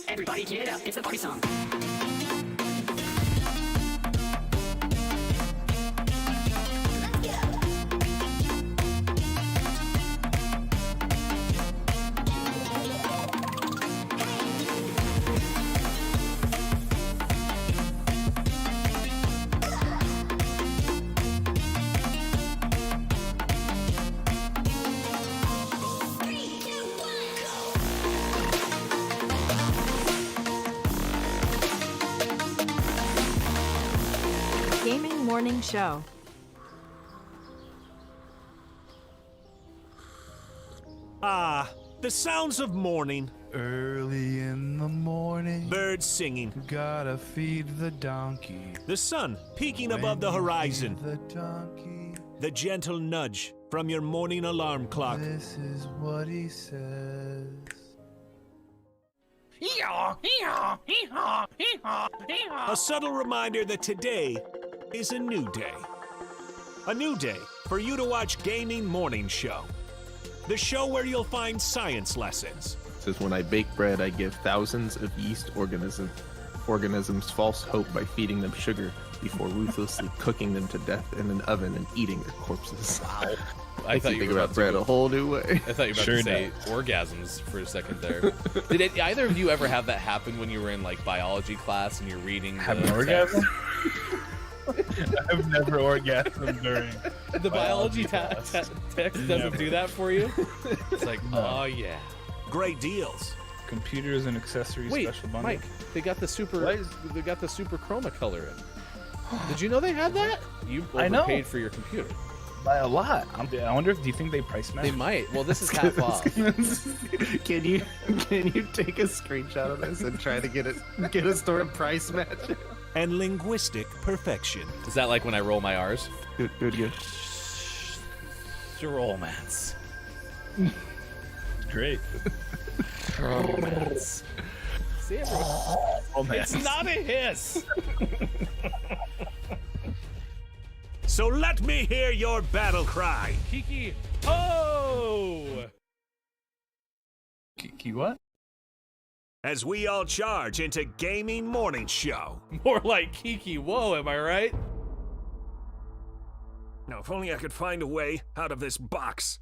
Everybody get up, it's the party song. Morning show. Ah, the sounds of morning. Early in the morning, Birds singing. gotta feed the donkey. The sun peeking When above the you horizon. feed the donkey, The gentle nudge from your morning alarm clock. this is what he says. A subtle reminder that today is a new day. A new day for you to watch Gaming Morning Show. The show where you'll find science lessons. It says, when I bake bread, I give thousands of yeast organisms false hope by feeding them sugar before ruthlessly cooking them to death in an oven and eating their corpses. Wow. I thought you think were about bread a whole new way. I thought you were about to say orgasms for a second there. Did either of you ever have that happen when you were in like biology class and you're reading Have the an orgasm? text? I've never orgasmed during The biology text doesn't Never. do that for you? It's like, oh yeah. Great deals. computers and accessories Wait, special bundle. Mike, they got the super chroma color in. Did you know they had that? You I know. overpaid for your computer. By a lot. I wonder if, do you think they price match? They might. Well, this is half off. Can you take a screenshot of this and try to get a store price match? And linguistic perfection. Is that like when I roll my R's? Good. Romance. Great. Romance. See, everyone. It's not a hiss. So let me hear your battle cry. Kiki. Oh! Kiki what? As we all charge into Gaming Morning Show. More like Kiki. Whoa, am I right? Now, if only I could find a way out of this box.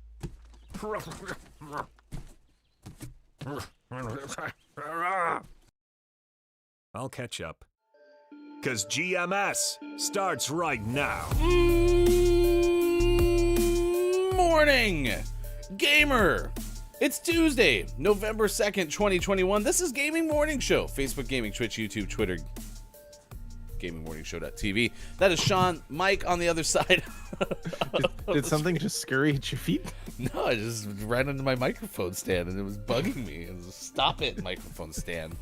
I'll catch up. 'Cause GMS starts right now. Morning, gamer. It's Tuesday, November 2nd, 2021. This is Gaming Morning Show. Facebook Gaming, Twitch, YouTube, Twitter, GamingMorningShow.tv. That is Sean. Mike on the other side. Did something just scurry at your feet? No, I just ran into my microphone stand and it was bugging me. It was, stop it, microphone stand.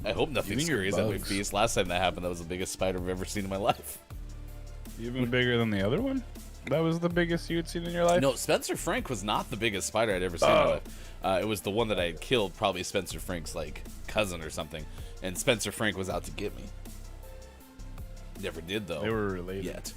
I hope nothing scurries at my feet. Last time that happened, that was the biggest spider I've ever seen in my life. Even bigger than the other one? That was the biggest you had seen in your life? No, Spencer Frank was not the biggest spider I'd ever seen in my life. It was the one that I had killed, probably Spencer Frank's like cousin or something, and Spencer Frank was out to get me. Never did though. They were related. Yet.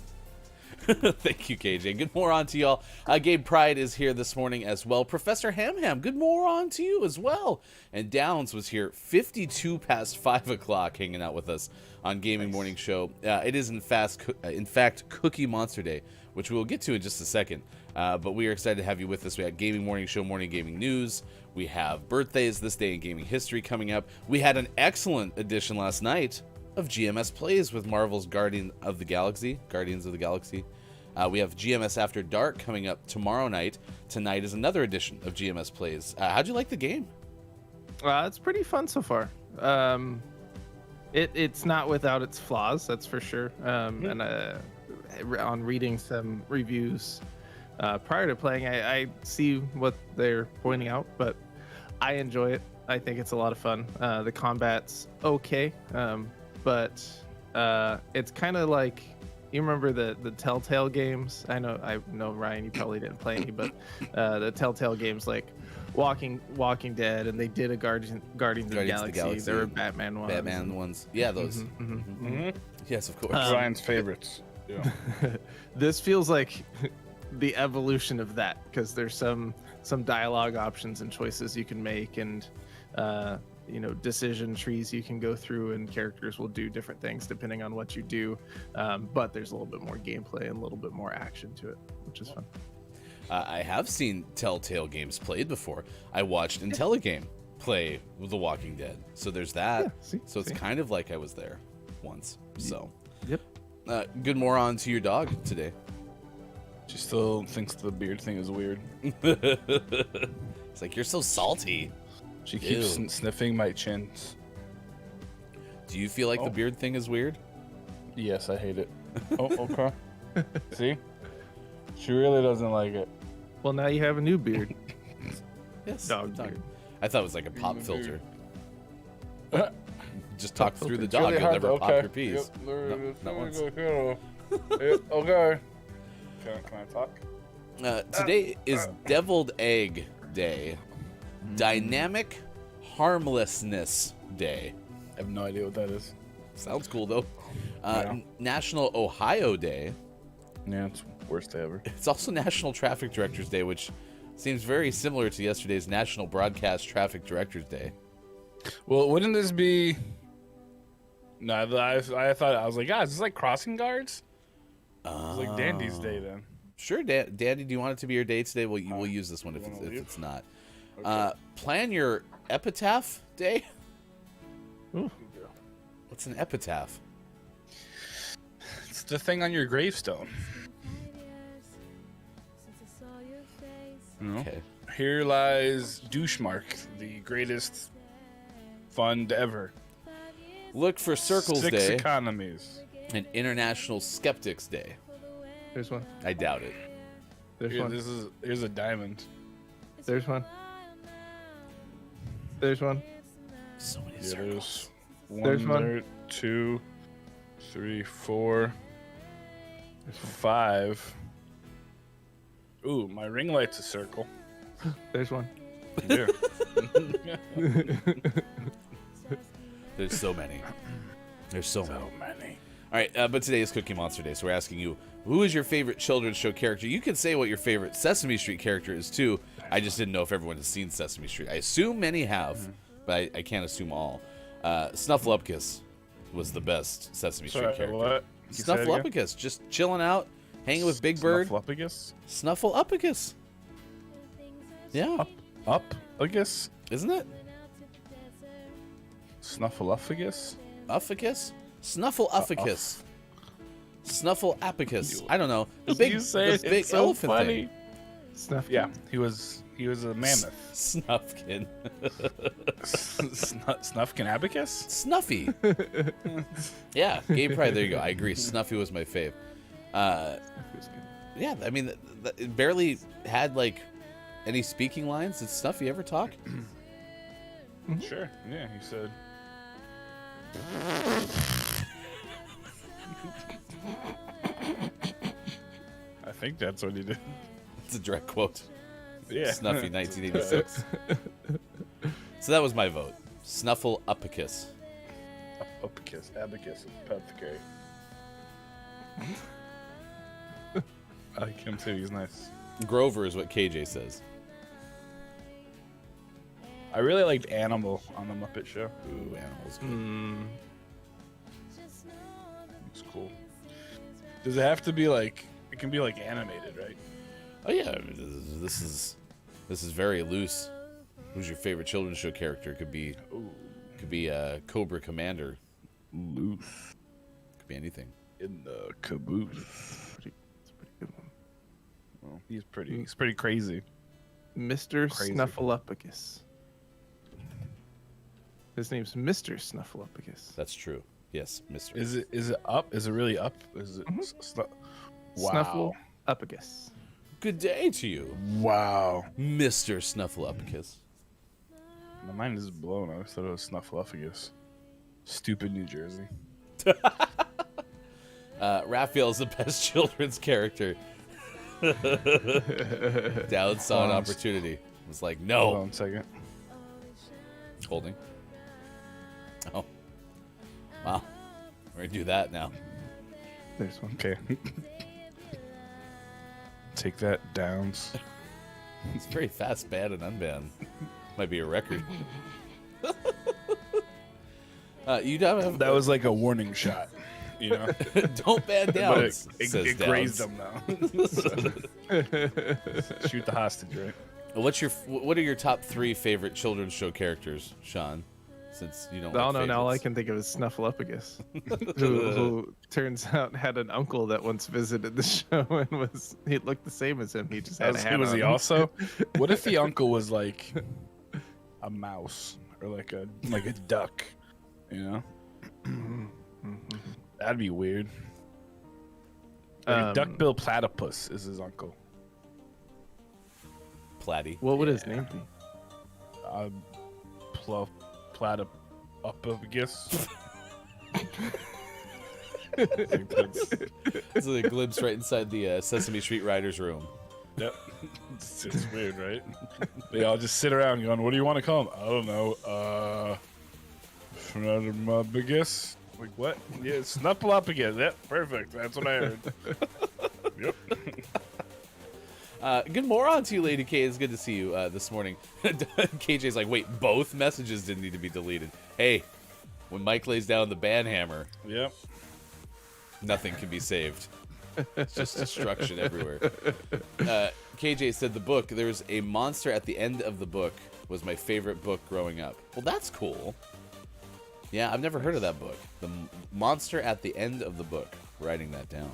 Thank you, KJ. Good morning to y'all. Gabe Pride is here this morning as well. Professor Ham, good morning to you as well. And Downs was here 52 past 5 o'clock hanging out with us on Gaming Morning Show. It is in fact Cookie Monster Day, which we'll get to in just a second. But we are excited to have you with us. We have Gaming Morning Show, Morning Gaming News. We have birthdays this day in gaming history coming up. We had an excellent edition last night of GMS Plays with Marvel's Guardians of the Galaxy. We have GMS After Dark coming up tomorrow night. Tonight is another edition of GMS Plays. How'd you like the game? It's pretty fun so far. It's not without its flaws, that's for sure. And on reading some reviews prior to playing, I see what they're pointing out, but I enjoy it. I think it's a lot of fun. The combat's okay, but it's kind of like, you remember the Telltale games? I know Ryan, you probably didn't play any, but the Telltale games like Walking Dead, and they did a Guardians of the Galaxy. There were Batman ones. Yeah, those. Yes, of course. Ryan's favorites. Yeah. This feels like the evolution of that, because there's some dialogue options and choices you can make, and decision trees you can go through, and characters will do different things depending on what you do. But there's a little bit more gameplay and a little bit more action to it, which is fun. I have seen Telltale games played before. I watched IntelliGame play The Walking Dead, so there's that. Yeah, it's kind of like I was there once. So, yep. Good moron to your dog today. She still thinks the beard thing is weird. It's like, you're so salty. She keeps Ew. sniffing my chins. Do you feel like the beard thing is weird? Yes, I hate it. Oh, okay. See? She really doesn't like it. Well, now you have a new beard. Yes. Dog beard. I thought it was like a pop filter. Just talk Pop through the filter. dog. Really You'll hard never to- pop okay. your peas. Yep, No, not once. Okay. Okay. Can I talk? Today is Deviled Egg Day. Dynamic Harmlessness Day. I have no idea what that is. Sounds cool, though. Yeah. National Ohio Day. Yeah, it's worst day ever. It's also National Traffic Directors Day, which seems very similar to yesterday's National Broadcast Traffic Directors Day. Well, wouldn't this be? No, I thought, I was like, is this like crossing guards? It's like Dandy's Day then. Sure, Dandy, do you want it to be your day today? We'll use this one if it's not. Plan your Epitaph Day. Ooh. What's an epitaph? It's the thing on your gravestone. You know? Okay. Here lies Douchemark, the greatest fund ever. Look for Circles 6 Day economies. and International Skeptics Day. There's one. I doubt it. There's Here, one. here's a diamond. There's one. There's one. So many Yeah, circles. there's There's one, one. there, 2, 3, 4, 5. Ooh, my ring light's a circle. There's one. Yeah. There's so many. There's so many. So many. All right, but today is Cookie Monster Day, so we're asking you, who is your favorite children's show character? You can say what your favorite Sesame Street character is, too. I just didn't know if everyone has seen Sesame Street. I assume many have, but I can't assume all. Snuffleupagus was the best Sesame Street Sorry, character. what? You said it again? Snuffleupagus, just chilling out, hanging with Big Bird. Snuffleupagus? Snuffleupagus. Yeah, Up? Upagus? isn't it? Snuffleupagus? Ufficus? Snuffleupagus. Snuffleupagus. I don't know. The You big, say the big it's so elephant funny. thing. Snuff. Yeah, he was a mammoth. Snuffkin. Snuffkin abacus? Snuffy. Yeah, Gabe Pride. There you go. I agree. Snuffy was my fave. Yeah, I mean, it barely had like any speaking lines. Did Snuffy ever talk? Sure. Yeah, he said. think that's what he did. It's a direct quote. Yeah. Snuffy 1986. So that was my vote. Snuffleupagus. Abacus, apothecary. I like him too. He's nice. Grover is what KJ says. I really liked Animal on the Muppet Show. Ooh, animals. Good. It's cool. Does it have to be like? It can be like animated, right? Oh yeah, this is very loose. Who's your favorite children's show character? Could be Cobra Commander. Loose Could be anything. in the caboose. It's a pretty good one. Well, he's pretty crazy. Mr. Crazy. Snuffleupagus. His name's Mr. Snuffleupagus. That's true. Yes, Mister. Is it up? Is it really up? Is it? Wow. Snuffleupagus. Good day to you, Wow. Mr. Snuffleupagus. My mind is blown. I always thought it was Snuffleupagus. Stupid New Jersey. Raphael's the best children's character. Dowd saw an opportunity. Was like, Hold no. on a second. Holding. Oh. Wow. We're gonna do that now. There's one. Okay. Take that, Downs. It's very fast, banned and unbanned. Might be a record. You don't have That was like a warning shot, you know. don't ban But Downs. it says grazed Downs. them now. So, shoot the hostage, right? What are your top 3 favorite children's show characters, Sean? Since you don't. No, like no, all I favorites. can think of is Snuffleupagus, who turns out had an uncle that once visited the show and he looked the same as him. He just had a hat Was on. he also? What if the uncle was like a mouse or like a duck? You know, that'd be weird. Like a duckbill platypus is his uncle. Platy. What would his name be? Platypus. It's a glimpse right inside the Sesame Street writers' room. Yep. It's weird, right? They all just sit around going, "What do you want to call him?" I don't know. Snuffleupagus. Like what? Yeah, Snuffleupagus. Yep, perfect. That's what I heard. Yep. Good moron to you, Lady K. It's good to see you this morning. KJ's like, wait, both messages didn't need to be deleted. Hey, when Mike lays down the ban hammer, Yep. nothing can be saved. It's just destruction everywhere. KJ said the book, there's a monster at the end of the book, was my favorite book growing up. Well, that's cool. Yeah, I've never heard of that book. The monster at the end of the book. Writing that down.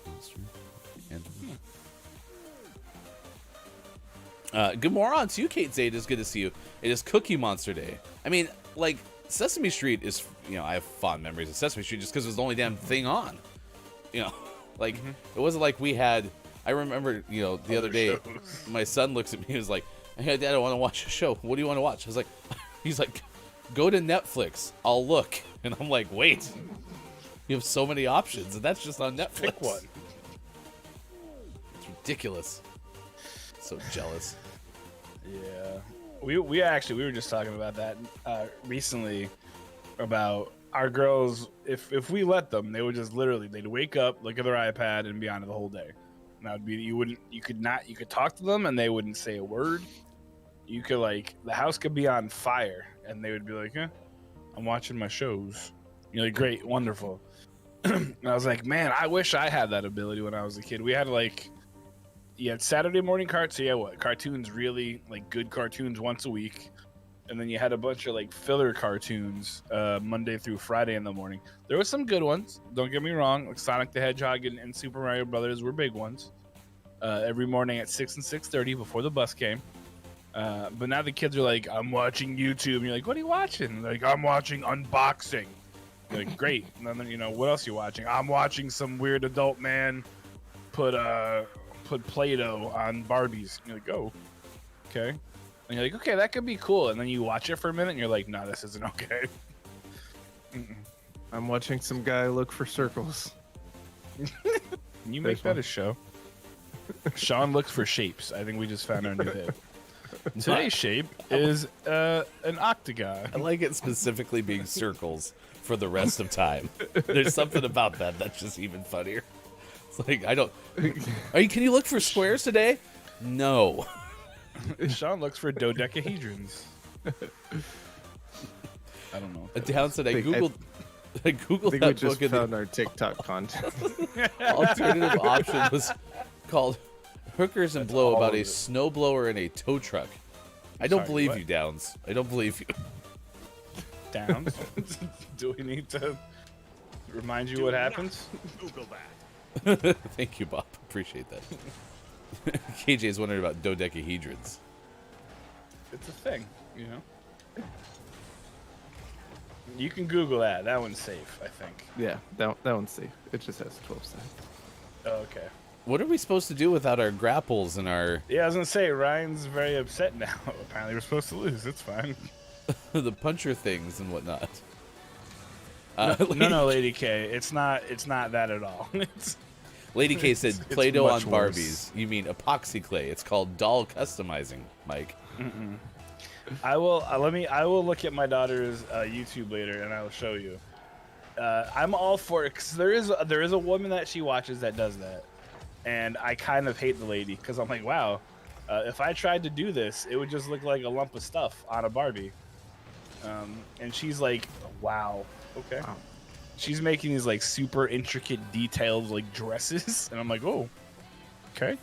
Monster at the end of the book. Good morning to you, Kate Zaid. It's good to see you. It is Cookie Monster Day. I mean, like, Sesame Street is, I have fond memories of Sesame Street just because it was the only damn thing on. Like, it wasn't like we had, I remember, the other day, my son looks at me and was like, hey, Dad, I want to watch a show. What do you want to watch? I was like, he's like, go to Netflix. I'll look. And I'm like, wait, you have so many options, and that's just on Netflix. Pick one. It's ridiculous. So jealous. Yeah. We were just talking about that recently about our girls. If we let them, they would just they'd wake up, look at their iPad, and be on it the whole day. And that would be you could talk to them and they wouldn't say a word. You could the house could be on fire and they would be like, I'm watching my shows. You're like, great, wonderful. And I was like, man, I wish I had that ability when I was a kid. We had you had Saturday morning cartoons, really good cartoons once a week. And then you had a bunch of filler cartoons Monday through Friday in the morning. There were some good ones, don't get me wrong. Like Sonic the Hedgehog and Super Mario Brothers were big ones. Every morning at 6 and 6:30 before the bus came. But now the kids are like, I'm watching YouTube. And you're like, what are you watching? Like, I'm watching unboxing. You're like, great. And then, what else are you watching? I'm watching some weird adult man put Play-Doh on Barbies. And you're like, oh, okay. And you're like, okay, that could be cool. And then you watch it for a minute and you're like, no, this isn't okay. I'm watching some guy look for circles. Can you make that a show? Sean looks for shapes. I think we just found our new hit. Today's shape is an octagon. I like it specifically being circles for the rest of time. There's something about that that's just even funnier. It's like, I don't... Can you look for squares today? No. Sean looks for dodecahedrons. I don't know. Down said I googled I think we that just book and found our TikTok content. the alternative option was called Hookers and Blow all about of a it. snowblower and a tow truck. I don't Sorry, believe what? you, Downs. I don't believe you. Downs. Do we need to remind you what happens? Thank you, Bob. Appreciate that. KJ's wondering about dodecahedrons. It's a thing, you know. You can Google that. That one's safe, I think. Yeah, that one's safe. It just has 12 sides. Oh, okay. What are we supposed to do without our grapples and our Yeah, I was gonna say Ryan's very upset now. Apparently, we're supposed to lose. It's fine. the puncher things and whatnot? No, Lady K. It's not that at all. Lady K said It's Play-Doh on much worse. Barbies. You mean epoxy clay? It's called doll customizing, Mike. I will. I will look at my daughter's YouTube later, and I will show you. I'm all for it because there is a woman that she watches that does that, and I kind of hate the lady because I'm like, wow, if I tried to do this, it would just look like a lump of stuff on a Barbie. And she's like, wow, okay. Wow. She's making these like super intricate, detailed like dresses, and I'm like, oh, okay.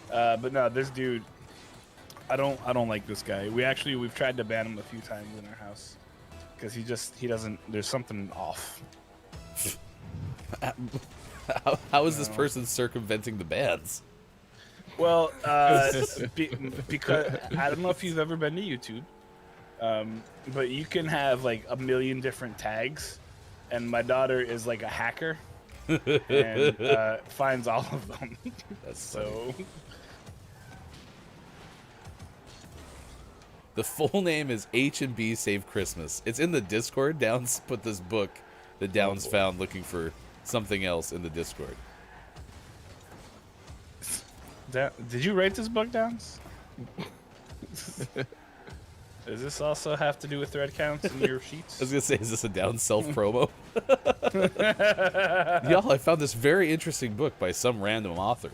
But no, this dude, I don't like this guy. We've tried to ban him a few times in our house because he doesn't. There's something off. How is this person circumventing the bans? Well, because I don't know if you've ever been to YouTube, but you can have like a million different tags, and my daughter is like a hacker and finds all of them. That's So The full name is H&B Save Christmas. It's in the Discord. Downs put this book that Downs found looking for something else in the Discord. did you write this book down? Does this also have to do with thread counts in your sheets? I was going to say, is this a Downs self-promo? Y'all, I found this very interesting book by some random author.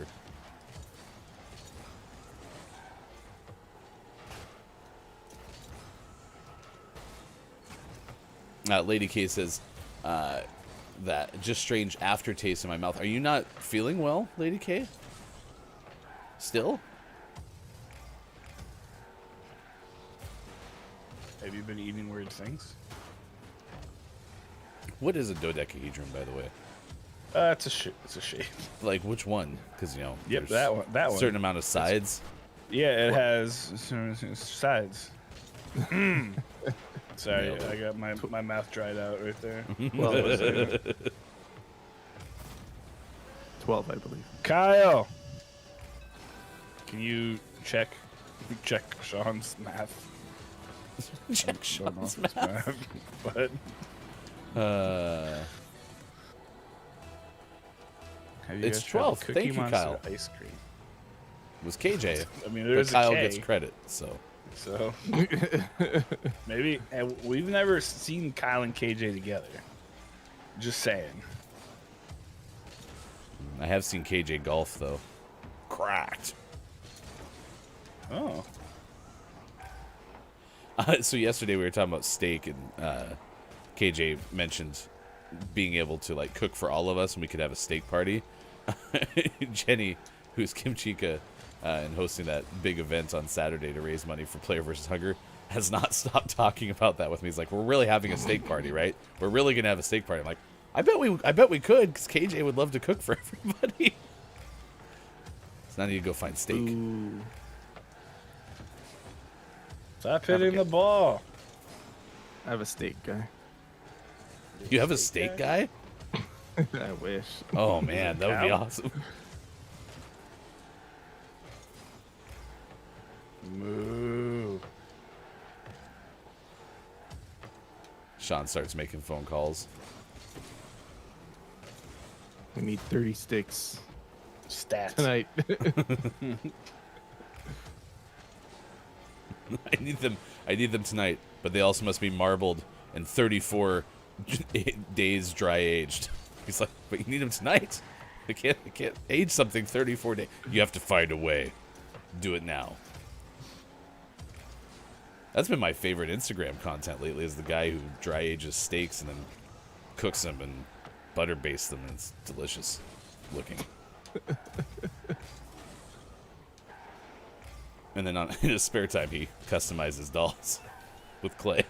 Lady K says that just strange aftertaste in my mouth. Are you not feeling well, Lady K? Still? Have you been eating weird things? What is a dodecahedron, by the way? It's a shape. Like, which one? Because, you know, Yep, there's that one. That a one. certain amount of sides. Yeah, it has sides. Sorry, Nailed it. I got my mouth dried out right there. 12, I believe. Kyle, can you check Sean's math? Check Don't know Sean's if it's math, but have you It's guys tried 12. Cookie Thank you, Monster Kyle. ice cream? It was KJ. I mean, But there's a Kyle K, gets credit, so. so maybe. And we've never seen Kyle and KJ together. Just saying. I have seen KJ golf, though. Cracked. Oh, So yesterday we were talking about steak, and KJ mentioned being able to like cook for all of us, and we could have a steak party. Jenny, who's Kimchika and hosting that big event on Saturday to raise money for Player vs. Hunger, has not stopped talking about that with me. He's like, "We're really having a steak party, right? We're really gonna have a steak party." I'm like, I bet we could, because KJ would love to cook for everybody. So now I need to go find steak. Ooh. stop hitting the ball. I have a steak guy. You have a steak guy? I wish. Oh man, that would be Cow? awesome. Moo. Sean starts making phone calls. We need 30 sticks. Stats. tonight. I need them tonight, but they also must be marbled and 34 days dry aged. He's like, but you need them tonight. I can't age something 34 days. You have to find a way. Do it now. That's been my favorite Instagram content lately, is the guy who dry ages steaks and then cooks them and butter bastes them, and it's delicious looking. And then in his spare time, he customizes dolls with clay.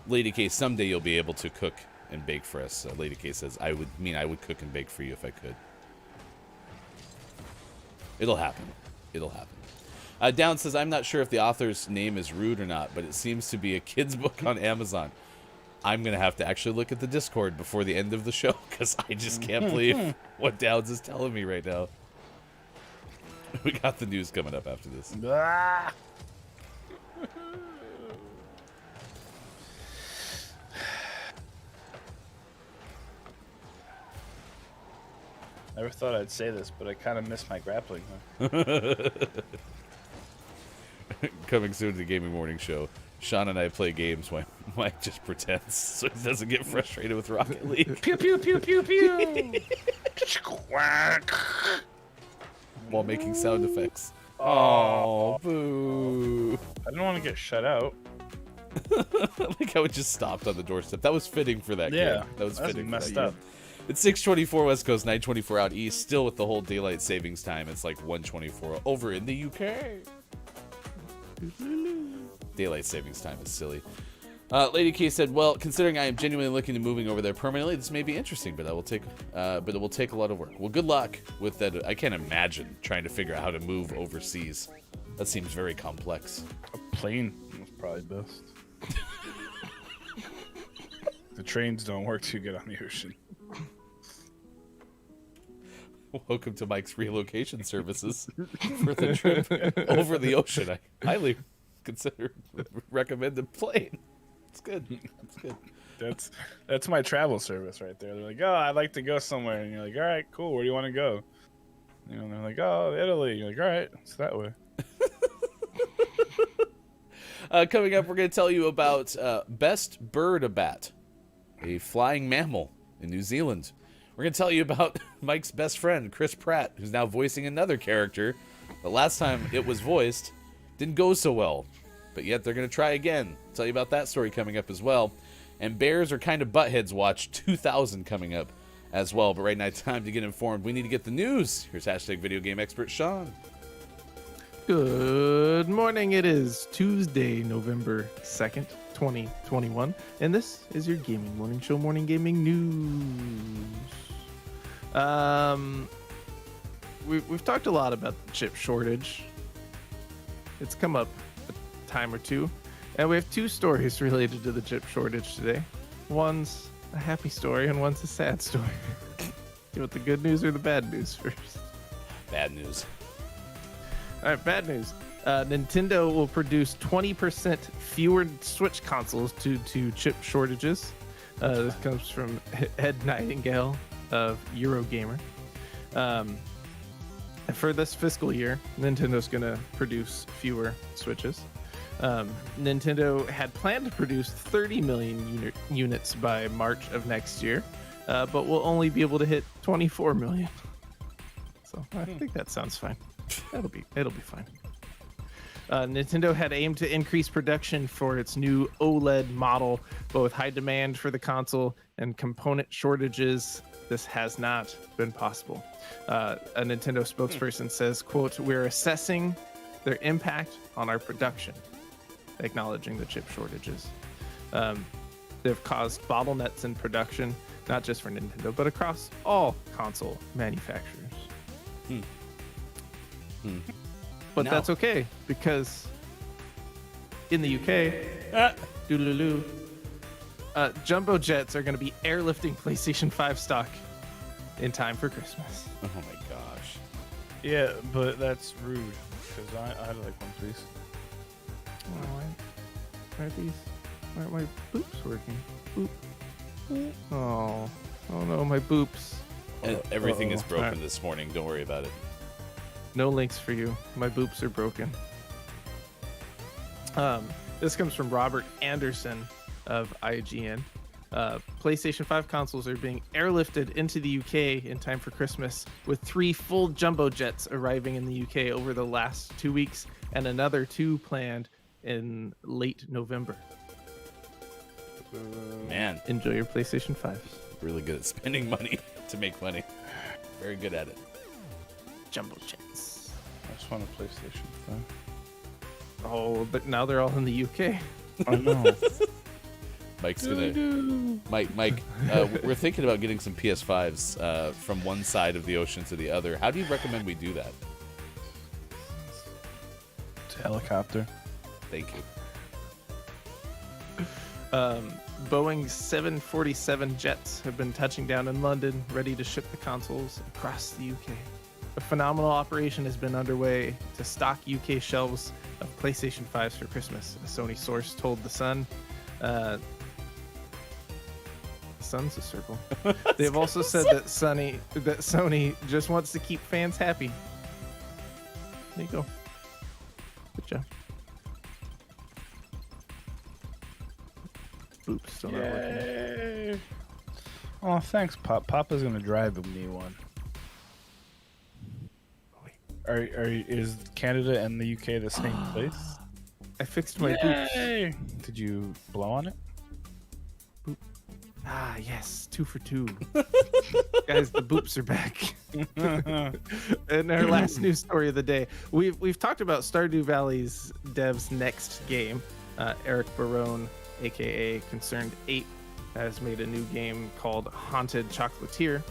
Lady K, someday you'll be able to cook and bake for us. Lady K says, I would cook and bake for you if I could. It'll happen. It'll happen. Down says, I'm not sure if the author's name is rude or not, but it seems to be a kid's book on Amazon. I'm going to have to actually look at the Discord before the end of the show, because I just can't believe what Downs is telling me right now. We got the news coming up after this. Ah! Never thought I'd say this, but I kind of miss my grappling hook. Coming soon to the Gaming Morning Show. Sean and I play games while Mike just pretends so he doesn't get frustrated with Rocket League. Pew pew pew pew pew. Quack. While making sound effects. Oh, boo. I didn't want to get shut out. Like how it just stopped on the doorstep. That was fitting for that game. That was fitting. Messed for that up. game. It's 6:24 West Coast, 9:24 out East. Still with the whole daylight savings time. It's like 1:24 over in the UK. Daylight savings time is silly. Lady K said, "Well, considering I am genuinely looking to moving over there permanently, this may be interesting, but it will take a lot of work. Well, good luck with that. I can't imagine trying to figure out how to move overseas. That seems very complex. A plane was probably best. The trains don't work too good on the ocean. Welcome to Mike's relocation services for the trip over the ocean. I highly recommend the plane. It's good. It's good. That's my travel service right there. They're like, oh, I'd like to go somewhere, and you're like, all right, cool. Where do you want to go? You know, and they're like, oh, Italy. You're like, all right, it's that way. Coming up, we're going to tell you about Best Bird-a-Bat, a flying mammal in New Zealand. We're going to tell you about Mike's best friend, Chris Pratt, who's now voicing another character. The last time it was voiced didn't go so well, but yet they're going to try again. I'll tell you about that story coming up as well. And Bears Are Kind of Buttheads Watch 2000 coming up as well. But right now, time to get informed. We need to get the news. Here's hashtag video game expert Sean. Good morning. It is Tuesday, November 2nd, 2021. And this is your Gaming Morning Show Morning Gaming News. We've talked a lot about the chip shortage. It's come up a time or two. And we have two stories related to the chip shortage today. One's a happy story and one's a sad story. You want the good news or the bad news first? Bad news. All right, bad news. Nintendo will produce 20% fewer Switch consoles due to chip shortages. This comes from Ed Nightingale of Eurogamer. For this fiscal year, Nintendo's going to produce fewer Switches. Nintendo had planned to produce 30 million units by March of next year, but will only be able to hit 24 million. So I think that sounds fine. It'll be fine. Nintendo had aimed to increase production for its new OLED model, but with high demand for the console and component shortages, this has not been possible. A Nintendo spokesperson says, quote, "We're assessing their impact on our production," acknowledging the chip shortages. They've caused bottlenecks in production, not just for Nintendo, but across all console manufacturers. But that's okay, because in the UK, jumbo jets are going to be airlifting PlayStation 5 stock in time for Christmas. Oh my gosh. Yeah, but that's rude, because I'd like one, please. Why aren't my boops working? Boop. Oh no, my boops. And everything is broken Alright. this morning. Don't worry about it. No links for you. My boops are broken. This comes from Robert Anderson of IGN. PlayStation 5 consoles are being airlifted into the UK in time for Christmas, with 3 full jumbo jets arriving in the UK over the last 2 weeks, and another 2 planned in late November. Man, Enjoy your PlayStation 5. really good at spending money to make money. Very good at it. Jumbo jets. I just want a PlayStation 5. Oh, but now they're all in the UK. I know. Mike's gonna. Mike, we're thinking about getting some PS5s from one side of the ocean to the other. How do you recommend we do that? It's a helicopter. Thank you. Boeing 747 jets have been touching down in London, ready to ship the consoles across the UK. A phenomenal operation has been underway to stock UK shelves of PlayStation 5s for Christmas, a Sony source told The Sun. The Sun's a circle. They have also said that Sony just wants to keep fans happy. There you go. Good job. Oops, still not working. Yay! Oh, thanks, Pop. Papa's gonna drive me one. Is Canada and the UK the same place? I fixed my boots. Did you blow on it? Ah, yes, 2 for 2. Guys, the boops are back. And our last news story of the day. We've talked about Stardew Valley's dev's next game. Eric Barone, aka Concerned Ape, has made a new game called Haunted Chocolatier,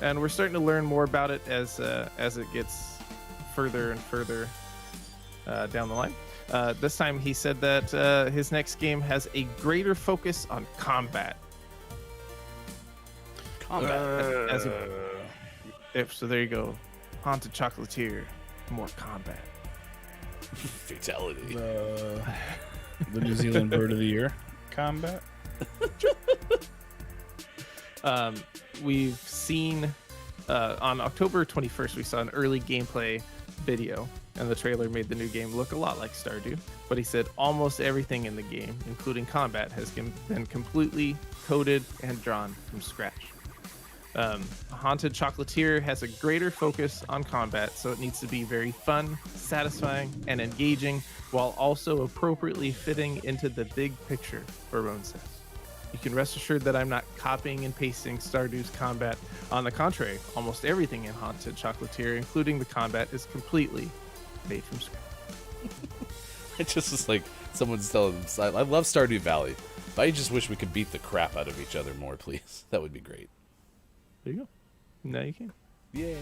and we're starting to learn more about it as it gets further and further down the line. This time he said that his next game has a greater focus on combat. So there you go. Haunted Chocolatier, more combat. Fatality. The New Zealand Bird of the Year combat. We've seen on October 21st, we saw an early gameplay video, and the trailer made the new game look a lot like Stardew. But he said almost everything in the game, including combat, has been completely coded and drawn from scratch. Haunted Chocolatier has a greater focus on combat, so it needs to be very fun, satisfying, and engaging, while also appropriately fitting into the big picture, Barone says. You can rest assured that I'm not copying and pasting Stardew's combat. On the contrary, almost everything in Haunted Chocolatier, including the combat, is completely made from scratch. It just is like someone's telling them, I love Stardew Valley, but I just wish we could beat the crap out of each other more, please. That would be great. There you go. Now you can. Yay.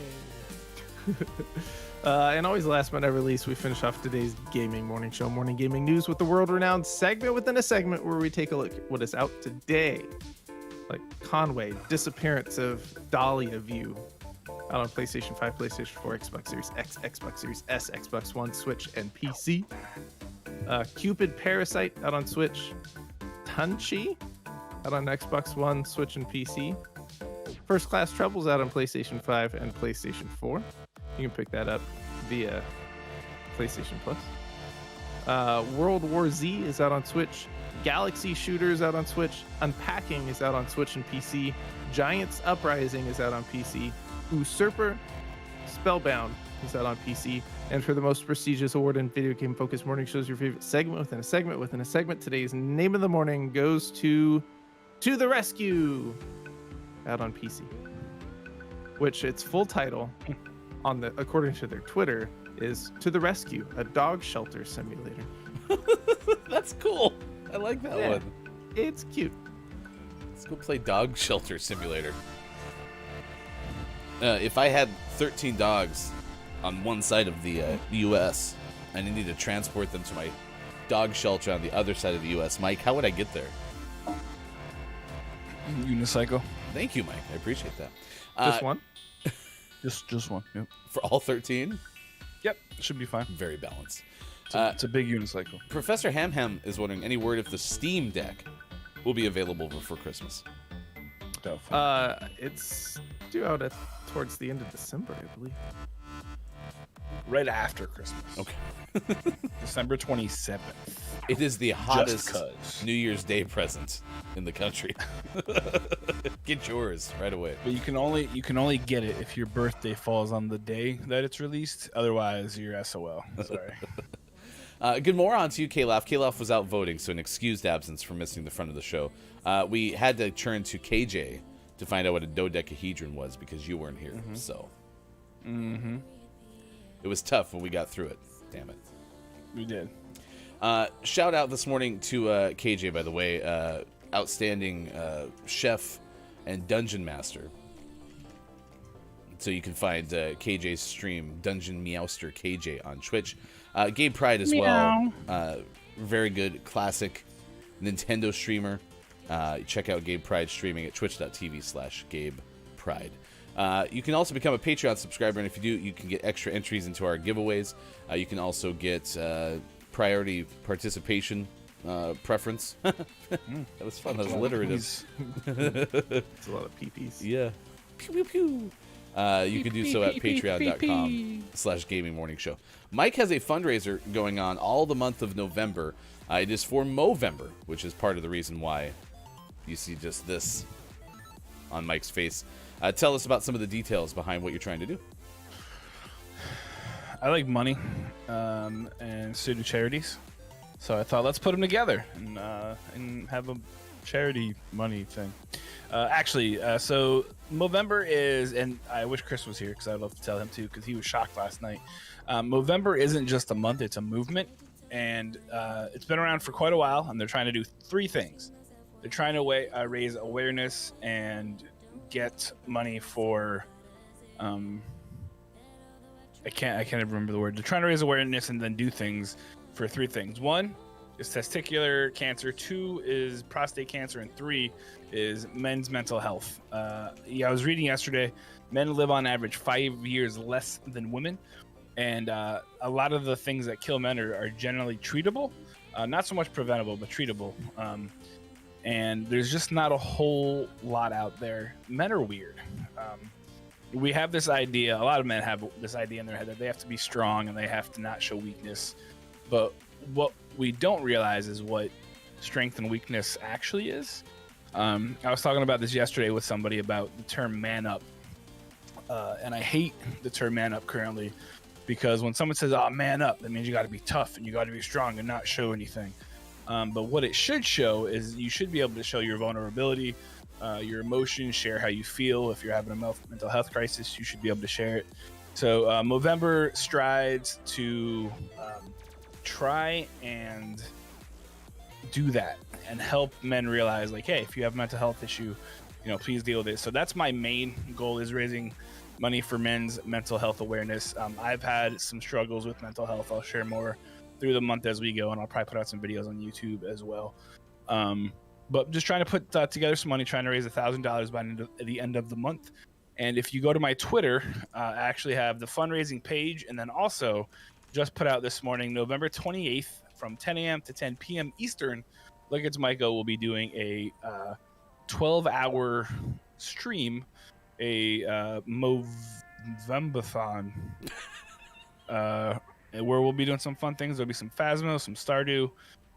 And always last but never least, we finish off today's gaming morning show, morning gaming news, with the world-renowned segment within a segment where we take a look at what is out today. Like Conway, disappearance of Dahlia View, out on PlayStation 5, PlayStation 4, Xbox Series X, Xbox Series S, Xbox One, Switch, and PC. Cupid Parasite, out on Switch. Tunchi, out on Xbox One, Switch, and PC. First Class Troubles, out on PlayStation 5 and PlayStation 4. You can pick that up via PlayStation Plus. World War Z is out on Switch. Galaxy Shooter is out on Switch. Unpacking is out on Switch and PC. Giants Uprising is out on PC. Usurper Spellbound is out on PC. And for the most prestigious award in video game focused morning shows, your favorite segment within a segment within a segment, today's name of the morning goes to the Rescue, out on PC. Which its full title, according to their Twitter, is To the Rescue, a dog shelter simulator. That's cool. I like that one. It's cute. Let's go play Dog Shelter Simulator. If I had 13 dogs on one side of the U.S. and I need to transport them to my dog shelter on the other side of the U.S., Mike, how would I get there? Unicycle. Thank you, Mike. I appreciate that. Just one? Just one. Yep. For all 13? Yep. Should be fine. Very balanced. It's a big unicycle. Professor Ham Ham is wondering, any word if the Steam Deck will be available before Christmas? It's due out towards the end of December, I believe. Right after Christmas. Okay. December 27th. It is the hottest 'cause. New Year's Day present in the country. Get yours right away. But you can only get it if your birthday falls on the day that it's released. Otherwise, you're SOL. Sorry. Good morning on to you, Kalaf. Kalaf was out voting, so an excused absence for missing the front of the show. We had to turn to KJ to find out what a dodecahedron was because you weren't here. So it was tough when we got through it. Damn it. We did. Shout out this morning to KJ, by the way, outstanding chef and dungeon master. So you can find KJ's stream, Dungeon Meowster KJ, on Twitch. Gabe Pride as well. Very good classic Nintendo streamer. Check out Gabe Pride streaming at twitch.tv/Gabe Pride. You can also become a Patreon subscriber, and if you do, you can get extra entries into our giveaways. You can also get priority participation preference. That was fun. That was alliterative. It's a lot of peepees. Yeah. Pew, pew, pew. You can do so at patreon.com/gaming morning show. Mike has a fundraiser going on all the month of November. It is for Movember, which is part of the reason why you see just this on Mike's face. Tell us about some of the details behind what you're trying to do. I like money, and so do charities. So I thought, let's put them together and have a charity money thing. So Movember is, and I wish Chris was here because I'd love to tell him too, because he was shocked last night. Movember isn't just a month; it's a movement, and it's been around for quite a while. And they're trying to do three things. They're trying to raise awareness and get money for. I can't even remember the word. They're trying to raise awareness and then do things for three things. One is testicular cancer. Two is prostate cancer, and three is men's mental health. I was reading yesterday. Men live on average 5 years less than women, and a lot of the things that kill men are generally treatable, not so much preventable, but treatable. And there's just not a whole lot out there. Men are weird. We have this idea, a lot of men have this idea in their head that they have to be strong and they have to not show weakness. But what we don't realize is what strength and weakness actually is. I was talking about this yesterday with somebody about the term man up. And I hate the term man up currently because when someone says, oh, man up, that means you got to be tough and you got to be strong and not show anything. But what it should show is you should be able to show your vulnerability, your emotions, share how you feel. If you're having a mental health crisis, you should be able to share it. So Movember strides to try and do that and help men realize, like, hey, if you have a mental health issue, please deal with it. So that's my main goal, is raising money for men's mental health awareness. I've had some struggles with mental health. I'll share more through the month as we go, and I'll probably put out some videos on YouTube as well. But just trying to put together some money, trying to raise $1,000 by the end of the month. And if you go to my Twitter, I actually have the fundraising page, and then also just put out this morning, November 28th from 10 a.m. to 10 p.m. Eastern, Look It's Micah will be doing a 12-hour stream, a Movember-thon, where we'll be doing some fun things. There'll be some Phasmo, some Stardew,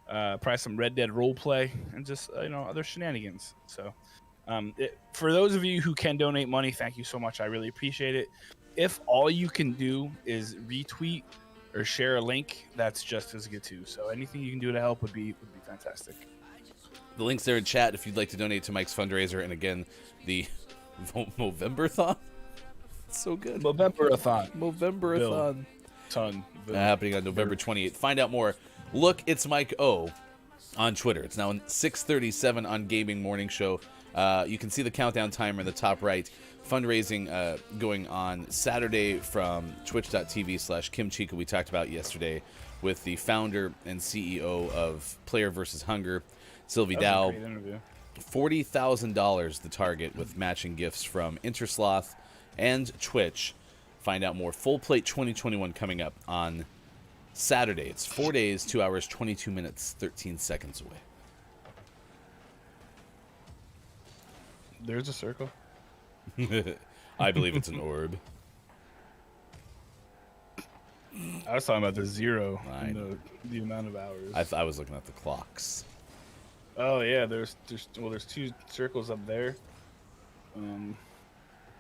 probably some Red Dead roleplay, and just other shenanigans. So for those of you who can donate money, thank you so much. I really appreciate it. If all you can do is retweet or share a link, that's just as good too. So anything you can do to help would be fantastic. The link's there in chat if you'd like to donate to Mike's fundraiser. And again, the Movember-thon. It's so good. Movember-a-thon. Movember-a-thon. Ton. Happening on November 28th. Find out more. Look, it's Mike O on Twitter. It's now 6:37 on Gaming Morning Show. You can see the countdown timer in the top right. Fundraising going on Saturday from twitch.tv/KimChica. We talked about yesterday with the founder and CEO of Player vs. Hunger, Sylvie Dow. $40,000 the target, with matching gifts from Intersloth and Twitch. Find out more. Full Plate 2021 coming up on Saturday, it's 4 days, 2 hours, 22 minutes, 13 seconds away. There's a circle. I believe it's an orb. I was talking about the zero, I and the amount of hours. I was looking at the clocks. Oh yeah, there's 2 circles up there.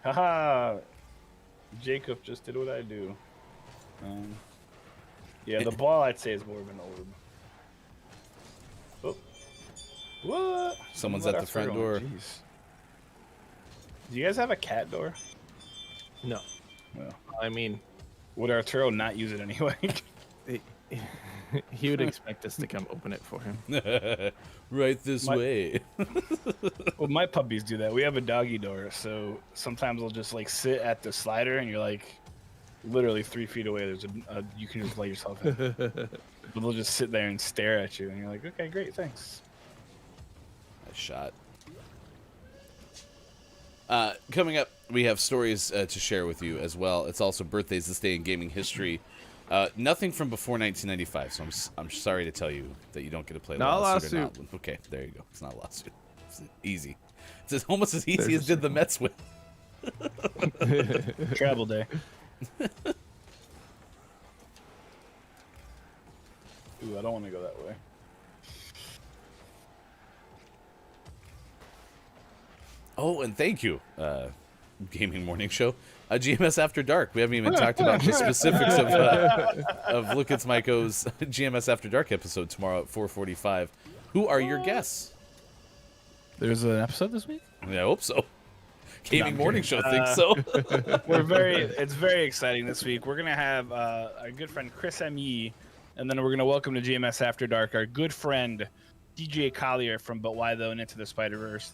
Haha, Jacob just did what I do. Yeah, the ball I'd say is more of an orb. Oh, what? Someone's Let at our the front circle- door. Jeez. Do you guys have a cat door? No. Well, I mean, would Arturo not use it anyway? he would expect us to come open it for him. Right this way. Well, my puppies do that. We have a doggy door, so sometimes they'll just like sit at the slider, and you're like, literally 3 feet away. There's a you can just let yourself in. But they'll just sit there and stare at you, and you're like, okay, great, thanks. Nice shot. Coming up, we have stories to share with you as well. It's also birthdays this day in gaming history. Nothing from before 1995, so I'm sorry to tell you that you don't get to play Not a lawsuit. Or lawsuit. not. Okay, there you go. It's not a lawsuit. It's easy. It's almost as easy as did the Mets win. Travel day. Ooh, I don't want to go that way. Oh, and thank you, Gaming Morning Show. GMS After Dark. We haven't even talked about the specifics of Look It's Maiko's GMS After Dark episode tomorrow at 4:45. Who are your guests? There's an episode this week? I hope so. Gaming I'm Morning kidding. Show thinks so. It's very exciting this week. We're gonna have our good friend Chris M.E., and then we're gonna welcome to GMS After Dark our good friend DJ Collier from But Why Though and Into the Spider-Verse,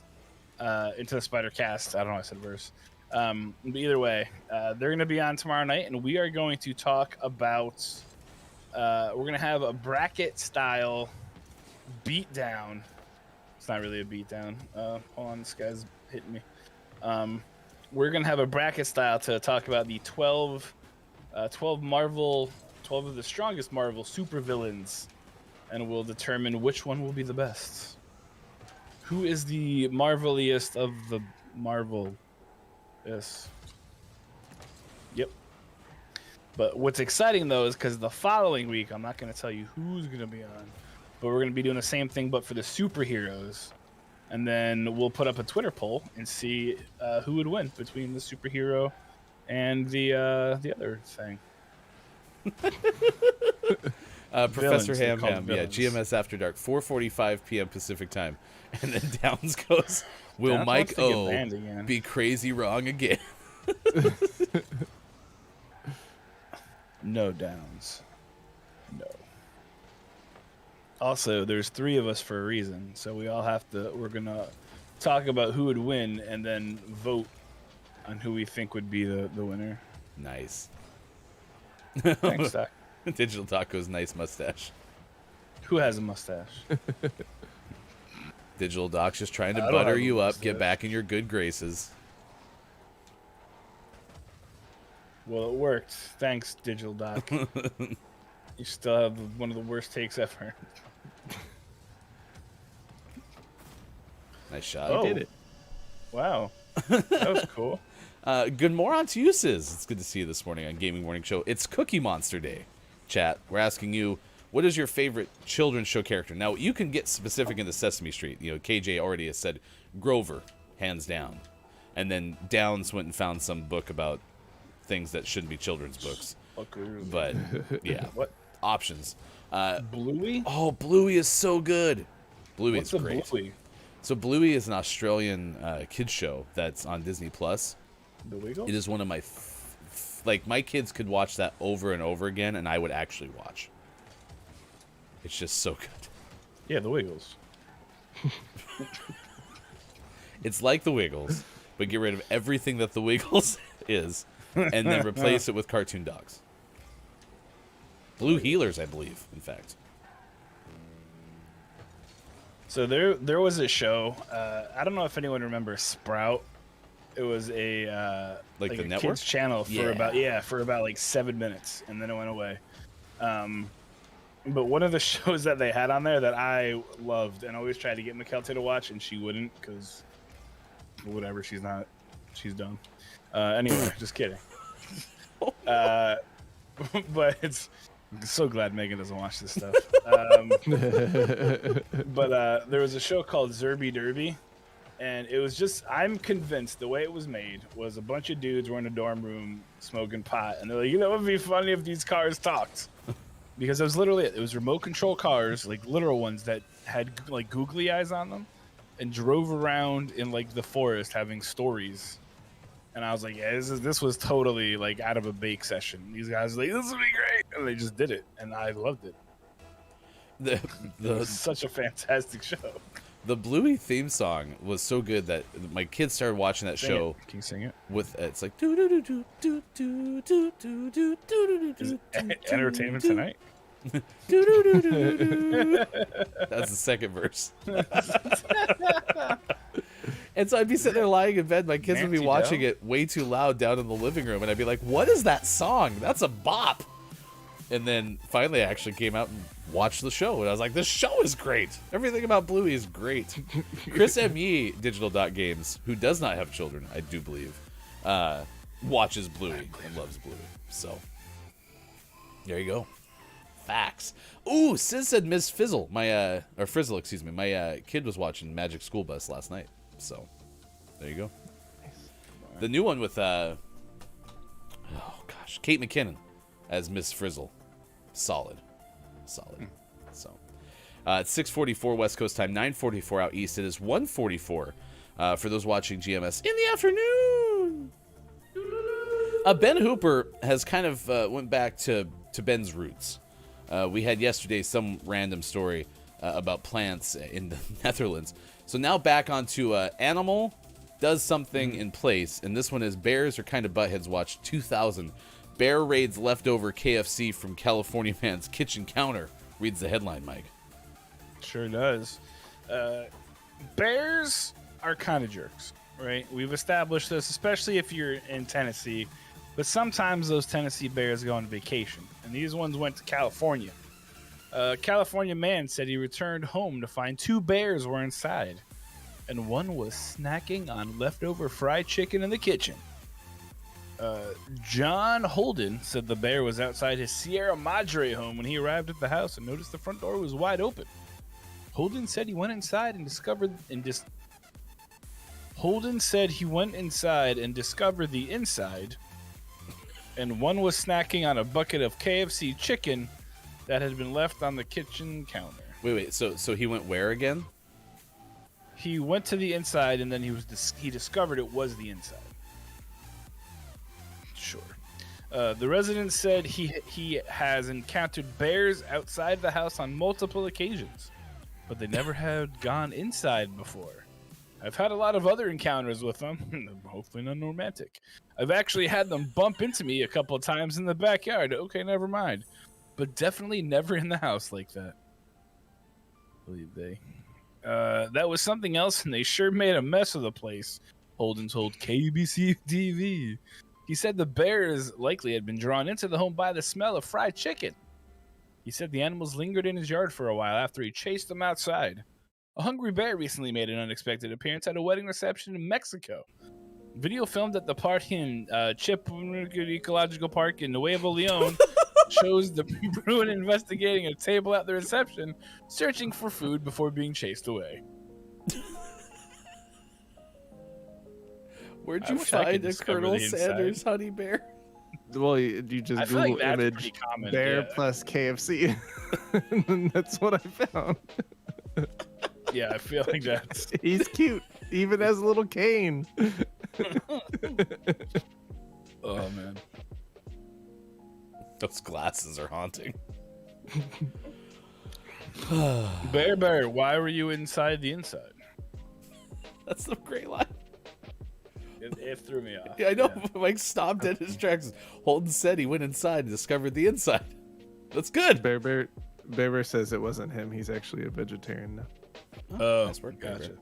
Into the Spider-Cast. I don't know why I said verse. But either way, they're gonna be on tomorrow night, and we are going to talk about. We're gonna have a bracket style beatdown. It's not really a beatdown. Hold on, this guy's hitting me. We're gonna have a bracket style to talk about the 12 of the strongest Marvel supervillains, and we'll determine which one will be the best. Who is the Marveliest of the Marvel? Yes. Yep. But what's exciting though is because the following week, I'm not gonna tell you who's gonna be on, but we're gonna be doing the same thing, but for the superheroes. And then we'll put up a Twitter poll and see who would win between the superhero and the other thing. Professor Villains, they're Ham called Ham, yeah, villains. GMS After Dark, 4:45 p.m. Pacific time, and then Downs goes, "Will Downs Mike wants to get O banned again." be crazy wrong again?" No Downs. No. Also, there's 3 of us for a reason, so we all have to. We're gonna talk about who would win, and then vote on who we think would be the winner. Nice. Thanks, Doc. Digital Taco's nice mustache. Who has a mustache? Digital Doc's just trying to I don't butter have a you up, get mustache. back in your good graces. Well, it worked. Thanks, Digital Doc. You still have one of the worst takes ever. Nice shot. Oh. Did it. Wow. That was cool. Good morning to you, Sis. It's good to see you this morning on Gaming Morning Show. It's Cookie Monster Day, chat. We're asking you, what is your favorite children's show character? Now, you can get specific in the Sesame Street. You know, KJ already has said Grover, hands down. And then Downs went and found some book about things that shouldn't be children's books. Fuckers. But, yeah. What? Options. Bluey? Oh, Bluey is so good. Bluey What's is a great. Bluey? So Bluey is an Australian kids show that's on Disney Plus. The Wiggle? It is one of my like my kids could watch that over and over again, and I would actually watch. It's just so good. Yeah, the Wiggles. It's like the Wiggles, but get rid of everything that the Wiggles is, and then replace it with cartoon dogs. Blue Healers, I believe, in fact. So there was a show. I don't know if anyone remembers Sprout. It was a Like the a network? kids channel for Yeah. about like 7 minutes, and then it went away. But one of the shows that they had on there that I loved and always tried to get Mykelti to watch, and she wouldn't because whatever, she's dumb. Anyway, just kidding. But I'm so glad Megan doesn't watch this stuff. But there was a show called Zerby Derby, and it was just, I'm convinced the way it was made was a bunch of dudes were in a dorm room smoking pot, and they're like, it would be funny if these cars talked. Because it was literally, it was remote control cars, like literal ones that had like googly eyes on them, and drove around in like the forest having stories. And I was like, yeah, this was totally like out of a bake session. These guys were like, this would be great, and they just did it, and I loved it. It was such a fantastic show. The Bluey theme song was so good that my kids started watching that show. Can you sing it? With it's like do do do do do do do do do do do. Entertainment Tonight. That's the second verse. And so I'd be sitting there lying in bed. My kids would be watching it way too loud down in the living room, and I'd be like, "What is that song? That's a bop!" And then finally, I actually came out and watched the show, and I was like, "This show is great. Everything about Bluey is great." Chris M. Yee, Digital.Games, who does not have children, I do believe, watches Bluey and loves Bluey. So there you go. Facts. Ooh, Sis said Miss Fizzle, or Frizzle, excuse me. My kid was watching Magic School Bus last night. So there you go. The new one with Kate McKinnon as Miss Frizzle. Solid. So it's 6:44 West Coast time, 9:44 out east. It is 1:44 for those watching GMS in the afternoon. Ben Hooper has kind of went back to Ben's roots. We had yesterday some random story about plants in the Netherlands. So now back onto Animal does something in place, and this one is Bears are kind of buttheads watch 2000. Bear raids leftover KFC from California man's kitchen counter, reads the headline, Mike. Sure does. Bears are kind of jerks, right? We've established this, especially if you're in Tennessee. But sometimes those Tennessee Bears go on vacation, and these ones went to California. A California man said he returned home to find 2 bears were inside, and one was snacking on leftover fried chicken in the kitchen. John Holden said the bear was outside his Sierra Madre home when he arrived at the house and noticed the front door was wide open. Holden said he went inside and discovered the inside, and one was snacking on a bucket of KFC chicken that had been left on the kitchen counter. Wait. So he went where again? He went to the inside, and then he discovered it was the inside. Sure. The resident said he has encountered bears outside the house on multiple occasions, but they never had gone inside before. I've had a lot of other encounters with them, hopefully none romantic. I've actually had them bump into me a couple of times in the backyard. Okay, never mind. But definitely never in the house like that. Believe they. That was something else, and they sure made a mess of the place, Holden told KBC TV. He said the bears likely had been drawn into the home by the smell of fried chicken. He said the animals lingered in his yard for a while after he chased them outside. A hungry bear recently made an unexpected appearance at a wedding reception in Mexico. Video filmed at the party in Chip Ecological Park in Nuevo Leon shows the Bruin investigating a table at the reception, searching for food before being chased away. Where'd you find a Colonel Sanders honey bear? Well, you just Google like that's image pretty common, bear yeah. plus KFC. And that's what I found. Yeah, I feel like that's... He's cute, even as a little cane. Oh, man. Those glasses are haunting. Bear, why were you inside the inside? That's the great line. It threw me off. Yeah, I know. Yeah. Mike stopped at his tracks. Holden said he went inside and discovered the inside. That's good. Bear says it wasn't him. He's actually a vegetarian now. Oh, Nice work, gotcha.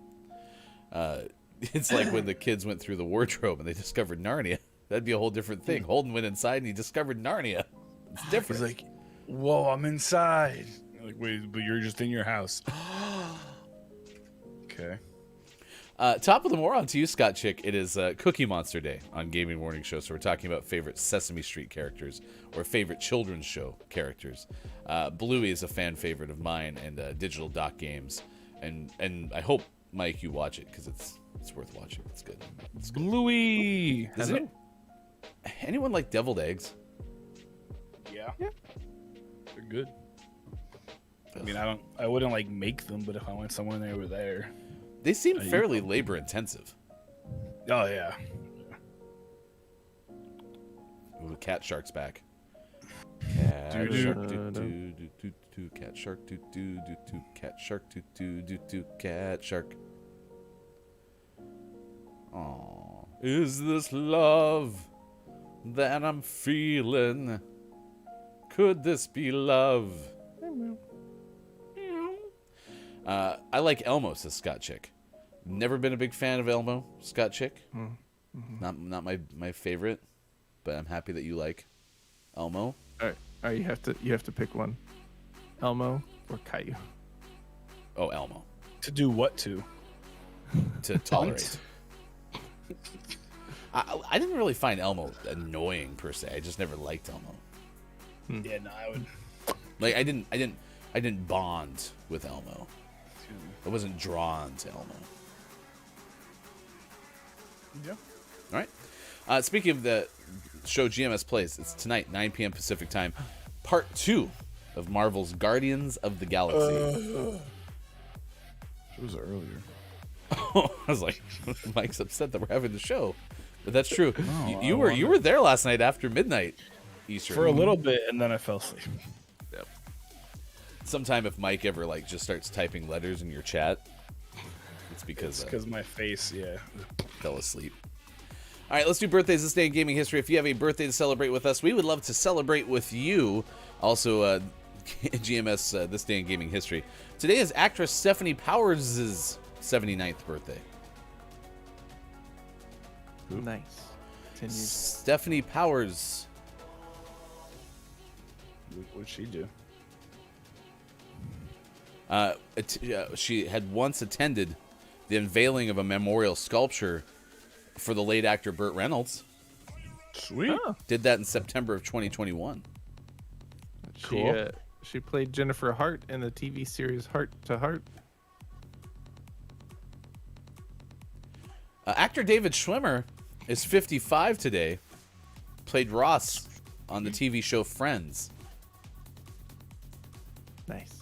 Bear. It's like when the kids went through the wardrobe and they discovered Narnia. That'd be a whole different thing. Holden went inside and he discovered Narnia. It's different. He's like, Whoa, I'm inside. Like, wait, but you're just in your house. Okay. Top of the moron to you, Scott Chick. It is Cookie Monster Day on Gaming Morning Show, so we're talking about favorite Sesame Street characters or favorite children's show characters. Bluey is a fan favorite of mine and Digital Doc Games, and I hope, Mike, you watch it because it's worth watching. It's good. It's good. Bluey. Isn't it? Anyone like deviled eggs? Yeah. They're good. I mean, I wouldn't like make them, but if I went somewhere and they were there. They seem fairly labor intensive. Oh yeah. Ooh, Cat Shark's back. Cat Shark, Cat Shark, Cat Shark, Cat Shark. Aww. Is this love that I'm feeling? Could this be love? I like Elmo, says Scott Chick. Never been a big fan of Elmo, Scott Chick. Mm-hmm. Not my favorite, but I'm happy that you like Elmo. All right, you have to pick one. Elmo or Caillou? Oh, Elmo. To do what to? To tolerate. I didn't really find Elmo annoying per se. I just never liked Elmo. Yeah, no, I would. Like I didn't bond with Elmo. I wasn't drawn to Elmo. Yeah. All right. Speaking of the show GMS Plays, it's tonight, 9 p.m. Pacific time, part 2 of Marvel's Guardians of the Galaxy. It was earlier. I was like, Mike's upset that we're having the show, but that's true. No, you were there last night after midnight Eastern for a little bit, and then I fell asleep. Yep. Sometime if Mike ever like just starts typing letters in your chat, it's because my face, fell asleep. All right, let's do birthdays this day in gaming history. If you have a birthday to celebrate with us, we would love to celebrate with you. Also, GMS this day in gaming history. Today is actress Stephanie Powers' 79th birthday. Nice. 10 years. Stephanie Powers. What'd she do? She had once attended the unveiling of a memorial sculpture for the late actor Burt Reynolds. Sweet. Oh. Did that in September of 2021. Cool. She played Jennifer Hart in the TV series Heart to Heart. Actor David Schwimmer is 55 today. Played Ross on the TV show Friends. Nice.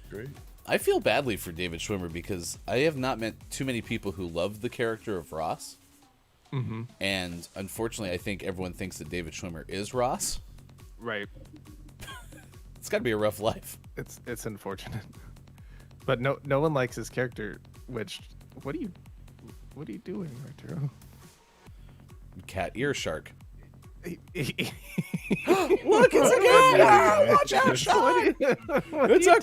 Great. I feel badly for David Schwimmer because I have not met too many people who love the character of Ross. Mm-hmm. And unfortunately, I think everyone thinks that David Schwimmer is Ross. Right. It's got to be a rough life. It's unfortunate, but no one likes his character. Which what are you doing, Arturo? Cat ear shark. Look, it's a cat! Watch out, Sean! It's a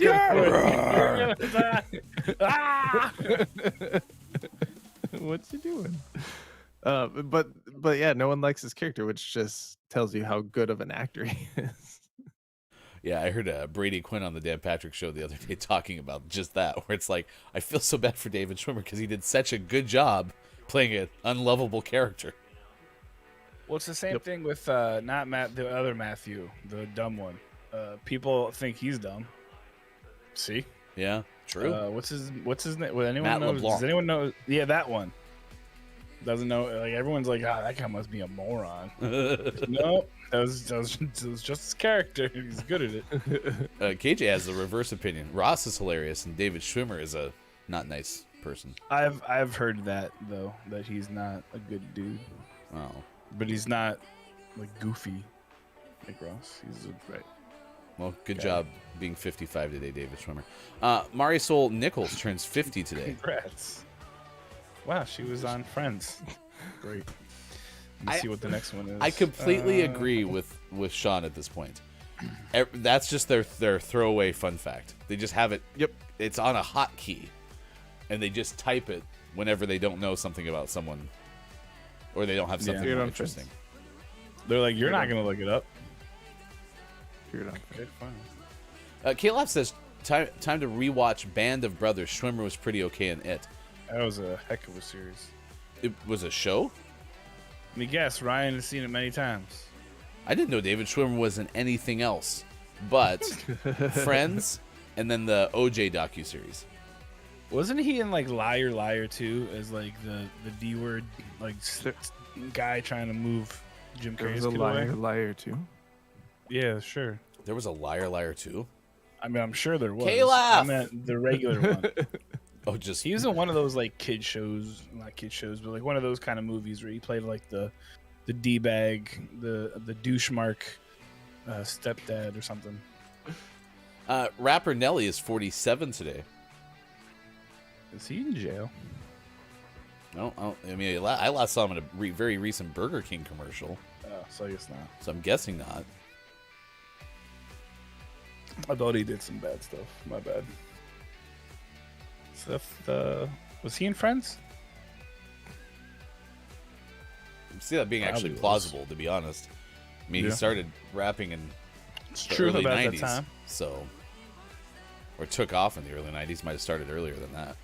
cat! What's he doing? But yeah, no one likes his character, which just tells you how good of an actor he is. Yeah, I heard Brady Quinn on the Dan Patrick Show the other day talking about just that, where it's like, I feel so bad for David Schwimmer because he did such a good job playing an unlovable character. Well, it's the same thing with not Matt, the other Matthew, the dumb one. People think he's dumb. See? Yeah, true. What's his name? Well, anyone Matt knows? LeBlanc. Does anyone know? Yeah, that one. Doesn't know. Like everyone's like, that guy must be a moron. No, that was just his character. He's good at it. KJ has the reverse opinion. Ross is hilarious, and David Schwimmer is a not nice person. I've heard that though, that he's not a good dude. Oh. But he's not like goofy like Ross. He's right. Well, good job being 55 today, David Schwimmer. Marisol Nichols turns 50 today. Congrats. Wow, she was on Friends. Great. Let's see what the next one is. I completely agree with Sean at this point. That's just their throwaway fun fact. They just have it. Yep. It's on a hotkey, and they just type it whenever they don't know something about someone, or they don't have something more interesting. They're like, you're not gonna look it up. Appeared on Good fun. Caleb says, time to rewatch Band of Brothers. Schwimmer was pretty okay in it. That was a heck of a series. It was a show? Let me guess, Ryan has seen it many times. I didn't know David Schwimmer was in anything else but Friends and then the OJ docuseries. Wasn't he in like Liar Liar 2 as like the D word like guy trying to move Jim There Carrey's was a kid liar, away? liar too. Yeah, sure. There was a Liar Liar 2? I mean, I'm sure there was. Caleb! I meant the regular one. Oh, just He was in one of those like kid shows, not kid shows, but like one of those kind of movies where he played like the D-bag, the douche mark stepdad or something. rapper Nelly is 47 today. Is he in jail? I mean, I last saw him in a very recent Burger King commercial, Oh, so I guess not. so I'm guessing not. I thought he did some bad stuff. My bad. Was he in Friends? I see that being actually Probably was. plausible, to be honest. I mean, he Yeah. started rapping in It's the true early about 90s, that time. so or took off in the early 90s. Might have started earlier than that.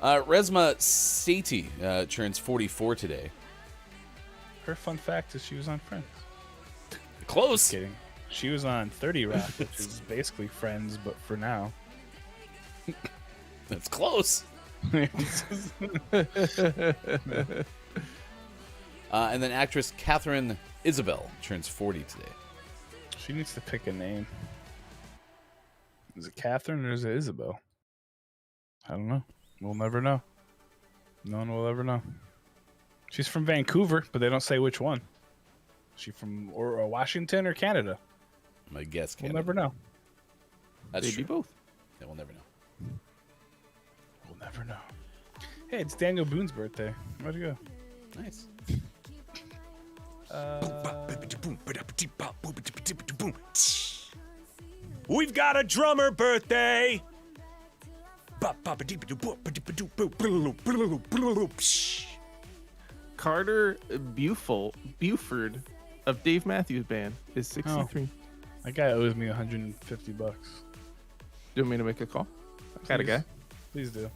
Resma Sati turns 44 today. Her fun fact is she was on Friends. Close. Kidding. She was on 30 Rock, which is basically Friends, but for now. That's close. And then actress Catherine Isabel turns 40 today. She needs to pick a name. Is it Catherine or is it Isabel? I don't know. We'll never know. No one will ever know. She's from Vancouver, but they don't say which one. Is she from or Washington or Canada? My guess. We'll Canada. never know. That's Maybe true. both. Yeah, we'll never know. We'll never know. Hey, it's Daniel Boone's birthday. Where'd he go? Nice. We've got a drummer birthday. Carter Buford of Dave Matthews Band is 63. That guy owes me $150. Do you want me to make a call? I got a guy. Please do.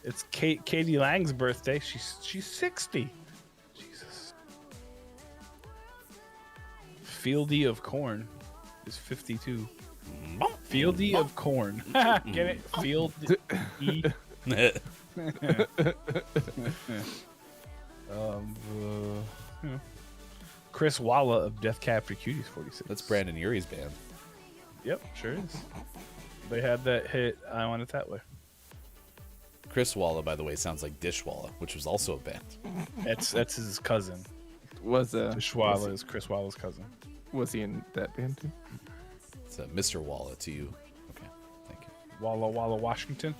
It's Katie Lang's birthday. She's 60. Jesus. Fieldy of Corn is 52. Fieldy of Corn. Get it? Field E. Chris Walla of Death Cab for Cuties 46. That's Brandon Urie's band. Yep, sure is. They had that hit I Want It That Way. Chris Walla, by the way, sounds like Dishwalla, which was also a band. That's his cousin. Was Schwalla is Chris Walla's cousin. was he in that band too? It's Mr. Walla to you. Okay, thank you. Walla Walla, Washington.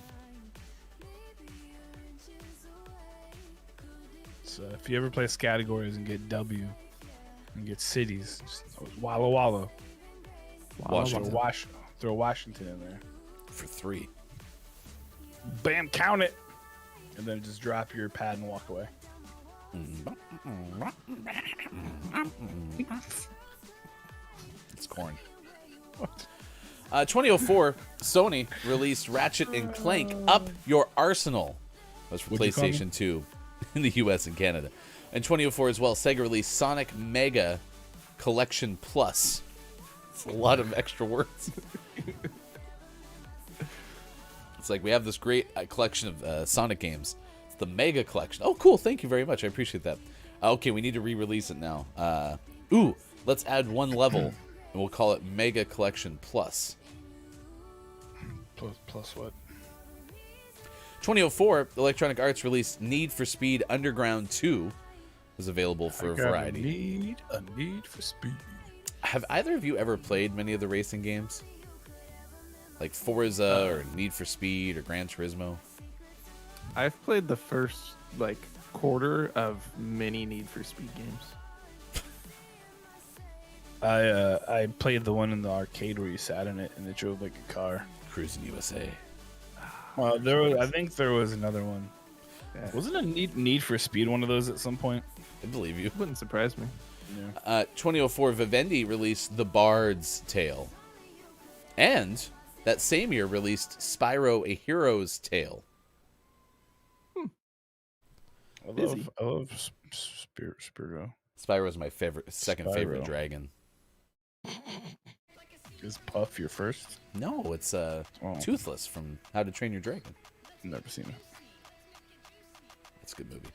So if you ever play categories and get W and get cities, just Walla Walla. Washington. Throw Washington in there. For 3. Bam, count it. And then just drop your pad and walk away. It's corn. 2004, Sony released Ratchet and Clank Up Your Arsenal. That was for What'd you call me? PlayStation 2 in the US and Canada. In 2004 as well, Sega released Sonic Mega Collection Plus. It's a lot of extra words. It's like we have this great collection of Sonic games. It's the Mega Collection. Oh, cool. Thank you very much. I appreciate that. Okay, we need to re-release it now. Let's add one level, and we'll call it Mega Collection Plus. Plus what? 2004, Electronic Arts released Need for Speed Underground 2. Was available for a variety. A need for speed. Have either of you ever played many of the racing games? Like Forza or Need for Speed or Gran Turismo? I've played the first quarter of many Need for Speed games. I played the one in the arcade where you sat in it and it drove like a car. Cruising USA. Well, I think there was another one. Yeah. Wasn't a Need for Speed one of those at some point? I believe you. Wouldn't surprise me. Yeah. 2004, Vivendi released The Bard's Tale. And that same year released Spyro, A Hero's Tale. I love Spyro. Spyro is my second favorite Spyro. dragon. Is Puff your first? No, it's Toothless from How to Train Your Dragon. Never seen it. That's a good movie.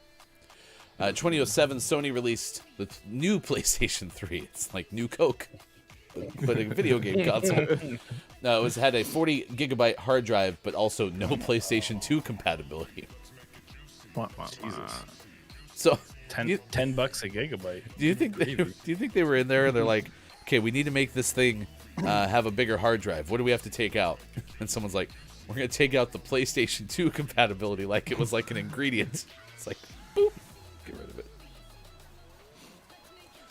2007, Sony released the new PlayStation 3. It's like new Coke, but a video game console. It had a 40 gigabyte hard drive, but also no PlayStation 2 compatibility. Jesus. So $10 a gigabyte. Do you think they were in there and they're like, okay, we need to make this thing have a bigger hard drive. What do we have to take out? And someone's like, we're gonna take out the PlayStation 2 compatibility, like it was like an ingredient. It's like, boop, get rid of it.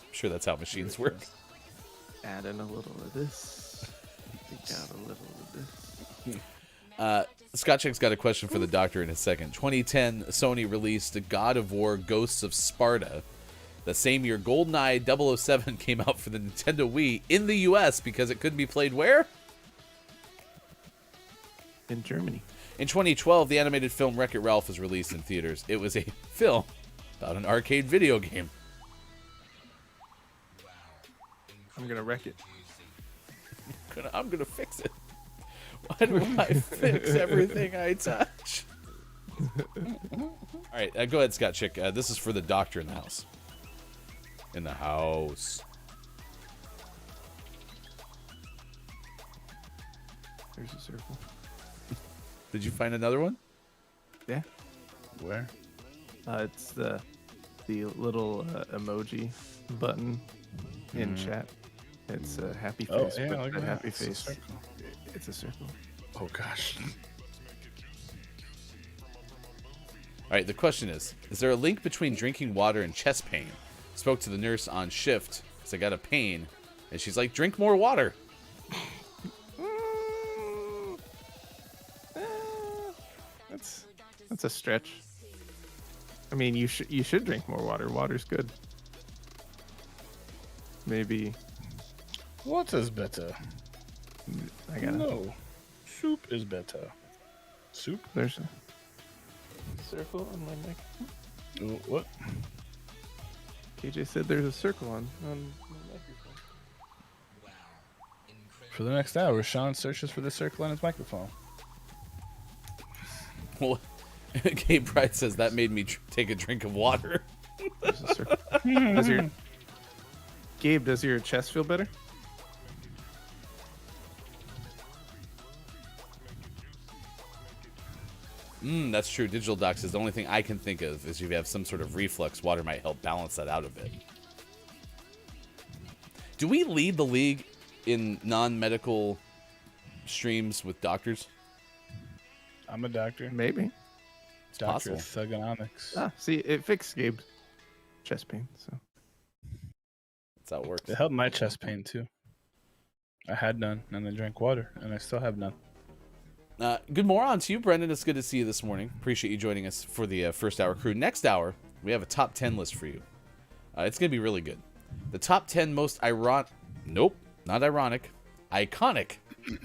I'm sure that's how machines work. Add in a little of this. Take out a little of this. Scott Check's got a question for the doctor in a second. 2010, Sony released God of War Ghosts of Sparta. The same year, GoldenEye 007 came out for the Nintendo Wii in the US because it couldn't be played where? In Germany. In 2012, the animated film Wreck-It Ralph was released in theaters. It was a film about an arcade video game. I'm gonna wreck it. I'm gonna fix it. Why do I fix everything I touch? All right, go ahead, Scott Chick. This is for the doctor in the house. In the house. There's a circle. Did you find another one? Yeah. Where? It's the little emoji button in chat. It's a happy face. Oh, yeah, but look that at happy that. It's a face. circle. It's a circle. Oh, gosh. All right, the question is there a link between drinking water and chest pain? Spoke to the nurse on shift because I got a pain, and she's like, drink more water. That's a stretch. I mean, you should drink more water. Water's good. Maybe. What is better? I got No. Soup is better. Soup? There's a circle on my neck. What? KJ said there's a circle on my microphone. For the next hour, Sean searches for the circle on his microphone. Well, Gabe Pride says that made me take a drink of water. There's a circle. Gabe, does your chest feel better? That's true. Digital Doc says the only thing I can think of is if you have some sort of reflux, water might help balance that out a bit. Do we lead the league in non-medical streams with doctors? I'm a doctor. Maybe. Doctor of possible. Thugonomics. Ah, see, it fixed Gabe's chest pain. So That's how it works. It helped my chest pain, too. I had none, and then drank water, and I still have none. Good morning to you, Brendan. It's good to see you this morning. Appreciate you joining us for the first hour crew. Next hour, we have a top 10 list for you. It's going to be really good. The top 10 most iconic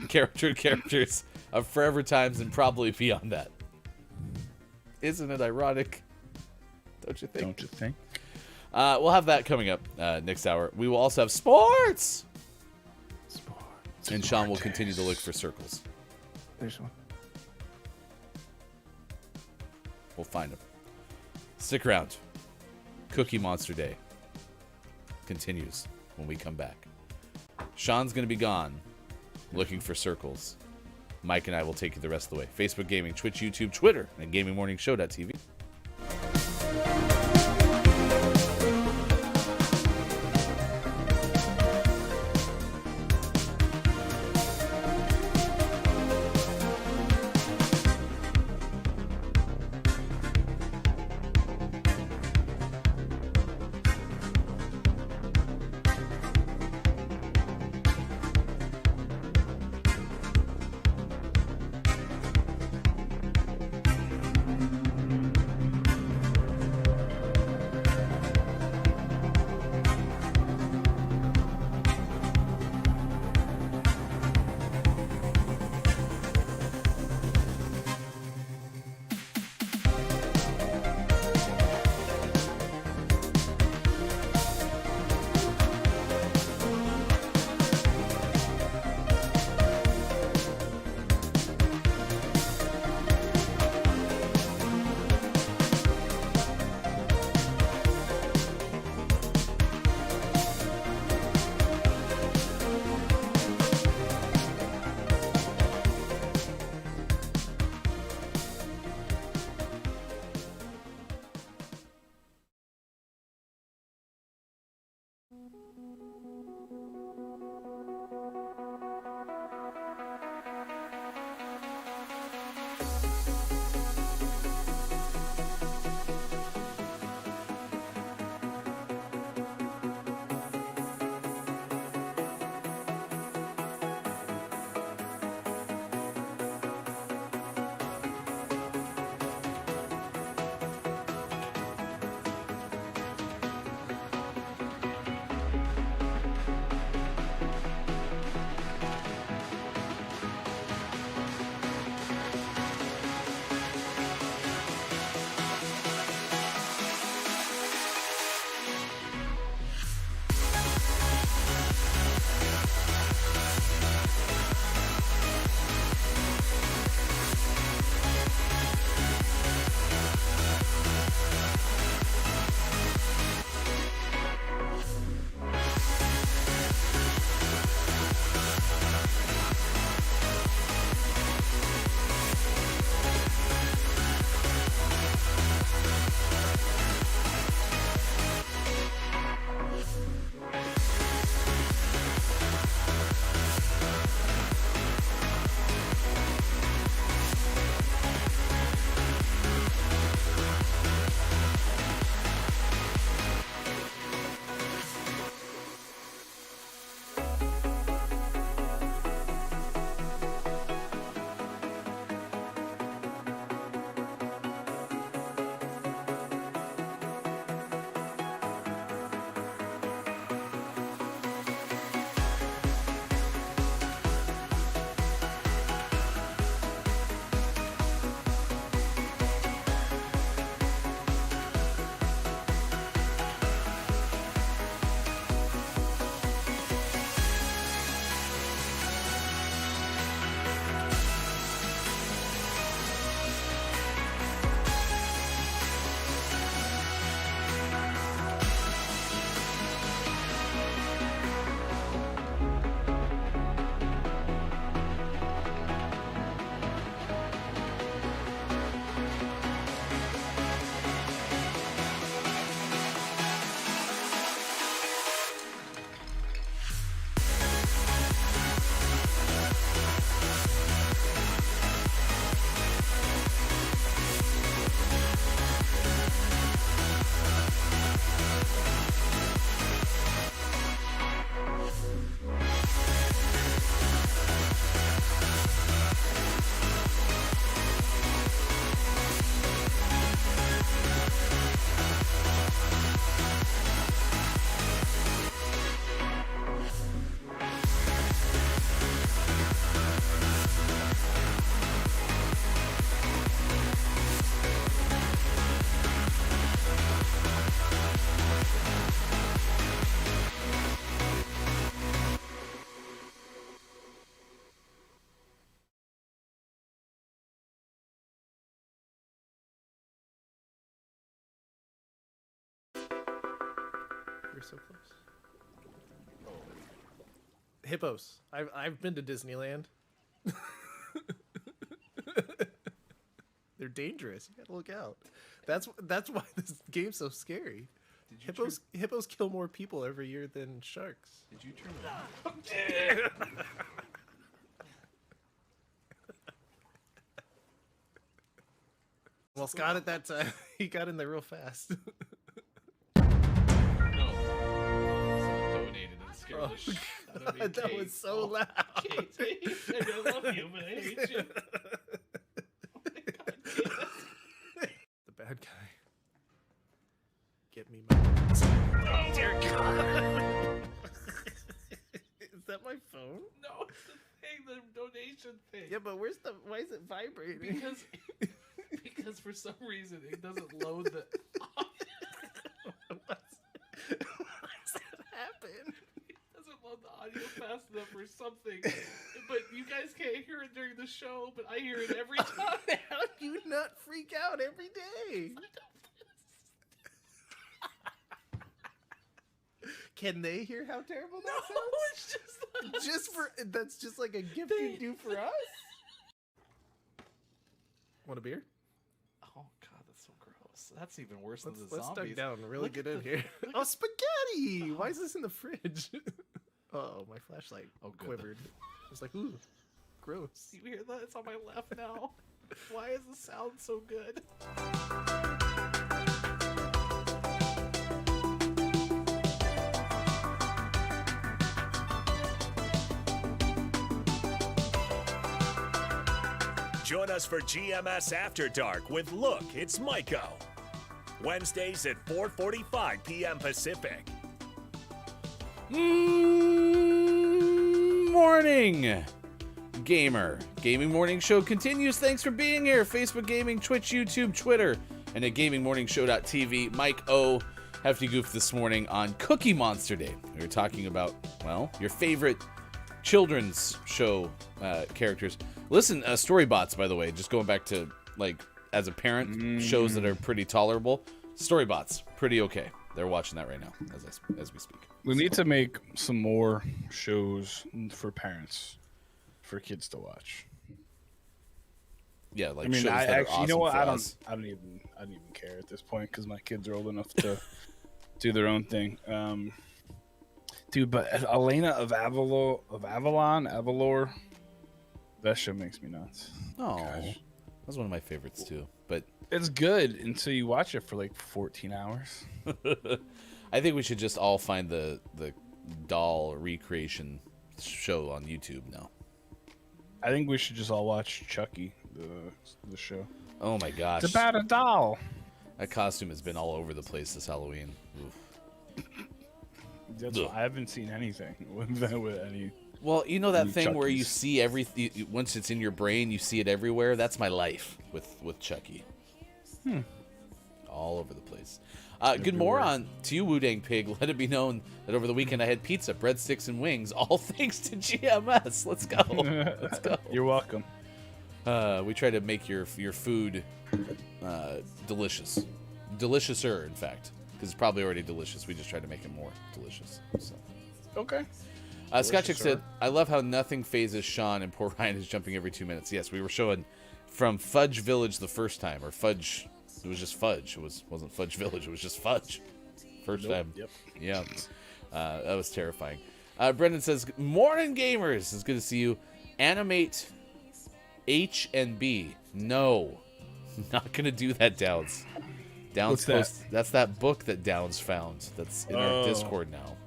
characters of Forever Times and probably beyond that. Isn't it ironic? Don't you think? Don't you think? We'll have that coming up next hour. We will also have sports. And Sean will continue to look for circles. there's one. We'll find them. Stick around. Cookie Monster Day continues when we come back. Sean's going to be gone looking for circles. Mike and I will take you the rest of the way. Facebook Gaming, Twitch, YouTube, Twitter, and GamingMorningShow.tv. We're so close. Hippos. I've been to Disneyland. They're dangerous. You gotta look out. That's why this game's so scary. Hippos kill more people every year than sharks. Did you turn it on? Almost got it that time. He got in there real fast. No. Someone donated and scared the shit out of me. God, that Kate. was so loud. Kate, I love you, but I hate you. Oh my God, Kate. The bad guy. Get me my. Oh dear God. Is that my phone? No, it's the thing, the donation thing. Yeah, but why is it vibrating? Because for some reason it doesn't load the. Why does that happen? It doesn't load the audio fast enough or something. But you guys can't hear it during the show, but I hear it every time. How do you not freak out every day? Can they hear how terrible that sounds? It's just That's just like a gift you do for us. Want a beer? Oh God, that's so gross. That's even worse Let's than the duck zombies. down, really Look get at in here. Oh, spaghetti! Why is this in the fridge? Oh, my flashlight quivered. I was like, ooh, gross. You hear that? It's on my left now. Why is the sound so good? Join us for GMS After Dark with Look, It's Maiko. Wednesdays at 4:45 p.m. Pacific. Morning, gamer. Gaming Morning Show continues. Thanks for being here. Facebook Gaming, Twitch, YouTube, Twitter, and at GamingMorningShow.tv. Mike O. Hefty Goof this morning on Cookie Monster Day. We were talking about, well, your favorite children's show characters. Listen, Storybots, by the way, just going back to, like, as a parent, shows that are pretty tolerable. Storybots, pretty okay. They're watching that right now as we speak. We need to make some more shows for parents, for kids to watch. Yeah, like I mean, shows I that are actually, awesome you know what? for I don't us. even care at this point because my kids are old enough to do their own thing. Dude, but Elena of Avalor, that show makes me nuts. Oh, Gosh. that's one of my favorites too. But It's good until you watch it for like 14 hours. I think we should just all find the doll recreation show on YouTube now. I think we should just all watch Chucky, the show. Oh my gosh, It's about a doll. that costume has been all over the place this Halloween. Oof. Ugh. I haven't seen anything with any. Well, you know that thing where you Chuckies. see everything once it's in your brain, you see it everywhere. That's my life with Chucky. All over the place. Good moron to you, Wu Dang Pig. Let it be known that over the weekend I had pizza, breadsticks, and wings, all thanks to GMS. Let's go. Let's go. You're welcome. We try to make your food delicious. Deliciouser, in fact. Because it's probably already delicious. We just try to make it more delicious. So. Okay. Scott Chick Delicious, said, I love how nothing phases Sean and poor Ryan is jumping every 2 minutes. Yes, we were showing from Fudge Village the first time. Or Fudge. It was just Fudge. It wasn't Fudge Village. It was just Fudge. First time. Yep. Yeah. That was terrifying. Brendan says, morning gamers. It's good to see you. Animate H and B. No. Not going to do that, Downs. Downs What's that? That's that book that Downs found. That's in our Discord now.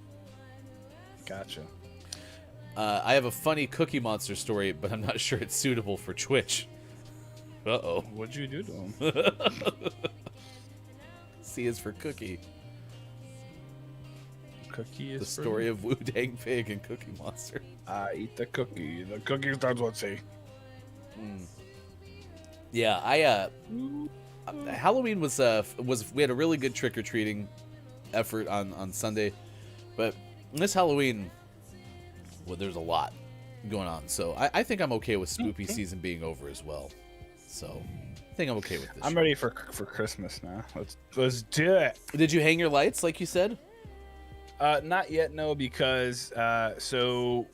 Gotcha. I have a funny Cookie Monster story, but I'm not sure it's suitable for Twitch. Uh-oh. What'd you do to him? C is for Cookie. Cookie is The story of Wu Dang Pig and Cookie Monster. I eat the cookie. The cookie starts with C. Yeah, Halloween was we had a really good trick or treating effort on Sunday, but this Halloween, well, there's a lot going on. So I think I'm okay with spoopy season being over as well. So I think I'm okay with this. I'm ready for Christmas now. Let's do it. Did you hang your lights like you said? Not yet, no, because so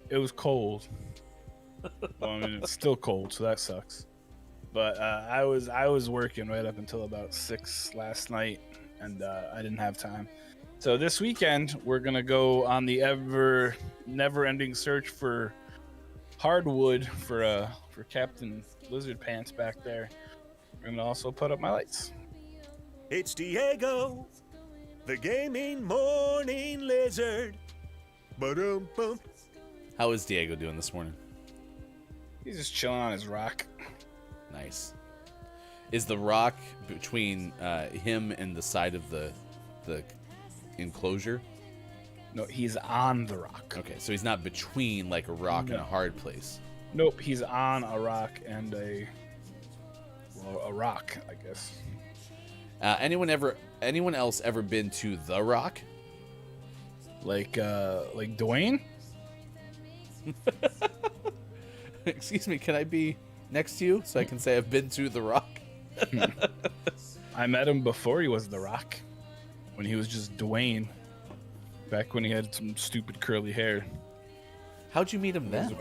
it was cold. Well, I mean, it's still cold, so that sucks. But I was working right up until about 6 last night, and I didn't have time. So this weekend we're gonna go on the never-ending search for hardwood for Captain Lizard Pants back there. We're gonna also put up my lights. It's Diego, the gaming morning lizard. Ba-dum-bum. How is Diego doing this morning? He's just chilling on his rock. Nice. Is the rock between him and the side of the enclosure? No, he's on the rock. Okay, so he's not between like a rock and a hard place. Nope, he's on a rock and a rock, I guess. Anyone else ever been to the Rock? Like Dwayne? Excuse me, can I be next to you so I can say I've been to the Rock? I met him before he was the Rock, when he was just Dwayne, back when he had some stupid curly hair. How'd you meet him then?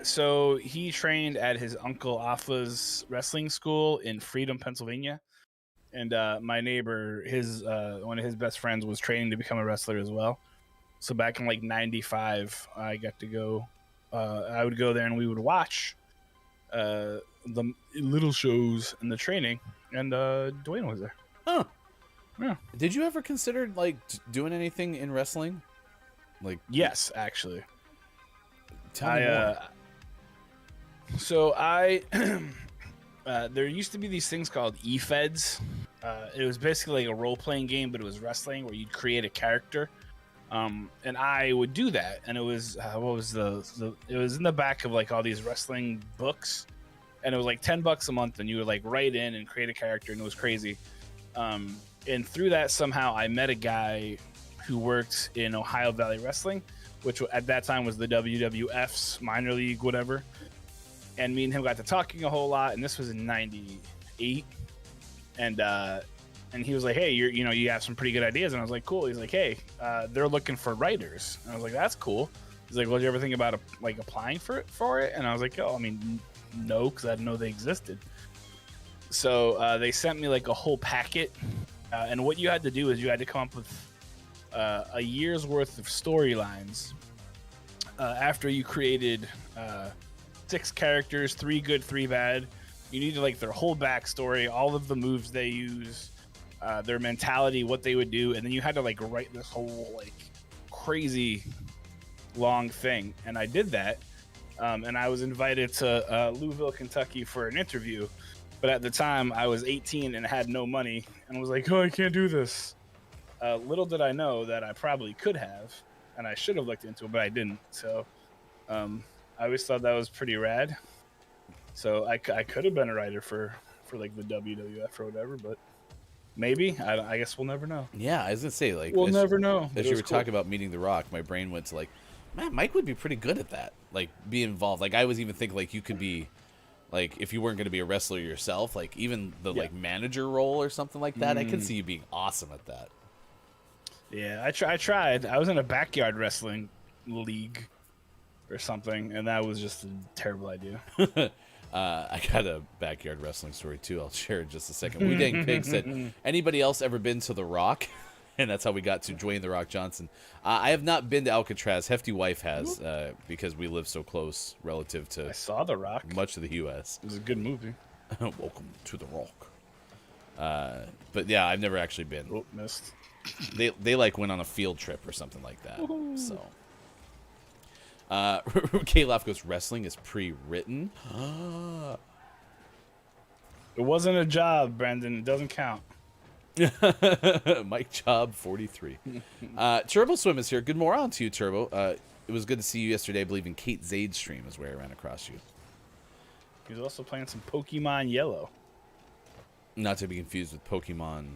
So he trained at his uncle Afa's wrestling school in Freedom, Pennsylvania. And my neighbor, one of his best friends, was training to become a wrestler as well. So back in like '95, I got to go. I would go there and we would watch the little shows and the training. And Dwayne was there. Huh. Yeah. Did you ever consider like doing anything in wrestling? Like Yes, actually. Tell me more. So there used to be these things called e-feds. It was basically like a role-playing game, but it was wrestling where you'd create a character. And I would do that, and it was it was in the back of like all these wrestling books, and it was like $10 a month, and you would like write in and create a character, and it was crazy. And through that, somehow I met a guy who worked in Ohio Valley Wrestling, which at that time was the WWF's minor league, whatever. And me and him got to talking a whole lot, and this was in '98. And he was like, "Hey, you have some pretty good ideas." And I was like, "Cool." He's like, "Hey, they're looking for writers." And I was like, "That's cool." He's like, "Well, did you ever think about applying for it?" And I was like, "Oh, I mean, no, because I didn't know they existed." So they sent me like a whole packet, and what you had to do is you had to come up with a year's worth of storylines after you created 6 characters, 3 good, 3 bad. You needed like their whole backstory, all of the moves they use, their mentality, what they would do, and then you had to like write this whole like crazy long thing. And I did that, and I was invited to Louisville, Kentucky for an interview. But at the time, I was 18 and had no money, and was like, "Oh, I can't do this." Little did I know that I probably could have, and I should have looked into it, but I didn't. So I always thought that was pretty rad. So I could have been a writer for like the WWF or whatever, but maybe. I guess we'll never know. Yeah, I was gonna say like We'll never know. As you were talking about meeting The Rock, my brain went to like, man, Mike would be pretty good at that. Like be involved. Like I was even thinking like you could be, like if you weren't going to be a wrestler yourself, like even the like manager role or something like that. I could see you being awesome at that. Yeah, I tried. I was in a backyard wrestling league or something, and that was just a terrible idea. I got a backyard wrestling story too. I'll share in just a second. We Dang Pig said, anybody else ever been to The Rock? And that's how we got to Dwayne The Rock Johnson. I have not been to Alcatraz. Hefty Wife has, because we live so close relative to I saw The Rock. much of the U.S. It was a good movie. Welcome to The Rock. But yeah, I've never actually been. Oh, missed. They like went on a field trip or something like that. So. K-Laugh goes, wrestling is pre-written. It wasn't a job, Brandon. It doesn't count. Mike Job 43. Turbo Swim is here. Good morning to you, Turbo. It was good to see you yesterday. I believe in Kate Zade's stream is where I ran across you. He was also playing some Pokemon Yellow. Not to be confused with Pokemon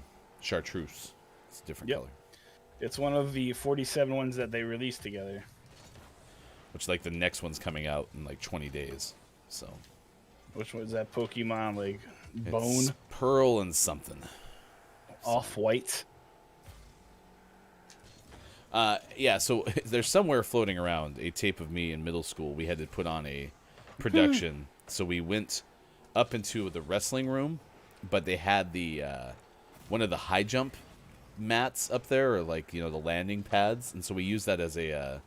Chartreuse. It's a different color. It's one of the 47 ones that they released together. Which, like, the next one's coming out in, like, 20 days. So. Which was that Pokemon, like, Bone? It's Pearl and something. Off-White. Yeah, so there's somewhere floating around a tape of me in middle school. We had to put on a production. So we went up into the wrestling room, but they had the one of the high jump mats up there, or like, the landing pads, and so we used that as a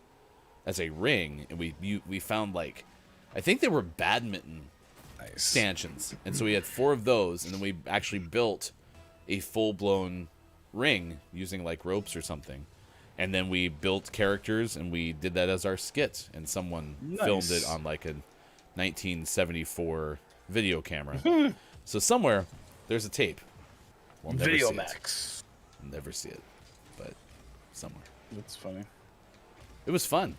ring, and we found, like, I think they were badminton stanchions, and so we had 4 of those, and then we actually built a full-blown ring using like ropes or something, and then we built characters, and we did that as our skit, and someone filmed it on like a 1974 video camera. So somewhere there's a tape. We'll never Video see Max. it. Never see it, but somewhere. That's funny. It was fun.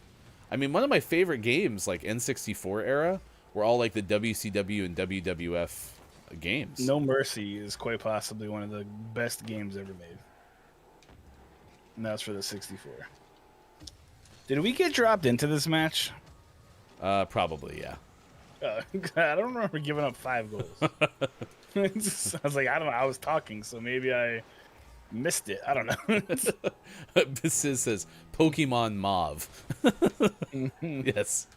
I mean, one of my favorite games, like N64 era, were all like the WCW and WWF games. No Mercy is quite possibly one of the best games ever made. And that's for the 64. Did we get dropped into this match? Probably, yeah. I don't remember giving up 5 goals. I was like, I don't know. I was talking, so maybe I missed it. I don't know. This says Pokemon Mauve. Yes.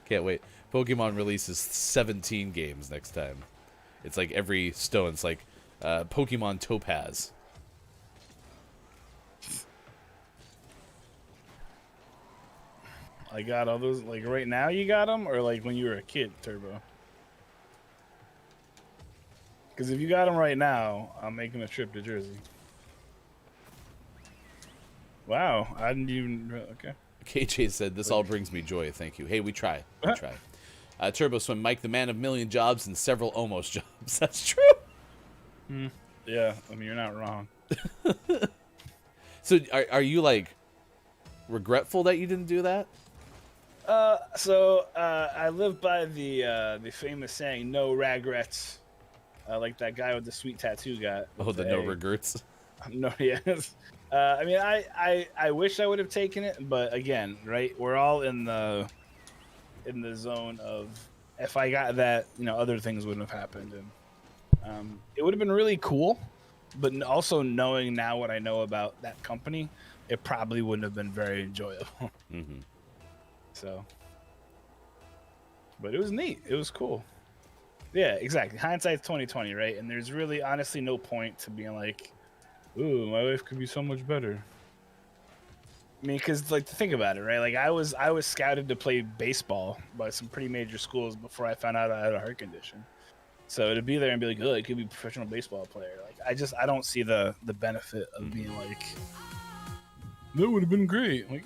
Can't wait. Pokemon releases 17 games next time. It's like every stone. It's like Pokemon Topaz. I got all those. Like right now, you got them, or like when you were a kid, Turbo? Because if you got them right now, I'm making a trip to Jersey. Wow, I didn't even. Okay. KJ said, "This all brings me joy. Thank you." Hey, we try. We try. Turbo Swim, Mike, the man of million jobs and several almost jobs. That's true. Yeah, I mean, you're not wrong. So, are you like regretful that you didn't do that? I live by the famous saying, "No regrets." Like that guy with the sweet tattoo got. Oh, the no regrets. No, yes. I mean, I wish I would have taken it, but again, right? We're all in the zone of if I got that, other things wouldn't have happened, and it would have been really cool. But also knowing now what I know about that company, it probably wouldn't have been very enjoyable. Mm-hmm. So, but it was neat. It was cool. Yeah, exactly. Hindsight's 20/20, right? And there's really, honestly, no point to being like, "Ooh, my life could be so much better." I mean, because like to think about it, right? Like I was scouted to play baseball by some pretty major schools before I found out I had a heart condition. So to be there and be like, "Oh, I could be a professional baseball player," like I don't see the benefit of being like, that would have been great. Like,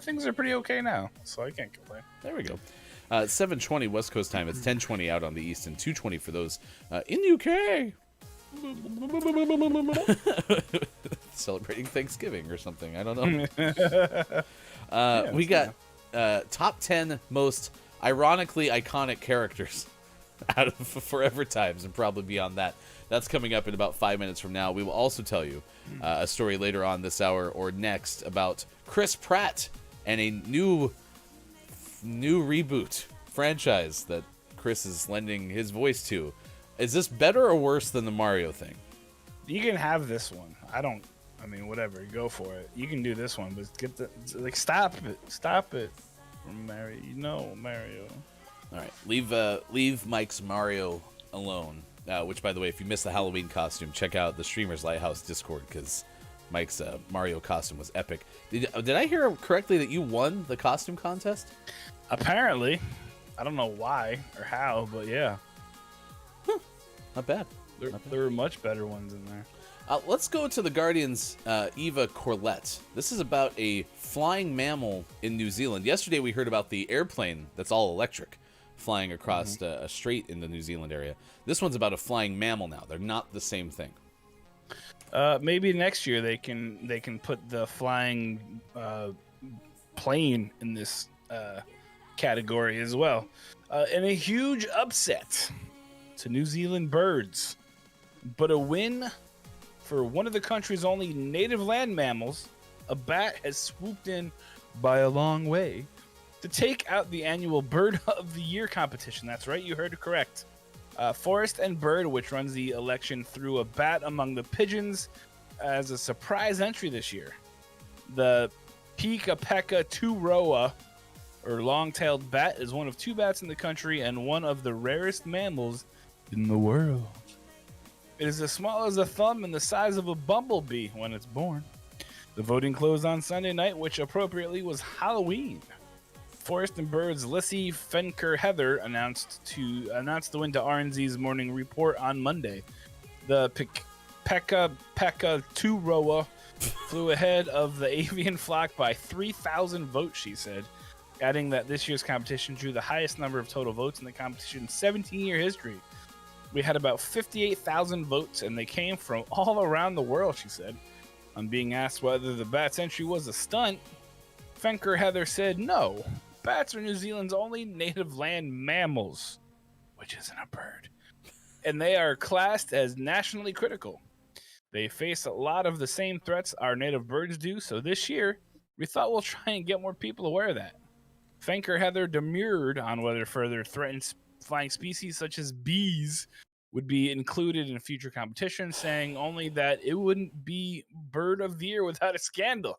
things are pretty okay now, so I can't complain. There we go. 7:20 West Coast time. It's 10:20 out on the East and 2:20 for those in the UK. Celebrating Thanksgiving or something. I don't know. We got top 10 most ironically iconic characters out of Forever Times and probably beyond that. That's coming up in about 5 minutes from now. We will also tell you a story later on this hour or next about Chris Pratt and a new reboot franchise that Chris is lending his voice to. Is this better or worse than the Mario thing? You can have this one. I mean, whatever. Go for it. You can do this one, but stop it. Mario. All right, leave Mike's Mario alone. Which, by the way, if you missed the Halloween costume, check out the Streamers Lighthouse Discord because Mike's Mario costume was epic. Did I hear correctly that you won the costume contest? Apparently, I don't know why or how, but yeah, Not bad. there were much better ones in there. Let's go to the Guardian's Eva Corlett. This is about a flying mammal in New Zealand. Yesterday we heard about the airplane that's all electric flying across a strait in the New Zealand area. This one's about a flying mammal now. They're not the same thing. Maybe next year they can put the flying plane in this category as well. In a huge upset to New Zealand birds, but a win for one of the country's only native land mammals, a bat has swooped in by a long way to take out the annual Bird of the Year competition. That's right, you heard it correct. Forest and Bird, which runs the election, threw a bat among the pigeons as a surprise entry this year. The Pika turoa, or long-tailed bat, is one of 2 bats in the country and one of the rarest mammals in the world. It is as small as a thumb and the size of a bumblebee when it's born. The voting closed on Sunday night, which appropriately was Halloween. Forest and Birds' Lissy Fenker Heather announced the win to RNZ's morning report on Monday. The Pekka turoa flew ahead of the avian flock by 3,000 votes, she said, adding that this year's competition drew the highest number of total votes in the competition's 17-year history. We had about 58,000 votes, and they came from all around the world, she said. On being asked whether the bat's entry was a stunt, Fenker Heather said no. Bats are New Zealand's only native land mammals, which isn't a bird, and they are classed as nationally critical. They face a lot of the same threats our native birds do, so this year, we thought we'll try and get more people aware of that. Fenker Heather demurred on whether further threatened flying species such as bees would be included in future competitions, saying only that it wouldn't be bird of the year without a scandal.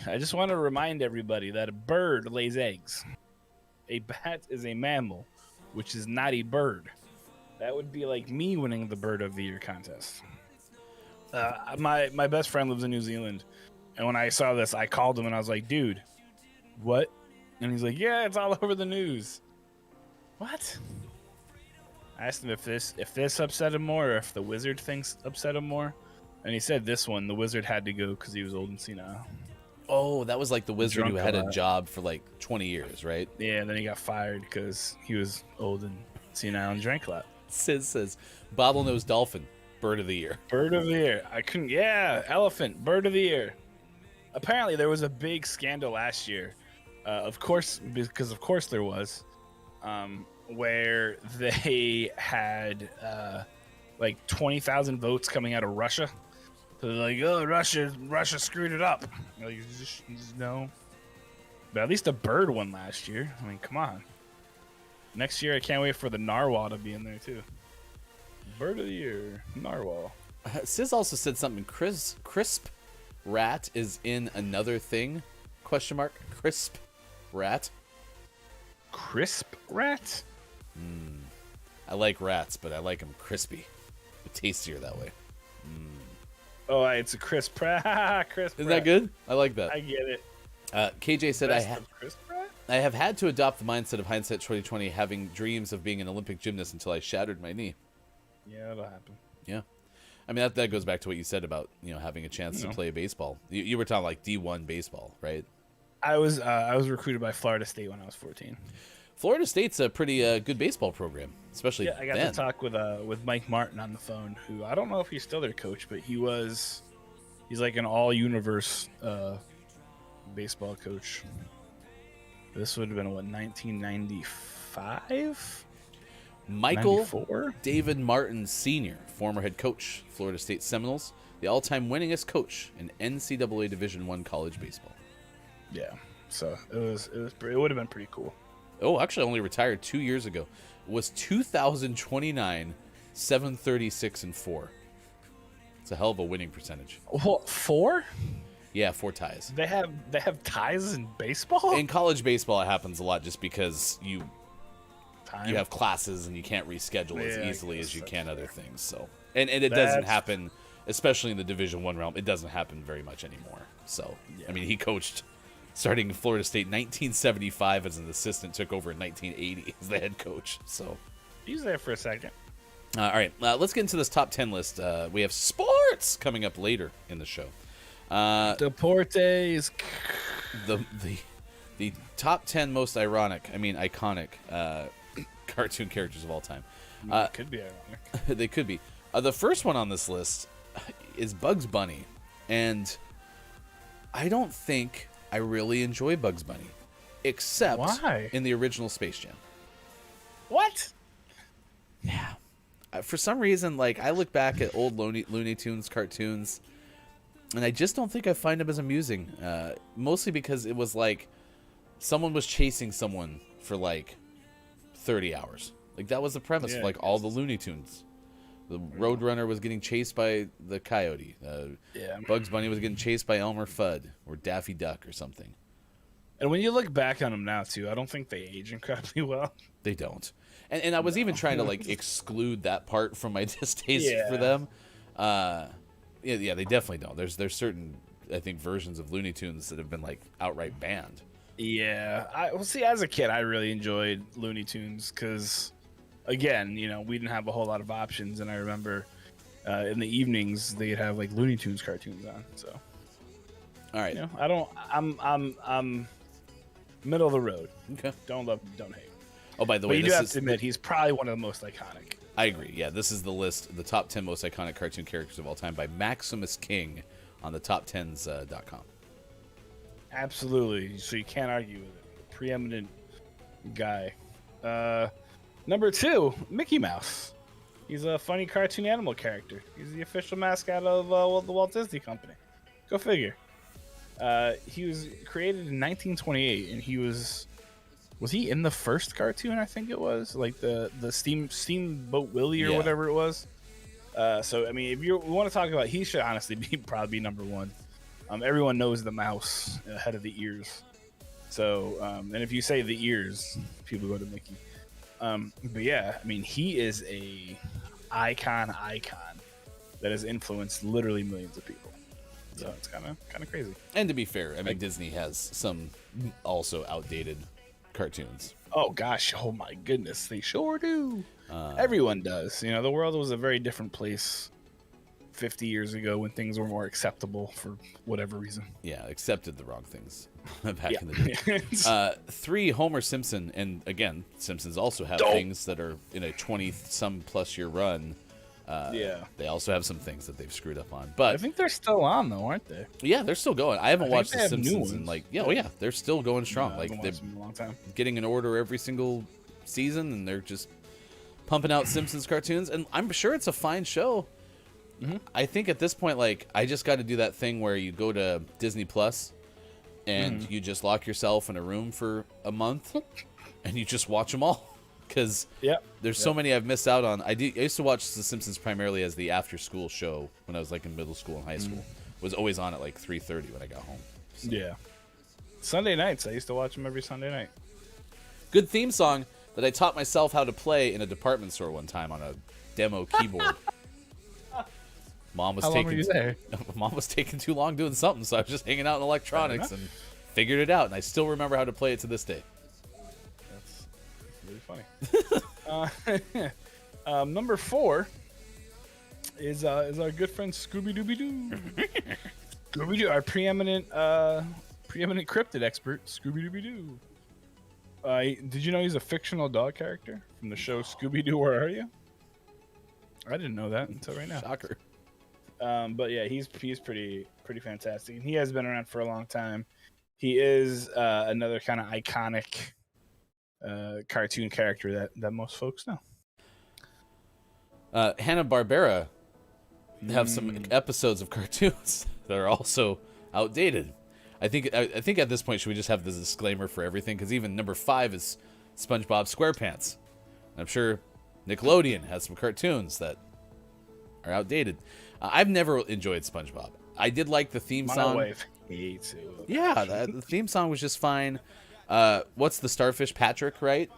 I just want to remind everybody that a bird lays eggs. A bat is a mammal, which is not a bird. That would be like me winning the bird of the year contest. My best friend lives in New Zealand, and when I saw this, I called him and I was like, dude, what? And he's like, yeah, it's all over the news. What? I asked him if this upset him more, or if the wizard thing's upset him more. And he said this one, the wizard had to go because he was old and senile. Oh, that was like the wizard Drunk who had a a lot. job for like 20 years, right? Yeah, and then he got fired because he was old and senile and drank a lot. Sid says, bottlenose dolphin, bird of the year. Bird of the year. Elephant, bird of the year. Apparently, there was a big scandal last year. Of course there was, where they had like 20,000 votes coming out of Russia. So they're like, oh, Russia screwed it up. Like, just no. But at least a bird won last year. I mean, come on. Next year, I can't wait for the narwhal to be in there too. Bird of the year, narwhal. Sis also said something. Crisp rat is in another thing? ? Crisp rat. Crisp rat? I like rats, but I like them crispy. Tastier that way. Oh, it's a crisp rat. Crisp Isn't rat. that good? I like that. I get it. KJ said, Best of crisp rat? I have had to adopt the mindset of hindsight 2020, having dreams of being an Olympic gymnast until I shattered my knee. Yeah, that'll happen. Yeah. I mean, that goes back to what you said about, having a chance to play baseball. You were talking like D1 baseball, right? I was recruited by Florida State when I was 14. Florida State's a pretty good baseball program, especially Yeah, I got then. to talk with Mike Martin on the phone, who I don't know if he's still their coach, but he's like an all-universe baseball coach. This would have been, 1995? Michael 94? David Martin Sr., former head coach, Florida State Seminoles, the all-time winningest coach in NCAA Division I college baseball. Yeah, so it would have been pretty cool. Oh, actually, only retired 2 years ago. Was 2,029, 736, and 4. It's a hell of a winning percentage. What, 4? Yeah, 4 ties. They have ties in baseball? In college baseball, it happens a lot just because you Time? have classes and you can't reschedule as Yeah, I easy as guess you that's can other fair. things. So, and it doesn't That's- happen, especially in the Division I realm. It doesn't happen very much anymore. So, Yeah. I mean, he coached starting in Florida State 1975 as an assistant, took over in 1980 as the head coach. So, He was there for a second. all right, let's get into this top 10 list. We have sports coming up later in the show. Deportes. The top 10 most iconic cartoon characters of all time. Could be ironic. They could be. The first one on this list is Bugs Bunny, and I don't think I really enjoy Bugs Bunny, except Why? in the original Space Jam. What? Yeah. For some reason, I look back at old Looney Tunes cartoons, and I just don't think I find them as amusing. Mostly because it was like someone was chasing someone for 30 hours. That was the premise Yeah, of all the Looney Tunes. The Roadrunner was getting chased by the coyote. Yeah. Bugs Bunny was getting chased by Elmer Fudd or Daffy Duck or something. And when you look back on them now, too, I don't think they age incredibly well. They don't. And I was even trying to like exclude that part from my distaste for them. Yeah, they definitely don't. There's certain, I think, versions of Looney Tunes that have been like outright banned. Yeah. See, as a kid, I really enjoyed Looney Tunes because, again, we didn't have a whole lot of options. And I remember in the evenings, they'd have like Looney Tunes cartoons on. So, all right. I'm middle of the road. Okay. Don't love, don't hate. Oh, by the But way, you do this have is to admit, he's probably one of the most iconic. I agree. Yeah, this is the list, the top 10 most iconic cartoon characters of all time by Maximus King on the top10s.com. Absolutely. So you can't argue with it. Preeminent guy. Number 2, Mickey Mouse. He's a funny cartoon animal character. He's the official mascot of the Walt Disney Company. Go figure. He was created in 1928, and he was he in the first cartoon? I think it was like the Steamboat Willie or whatever it was. So I mean, if you want to talk about, he should honestly probably be number 1. Everyone knows the mouse ahead of the ears. So and if you say the ears, people go to Mickey. But yeah, I mean, he is a icon that has influenced literally millions of people. So it's kind of crazy. And to be fair, I mean, Disney has some also outdated cartoons. Oh gosh, oh my goodness, they sure do. Everyone does. The world was a very different place 50 years ago when things were more acceptable for whatever reason. Yeah, accepted the wrong things back in the day. 3, Homer Simpson, and again, Simpsons also have things that are in a 20-some plus year run. They also have some things that they've screwed up on, but I think they're still on though, aren't they? Yeah, they're still going. I haven't watched The Simpsons in like they're still going strong. No, like they're in a long time. Getting an order every single season, and they're just pumping out Simpsons cartoons, and I'm sure it's a fine show. Mm-hmm. I think at this point, like, I just got to do that thing where you go to Disney Plus and you just lock yourself in a room for a month and you just watch them all. Because there's so many I've missed out on. I used to watch The Simpsons primarily as the after-school show when I was like in middle school and high school. It was always on at like 3:30 when I got home. So. Yeah. Sunday nights. I used to watch them every Sunday night. Good theme song that I taught myself how to play in a department store one time on a demo keyboard. Mom was taking too long doing something, so I was just hanging out in electronics and figured it out, and I still remember how to play it to this day. Really funny. Number 4 is our good friend Scooby-Dooby-Doo. Scooby-Doo, our preeminent cryptid expert, Scooby-Dooby-Doo. Did you know he's a fictional dog character from the show Scooby-Doo, Where Are You? I didn't know that until right now. Shocker. But yeah, he's pretty fantastic, and he has been around for a long time. He is another kind of iconic cartoon character that most folks know. Hanna-Barbera have some episodes of cartoons that are also outdated. I think at this point, should we just have this disclaimer for everything? Because even number 5 is SpongeBob SquarePants. I'm sure Nickelodeon has some cartoons that are outdated. I've never enjoyed SpongeBob. I did like the theme song. My wife hates it. Yeah, the theme song was just fine. What's the starfish? Patrick, right?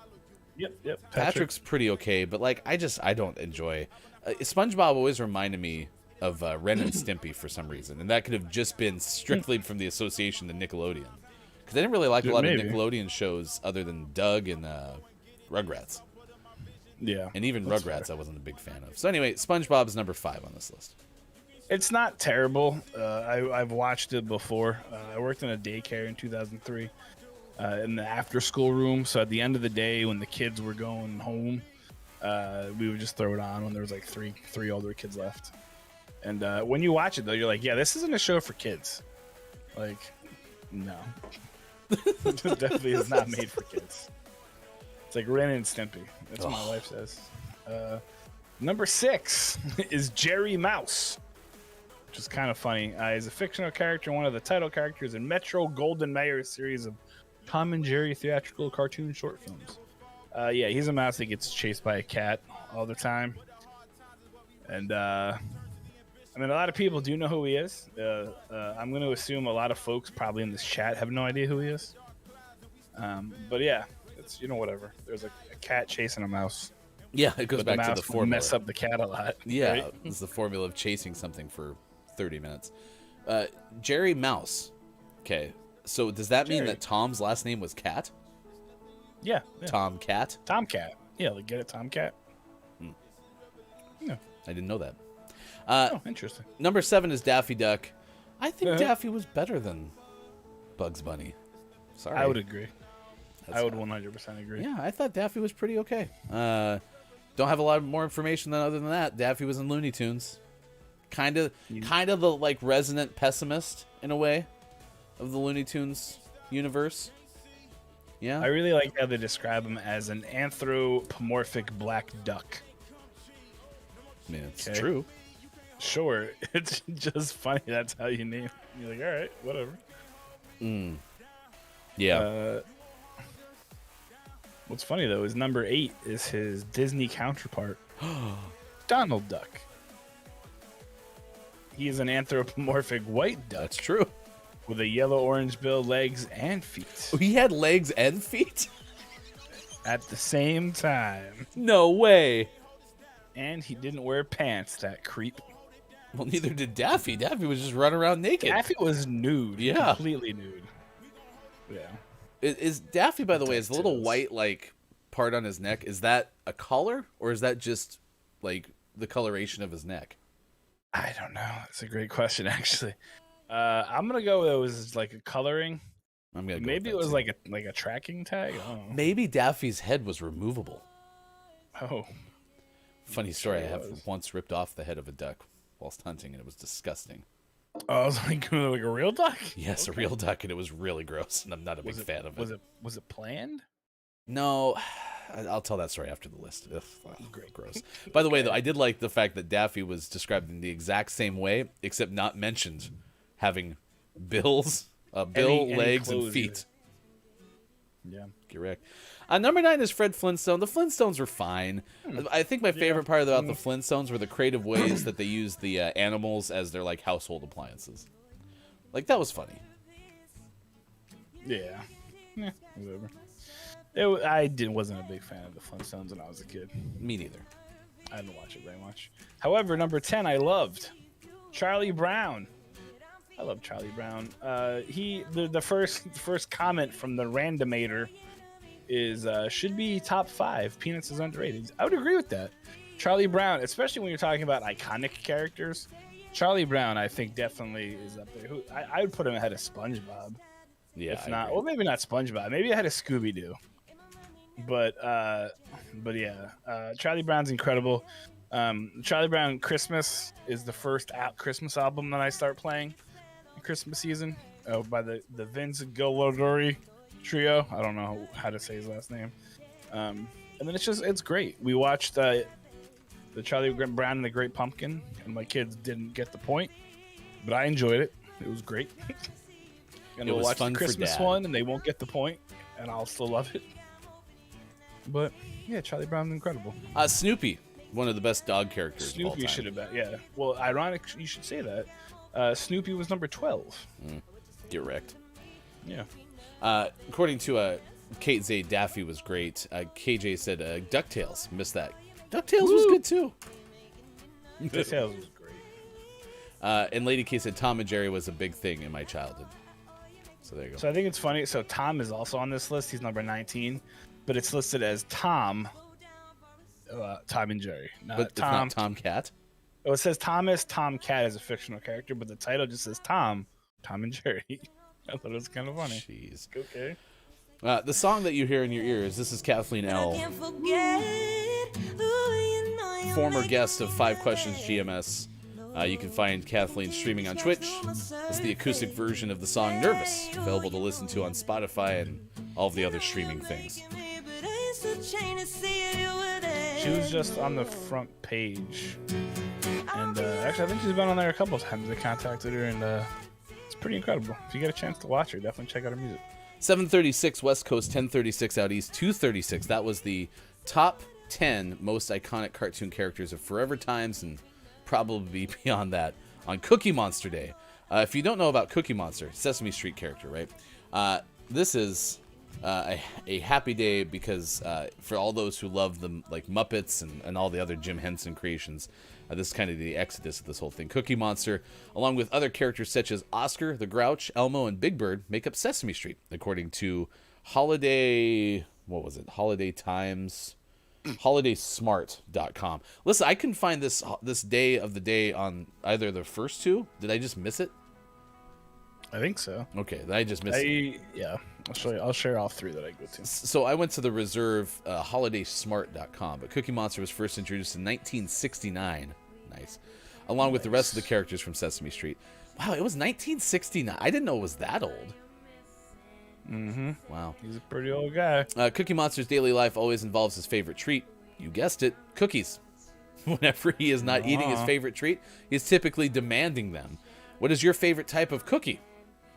Yep. Patrick's pretty okay, but like I don't enjoy. SpongeBob always reminded me of Ren and Stimpy for some reason, and that could have just been strictly from the association to Nickelodeon, because I didn't really like a lot of Nickelodeon shows other than Doug and Rugrats. Yeah, and even Rugrats I wasn't a big fan of. So anyway, SpongeBob's number 5 on this list. It's not terrible. I've watched it before. I worked in a daycare in 2003 in the after-school room. So at the end of the day, when the kids were going home, we would just throw it on when there was like three older kids left. And when you watch it, though, you're like, yeah, this isn't a show for kids. Like, no. It just definitely is not made for kids. It's like Ren and Stimpy. That's what my wife says. Number 6 is Jerry Mouse, which is kind of funny. He's a fictional character, one of the title characters in Metro Golden Mayer series of Tom and Jerry theatrical cartoon short films. Yeah, he's a mouse that gets chased by a cat all the time. And I mean, a lot of people do know who he is. I'm going to assume a lot of folks probably in this chat have no idea who he is. But yeah, it's whatever. There's a cat chasing a mouse. Yeah, it goes But back to the mouse will formula. mess up the cat a lot. Yeah, right? it's the formula of chasing something for 30 minutes. Jerry Mouse. Okay, so does that mean Jerry. that Tom's last name was Cat? Yeah. Tom Cat? Tomcat. Yeah, like get it, Tomcat. Yeah. I didn't know that. Oh, interesting. Number 7 is Daffy Duck. I think Uh-huh. Daffy was better than Bugs Bunny. Sorry. I would agree. That's I would 100% agree. Yeah, I thought Daffy was pretty okay. Don't have a lot more information other than that. Daffy was in Looney Tunes. Kind of the like resonant pessimist in a way of the Looney Tunes universe. Yeah. I really like how they describe him as an anthropomorphic black duck. I mean, it's Okay. true. Sure, it's just funny. That's how you name. You're like, all right, whatever. Yeah. What's funny though is number 8 is his Disney counterpart, Donald Duck. He is an anthropomorphic white duck That's true. with a yellow-orange bill, legs, and feet He had legs and feet? at the same time. No way. And he didn't wear pants, that creep. Well, neither did Daffy. Daffy was just running around naked. Daffy was nude. Yeah. Completely nude. Yeah. Is Daffy, by the way, is the little Toes. white like part on his neck? Is that a collar or is that just like the coloration of his neck? I don't know. That's a great question, actually. I'm gonna go with it was like a coloring. I'm gonna go Maybe with it that was too. like a tracking tag. I don't know. Maybe Daffy's head was removable. Oh, Funny story. Sure I have was. once ripped off the head of a duck whilst hunting, and it was disgusting. I was like a real duck. Yes, Okay. a real duck, and it was really gross, and I'm not a big fan of it. Was it planned? No, I'll tell that story after the list. Ugh, great, gross. By the way, though, I did like the fact that Daffy was described in the exact same way, except not mentioned having bills, Any legs, and clothes feet. Yeah. Correct. Number 9 is Fred Flintstone. The Flintstones were fine. I think my favorite part about the Flintstones were the creative ways that they used the animals as their like household appliances. Like that was funny. Yeah. Whatever. Wasn't a big fan of the Flintstones when I was a kid. Me neither. I didn't watch it very much. However, number 10 I loved. Charlie Brown. I love Charlie Brown. The first comment from the randomator is should be top 5. Peanuts is underrated. I would agree with that. Charlie Brown, especially when you're talking about iconic characters, Charlie Brown I think definitely is up there. I would put him ahead of SpongeBob. Yeah. If I not, agree. well, maybe not SpongeBob. Maybe I had a Scooby Doo. But yeah, Charlie Brown's incredible. Charlie Brown Christmas is the first Christmas album that I start playing in Christmas season. By the Vince Guillory trio. I don't know how to say his last name. And then it's great. We watched the Charlie Brown and the Great Pumpkin, and my kids didn't get the point, but I enjoyed it. It was great. And It we'll was watch fun the for Christmas Dad. one, and they won't get the point, and I'll still love it. But yeah, Charlie Brown's incredible. Snoopy, one of the best dog characters of all Snoopy time. should have been, yeah. Well, ironic you should say that. Snoopy was number 12. Get wrecked. Yeah. According to Kate Zay, Daffy was great. KJ said DuckTales. Missed that. DuckTales was good too. The sales was great. And Lady K said Tom and Jerry was a big thing in my childhood. So there you go. So I think it's funny. So Tom is also on this list. He's number 19, but it's listed as Tom and Jerry. Not but Tom. it's not Tom Cat. Oh, it says Thomas Tom Cat as a fictional character, but the title just says Tom and Jerry. I thought it was kind of funny. Jeez. Okay. The song that you hear in your ears, this is Kathleen L., former guest of 5 Questions GMS. You can find Kathleen streaming on Twitch. It's the acoustic version of the song Nervous, available to listen to on Spotify and all of the other streaming things. She was just on the front page. And actually, I think she's been on there a couple of times. They contacted her, and it's pretty incredible. If you get a chance to watch her, definitely check out her music. 736 West Coast, 1036 out East, 236. That was the top 10 most iconic cartoon characters of Forever Times and probably be beyond that on Cookie Monster Day. If you don't know about Cookie Monster, Sesame Street character, right? This is a happy day because for all those who love the like Muppets and all the other Jim Henson creations, this is kind of the exodus of this whole thing. Cookie Monster, along with other characters such as Oscar, the Grouch, Elmo, and Big Bird, make up Sesame Street, according to Holiday... What was it? Holiday Times... HolidaySmart.com. Listen, I couldn't find this day of the day on either of the first two. Did I just miss it? I think so. Okay, then I just missed it. Yeah, I'll show you. I'll share all three that I go to. So I went to the reserve, HolidaySmart.com, but Cookie Monster was first introduced in 1969. Nice. Along with the rest of the characters from Sesame Street. Wow, it was 1969. I didn't know it was that old. Mm-hmm. Wow. He's a pretty old guy. Cookie Monster's daily life always involves his favorite treat. You guessed it, cookies. Whenever he is not eating his favorite treat, he's typically demanding them. What is your favorite type of cookie?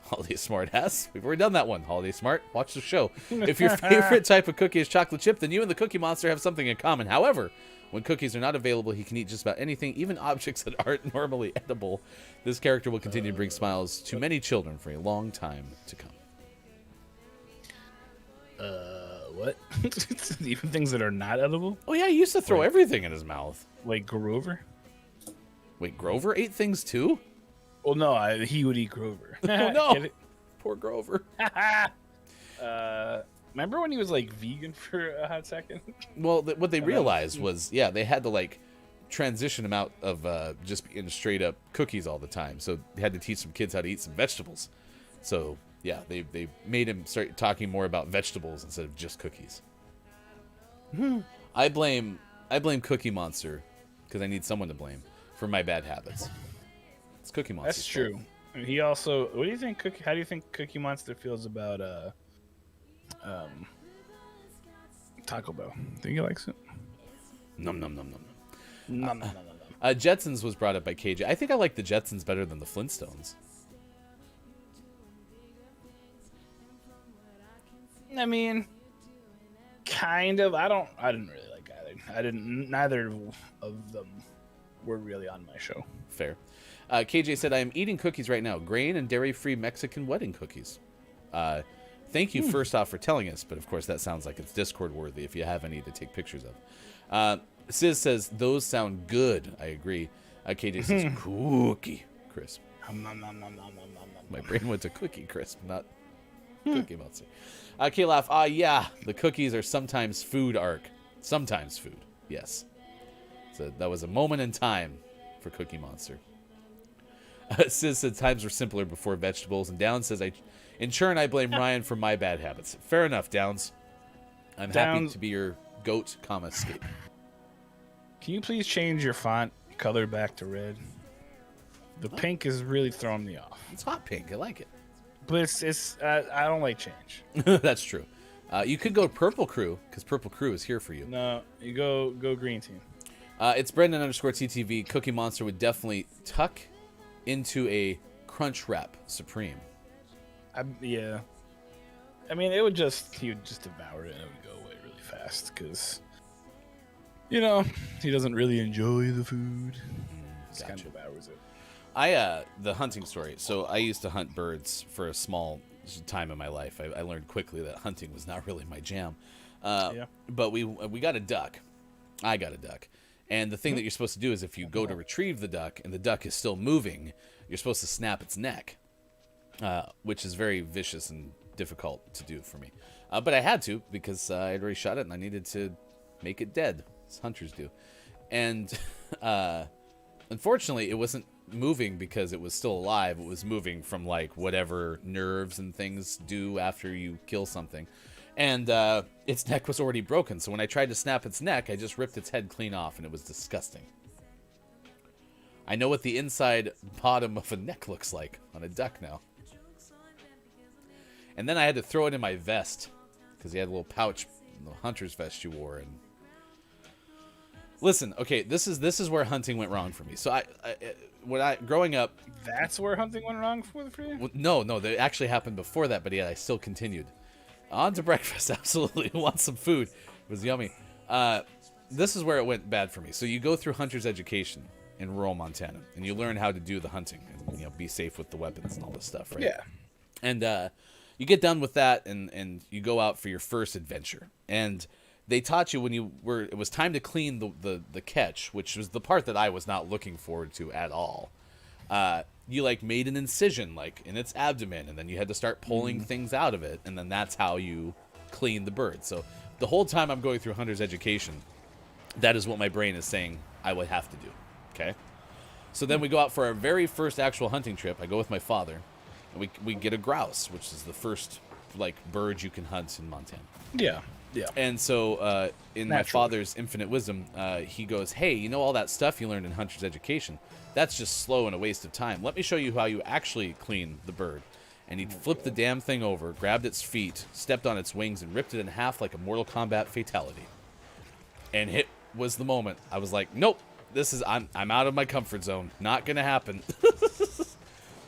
Holiday Smart asks. We've already done that one. Holiday Smart, watch the show. If your favorite type of cookie is chocolate chip, then you and the Cookie Monster have something in common. However, when cookies are not available, he can eat just about anything, even objects that aren't normally edible. This character will continue to bring smiles to many children for a long time to come. What? Even things that are not edible? Oh, yeah, he used to throw everything in his mouth. Like Grover? Wait, Grover ate things too? Well, no, he would eat Grover. Oh, no. Get it? Poor Grover. Remember when he was like vegan for a hot second? Well, what they realized was, yeah, they had to like transition him out of just being straight up cookies all the time. So they had to teach some kids how to eat some vegetables. So yeah, they made him start talking more about vegetables instead of just cookies. I blame Cookie Monster because I need someone to blame for my bad habits. It's Cookie Monster. That's true. And he also. What do you think? How do you think Cookie Monster feels about Taco Bell? Think he likes it? Num num num num num. No, no, no, no, no. Jetsons was brought up by KJ. I think I like the Jetsons better than the Flintstones. I mean, kind of. I didn't really like either. Neither of them were really on my show. Fair. KJ said, I am eating cookies right now. Grain and dairy-free Mexican wedding cookies. Thank you, first off, for telling us. But, of course, that sounds like it's Discord-worthy if you have any to take pictures of. Sis says, those sound good. I agree. KJ says, cookie crisp. My brain went to cookie crisp, not Cookie Monster. K-Laugh, yeah, the cookies are sometimes food arc. Sometimes food, yes. So that was a moment in time for Cookie Monster. Sis said times were simpler before vegetables. And Downs says, in turn, I blame Ryan for my bad habits. Fair enough, Downs. I'm happy to be your goat, escape. Can you please change your font color back to red? The pink is really throwing me off. It's hot pink. I like it. But it's I don't like change. That's true. You could go Purple Crew, because Purple Crew is here for you. No, you go green team. It's Brendan_TTV. Cookie Monster would definitely tuck into a Crunch Wrap Supreme. Yeah. I mean, he would just devour it and it would go away really fast because, he doesn't really enjoy the food. Just kind of devours it. The hunting story. So I used to hunt birds for a small time in my life. I learned quickly that hunting was not really my jam. But we got a duck. I got a duck. And the thing that you're supposed to do is if you go to retrieve the duck and the duck is still moving, you're supposed to snap its neck, which is very vicious and difficult to do for me. But I had to because I had already shot it and I needed to make it dead, as hunters do. And unfortunately, it wasn't moving because it was still alive. It was moving from like whatever nerves and things do after you kill something. And its neck was already broken. So when I tried to snap its neck, I just ripped its head clean off and it was disgusting. I know what the inside bottom of a neck looks like on a duck now. And then I had to throw it in my vest because he had a little pouch, the hunter's vest you wore. And listen, okay, this is where hunting went wrong for me. So growing up, that's where hunting went wrong for you? Well, no, that actually happened before that, but yeah, I still continued. On to breakfast, absolutely. Want some food. It was yummy. This is where it went bad for me. So you go through hunter's education, in rural Montana, and you learn how to do the hunting and, you know, be safe with the weapons and all this stuff, right? Yeah. And you get done with that, and you go out for your first adventure. And they taught you it was time to clean the catch, which was the part that I was not looking forward to at all. You like made an incision like in its abdomen, and then you had to start pulling things out of it, and then that's how you clean the bird. So the whole time I'm going through hunter's education, that is what my brain is saying I would have to do. Okay. So then we go out for our very first actual hunting trip. I go with my father, and we get a grouse, which is the first like bird you can hunt in Montana. Yeah. Yeah. And so in my Naturally. father's infinite wisdom, he goes, hey, you know all that stuff you learned in hunter's education? That's just slow and a waste of time. Let me show you how you actually clean the bird. And he flipped the damn thing over, grabbed its feet, stepped on its wings, and ripped it in half like a Mortal Kombat fatality. And it was the moment. I was like, nope, I'm out of my comfort zone. Not going to happen.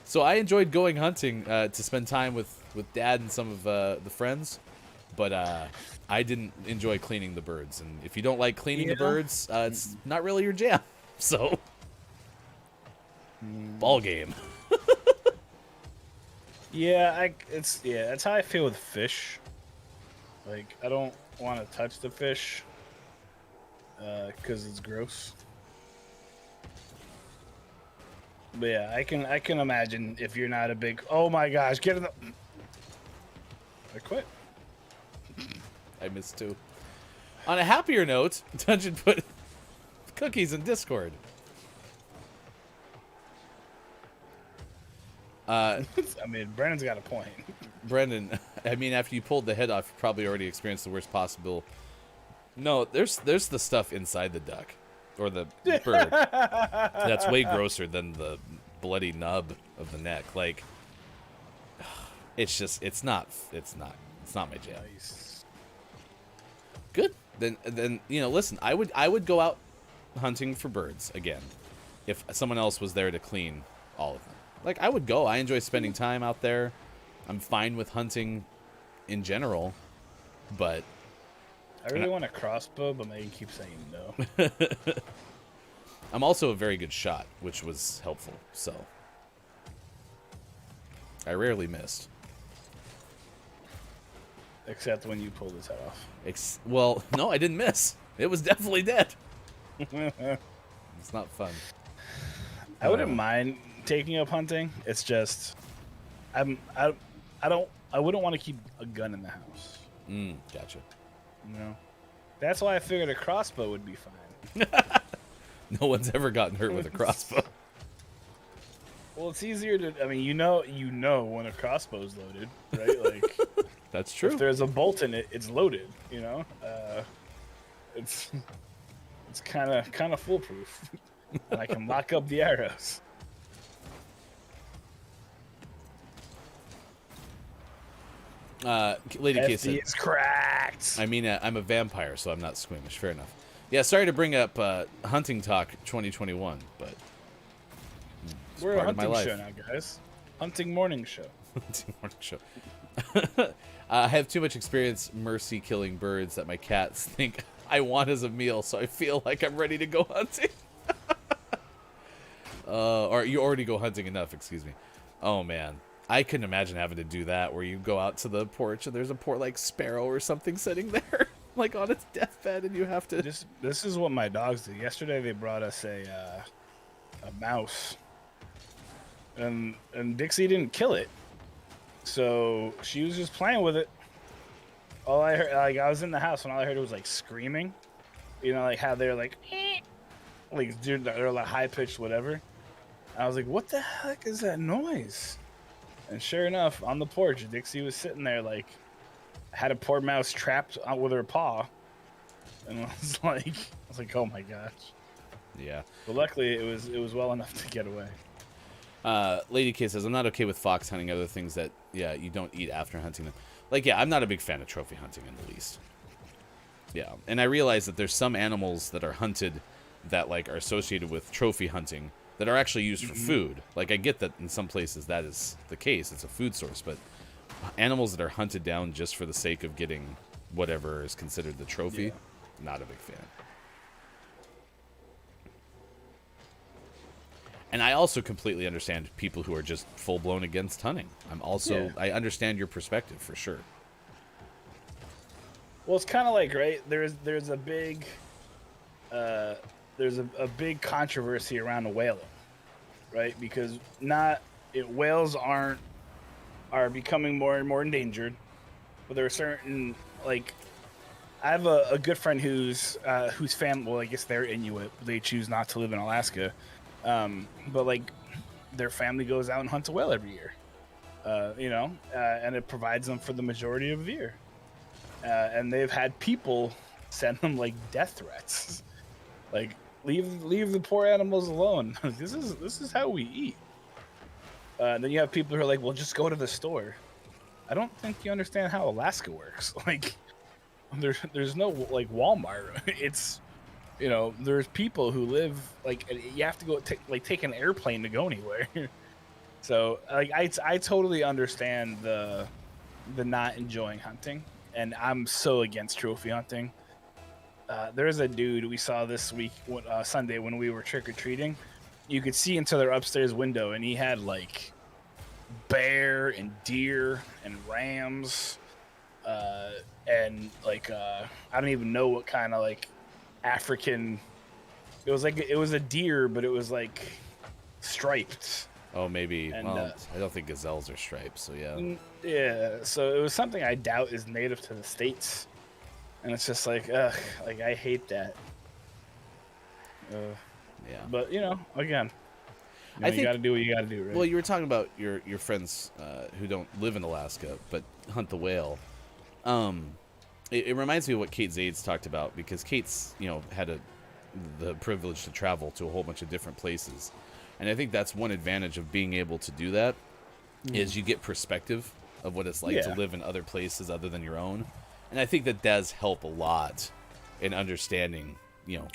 So I enjoyed going hunting to spend time with Dad and some of the friends. But I didn't enjoy cleaning the birds. And if you don't like cleaning the birds, it's not really your jam. So, ball game. Yeah, that's how I feel with fish. Like, I don't want to touch the fish because it's gross. But yeah, I can imagine if you're not a big, oh my gosh, get in the. I quit. I missed too. On a happier note, Dungeon put cookies in Discord. I mean, Brandon's got a point. Brendan, I mean, after you pulled the head off, you probably already experienced the worst possible. No, there's the stuff inside the duck or the bird that's way grosser than the bloody nub of the neck. Like, it's not my jam. Nice. Good. Then you know, listen, I would go out hunting for birds again if someone else was there to clean all of them. Like, I would go. I enjoy spending time out there. I'm fine with hunting in general, but I really want a crossbow, but Megan keeps saying no. I'm also a very good shot, which was helpful. So I rarely missed. Except when you pulled his head off. Well, no, I didn't miss. It was definitely dead. It's not fun. I wouldn't mind taking up hunting. It's just, I wouldn't want to keep a gun in the house. Gotcha. You know, that's why I figured a crossbow would be fine. No one's ever gotten hurt with a crossbow. Well, it's easier to. I mean, you know when a crossbow's loaded, right? Like, That's true. if there's a bolt in it, it's loaded. You know, it's kind of foolproof, and I can lock up the arrows. Lady K FD said, is cracked. I mean, I'm a vampire, so I'm not squeamish. Fair enough. Yeah, sorry to bring up Hunting Talk 2021, but it's We're a part of my hunting life. show now, guys. Hunting morning show. Hunting morning show. I have too much experience mercy killing birds that my cats think I want as a meal, so I feel like I'm ready to go hunting. Or you already go hunting enough, excuse me. Oh, man. I couldn't imagine having to do that, where you go out to the porch and there's a poor, like, sparrow or something sitting there, like, on its deathbed, and you have to... This is what my dogs do. Yesterday they brought us a mouse, and Dixie didn't kill it, so she was just playing with it. All I heard, like, I was in the house and all I heard was like screaming, you know, like how they're like, dude, they're like high pitched, whatever. I was like, what the heck is that noise? And sure enough, on the porch, Dixie was sitting there, like, had a poor mouse trapped out with her paw, and I was like, oh my gosh. Yeah. But luckily, it was well enough to get away. Lady K says, I'm not okay with fox hunting, other things that, yeah, you don't eat after hunting them. Like, yeah, I'm not a big fan of trophy hunting in the least. Yeah, and I realize that there's some animals that are hunted that, like, are associated with trophy hunting that are actually used for food. Like, I get that in some places that is the case. It's a food source. But animals that are hunted down just for the sake of getting whatever is considered the trophy, not a big fan. And I also completely understand people who are just full-blown against hunting. I understand your perspective for sure. Well, it's kind of like, right, there's a big big controversy around the whaling, right? Because whales are becoming more and more endangered, but there are certain, like, I have a good friend whose family, well, I guess they're Inuit. They choose not to live in Alaska. But, like, their family goes out and hunts a whale every year, and it provides them for the majority of the year. And they've had people send them, like, death threats. Like, leave the poor animals alone. This is how we eat. And then you have people who are like, well, just go to the store. I don't think you understand how Alaska works. Like, there's no, like, Walmart. It's, there's people who live, like, you have to go take an airplane to go anywhere. So, like, I totally understand the not enjoying hunting, and I'm so against trophy hunting. There's a dude we saw this week, Sunday, when we were trick-or-treating. You could see into their upstairs window, and he had, like, bear and deer and rams, and, like, I don't even know what kind of, like, African. It was a deer, but it was, like, striped. Oh, maybe. And, well, I don't think gazelles are striped, so yeah. Yeah, so it was something I doubt is native to the States. And it's just like, ugh, like, I hate that. Yeah. But, again, I think you got to do what you got to do, right? Well, you were talking about your friends who don't live in Alaska but hunt the whale. It reminds me of what Kate Zades talked about, because Kate's had the privilege to travel to a whole bunch of different places, and I think that's one advantage of being able to do that is you get perspective of what it's like to live in other places other than your own, and I think that does help a lot in understanding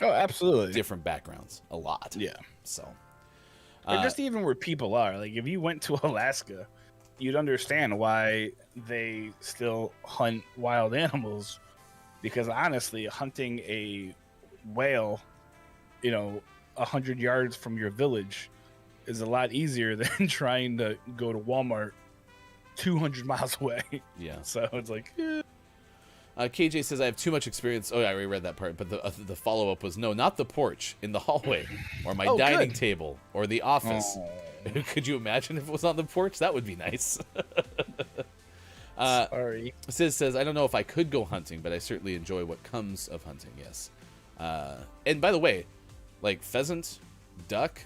oh, absolutely, different backgrounds a lot. Yeah. So. Or just even where people are. Like, if you went to Alaska, you'd understand why they still hunt wild animals. Because honestly, hunting a whale, 100 yards from your village is a lot easier than trying to go to Walmart 200 miles away. Yeah. So it's like, KJ says, I have too much experience. Oh, yeah, I already read that part. But the follow-up was, no, not the porch, in the hallway, or my dining table, or the office. Oh. Could you imagine if it was on the porch? That would be nice. Sorry. Sis says, I don't know if I could go hunting, but I certainly enjoy what comes of hunting, yes. And by the way, like, pheasant, duck,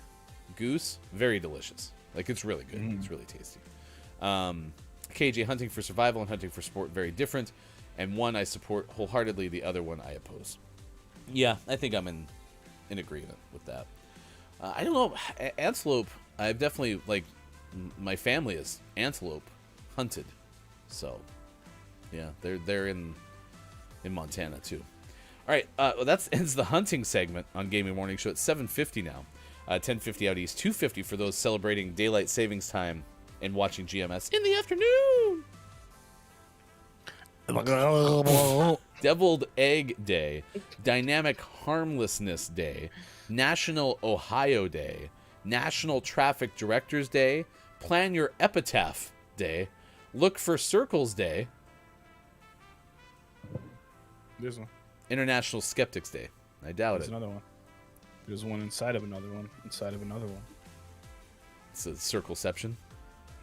goose, very delicious. Like, it's really good. It's really tasty. KJ, hunting for survival and hunting for sport, very different. And one I support wholeheartedly, the other one I oppose. Yeah, I think I'm in agreement with that. I don't know, antelope, I've definitely, like, my family is antelope hunted. So, yeah, they're in Montana, too. All right, well, that ends the hunting segment on Gaming Morning Show. It's 7:50 now. 10:50 out east, 2:50 for those celebrating daylight savings time and watching GMS in the afternoon. Deviled Egg Day, Dynamic Harmlessness Day, National Ohio Day, National Traffic Directors Day, Plan Your Epitaph Day, Look for Circles Day, There's one. International Skeptics Day. I doubt There's it. another one. There's one inside of another one, inside of another one. It's a circleception.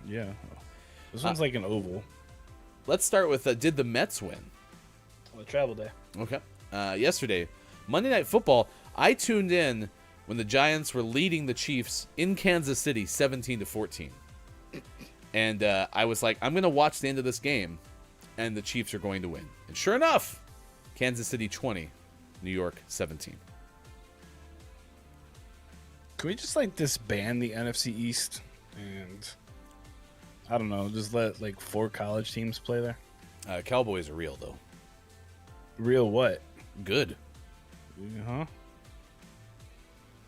Yeah. This one's like an oval. Let's start with, did the Mets win? On the travel day. Okay. Yesterday, Monday Night Football, I tuned in when the Giants were leading the Chiefs in Kansas City 17-14. And I was like, I'm going to watch the end of this game, and the Chiefs are going to win. And sure enough, Kansas City 20, New York 17. Can we just, like, disband the NFC East and, I don't know, just let, like, 4 college teams play there? Cowboys are real, though. Real what? Good. Huh?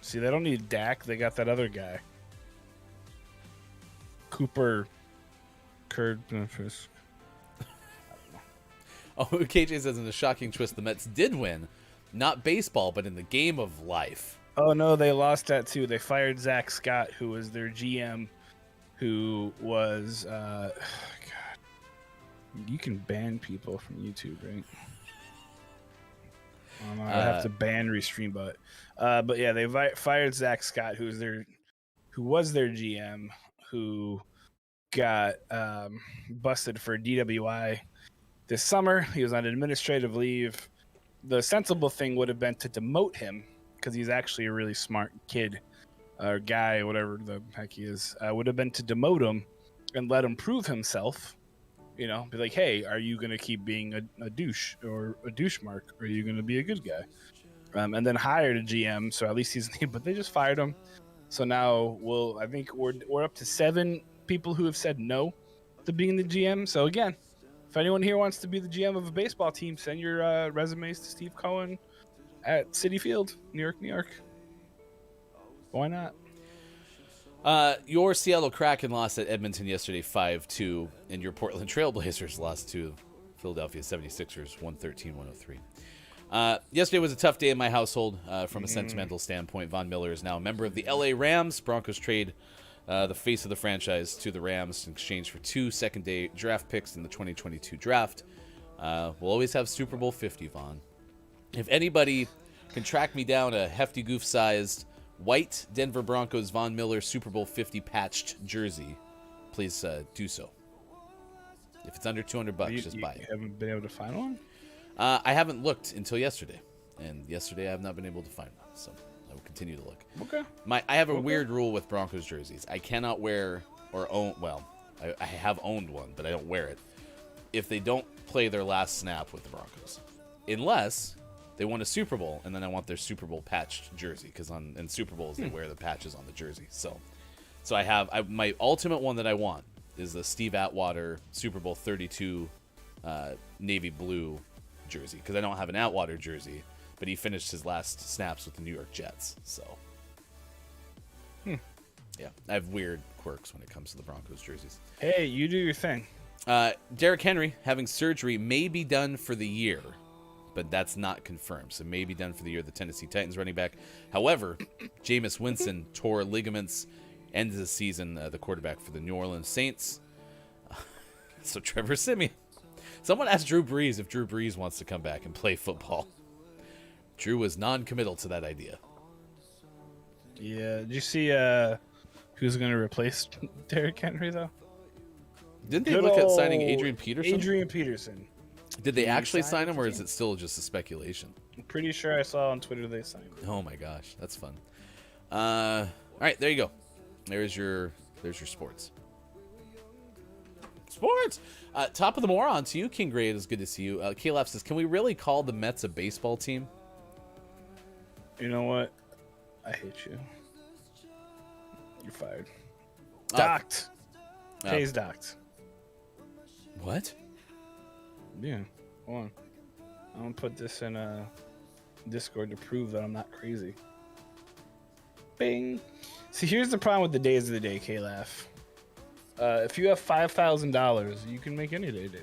See, they don't need Dak. They got that other guy. Cooper. Fisk. Oh, KJ says, in a shocking twist, the Mets did win. Not baseball, but in the game of life. Oh no, they lost that too. They fired Zach Scott, who was their GM, who was God. You can ban people from YouTube, right? I have to ban restream, but yeah, they fired Zach Scott, who was their GM, who got busted for DWI this summer. He was on administrative leave. The sensible thing would have been to demote him because he's actually a really smart kid or guy, whatever the heck he is. Would have been to demote him and let him prove himself. You know, be like, hey, are you going to keep being a douche or a douche mark? Or are you going to be a good guy? And then hired a GM, so at least he's... But they just fired him. So now I think we're up to 7 people who have said no to being the GM. So again, if anyone here wants to be the GM of a baseball team, send your resumes to Steve Cohen at Citi Field, New York, New York. Why not? Your Seattle Kraken lost at Edmonton yesterday 5-2, and your Portland Trailblazers lost to Philadelphia 76ers 113-103. Yesterday was a tough day in my household from a sentimental standpoint. Von Miller is now a member of the LA Rams. Broncos trade the face of the franchise to the Rams in exchange for 2 second-day draft picks in the 2022 draft. We'll always have Super Bowl 50, Von. If anybody can track me down a hefty goof-sized white Denver Broncos Von Miller Super Bowl 50 patched jersey, please do so. If it's under $200, just buy it. You haven't been able to find one? I haven't looked until yesterday, and yesterday I have not been able to find one, so I will continue to look. Okay. I have a weird rule with Broncos jerseys. I cannot wear or own, well, I have owned one, but I don't wear it, if they don't play their last snap with the Broncos. Unless they won a Super Bowl, and then I want their Super Bowl patched jersey, because in Super Bowls they wear the patches on the jersey. So I have my ultimate one that I want is the Steve Atwater Super Bowl 32 navy blue jersey, because I don't have an Atwater jersey, but he finished his last snaps with the New York Jets. So yeah, I have weird quirks when it comes to the Broncos jerseys. Hey, you do your thing. Derrick Henry having surgery may be done for the year, but that's not confirmed. So may be done for the year, the Tennessee Titans running back. However, Jameis Winston tore ligaments, ends the season, the quarterback for the New Orleans Saints. So Trevor Siemian. Someone asked Drew Brees if Drew Brees wants to come back and play football. Drew was non-committal to that idea. Yeah, did you see who's going to replace Derrick Henry, though? Didn't they look at signing Adrian Peterson? Adrian Peterson. Did they actually sign him, or is it still just a speculation? I'm pretty sure I saw on Twitter they signed him. Oh my gosh, that's fun. All right, there you go. There's your sports. Sports. Top of the moron to you, King Gray. It is good to see you. Caleb says, "Can we really call the Mets a baseball team?" You know what? I hate you. You're fired. Docked. K's docked. What? Yeah. Hold on. I'm gonna put this in Discord to prove that I'm not crazy. Bing. See, here's the problem with the days of the day, K-Laugh. If you have $5,000, you can make any day to day.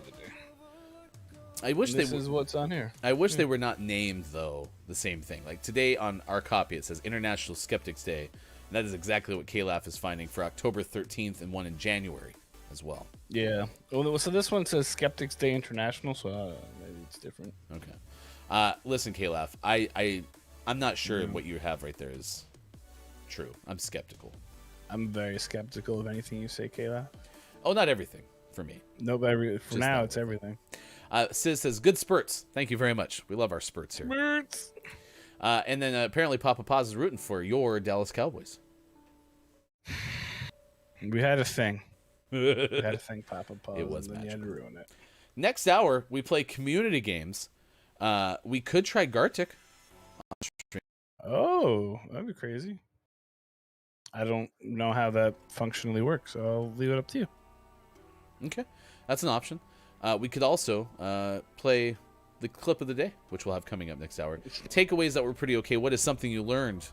I wish this is what's on here. I wish they were not named, though, the same thing. Like today on our copy, it says International Skeptics Day. And that is exactly what K-Laugh is finding for October 13th and one in January as well. Yeah. Well, so this one says Skeptics Day International, so maybe it's different. Okay. Listen, K-Laugh, I'm not sure what you have right there is true. I'm skeptical. I'm very skeptical of anything you say, Kayla. Oh, not everything for me. Nope, for now it's everything. Sis says, good spurts. Thank you very much. We love our spurts here. Spurts. And then apparently Papa Paz is rooting for your Dallas Cowboys. We had a thing. Papa Paz. It was and then you had to magical. ruin it. Next hour, we play community games. We could try Gartic. Oh, that'd be crazy. I don't know how that functionally works, so I'll leave it up to you. Okay, that's an option. We could also play the clip of the day, which we'll have coming up next hour. Takeaways that were pretty okay. What is something you learned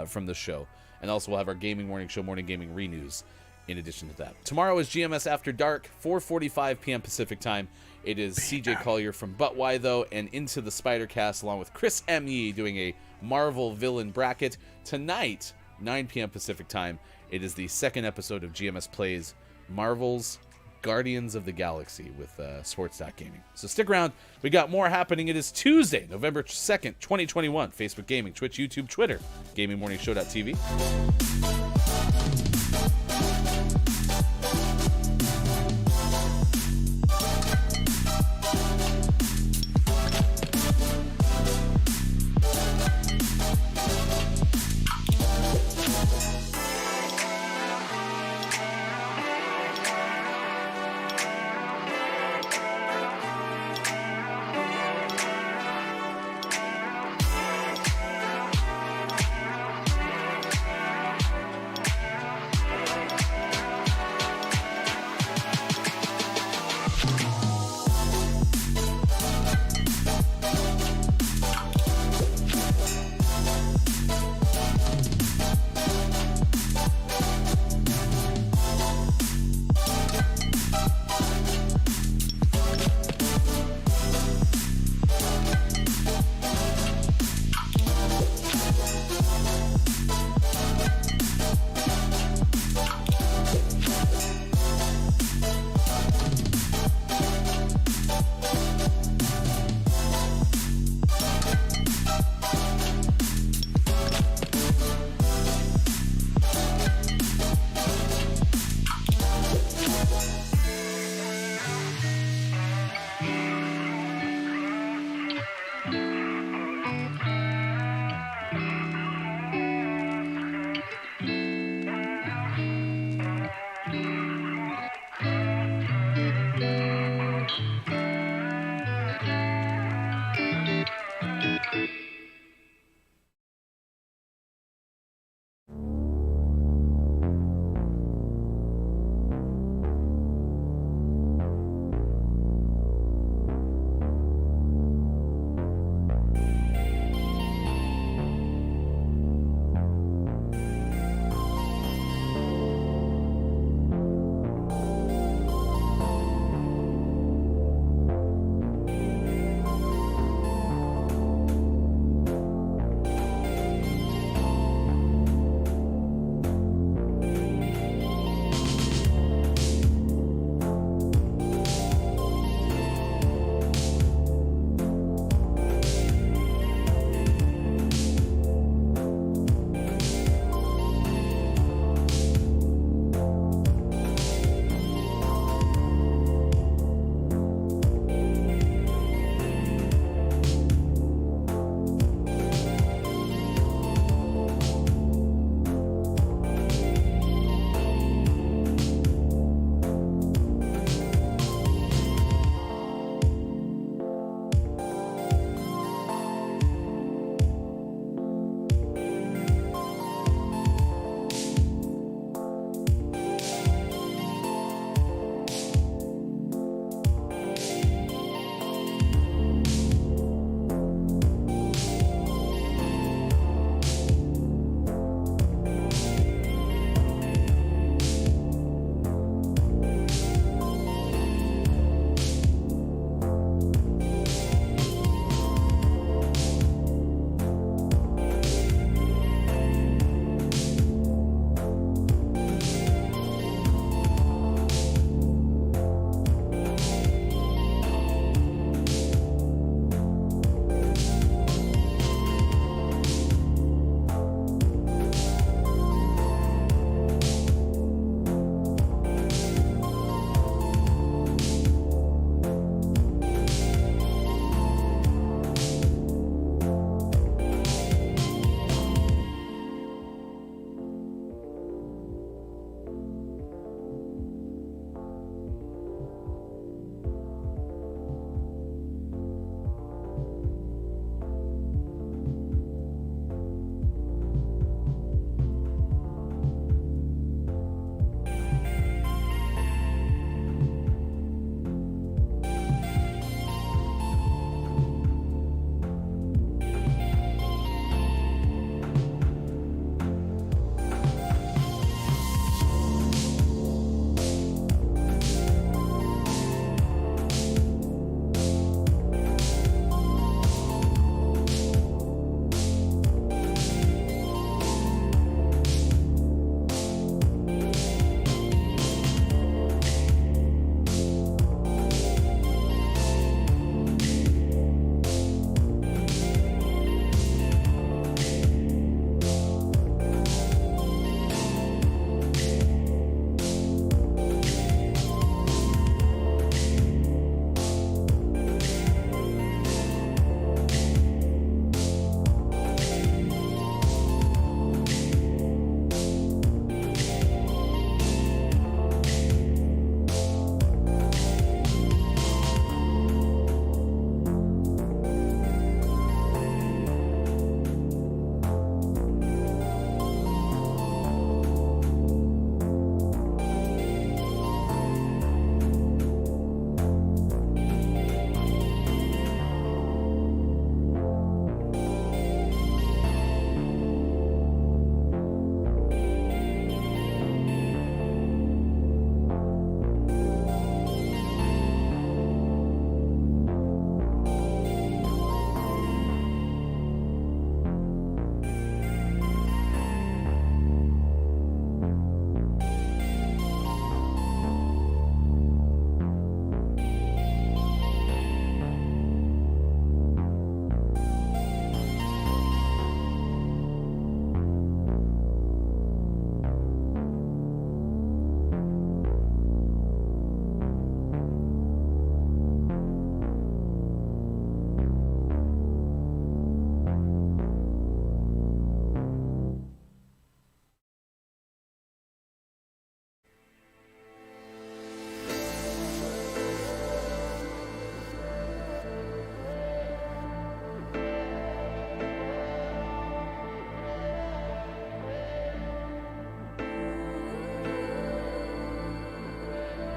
from the show? And also we'll have our Gaming Morning Show, Morning Gaming Renews in addition to that. Tomorrow is GMS After Dark, 4:45 p.m. Pacific Time. It is CJ Collier from But Why Though and Into the Spider Cast along with Chris M. Yee doing a Marvel villain bracket. Tonight, 9 p.m. Pacific time, it is the second episode of GMS Plays Marvel's Guardians of the Galaxy with Sports.Gaming. So stick around. We got more happening. It is Tuesday, November 2nd, 2021. Facebook Gaming, Twitch, YouTube, Twitter, GamingMorningShow.tv.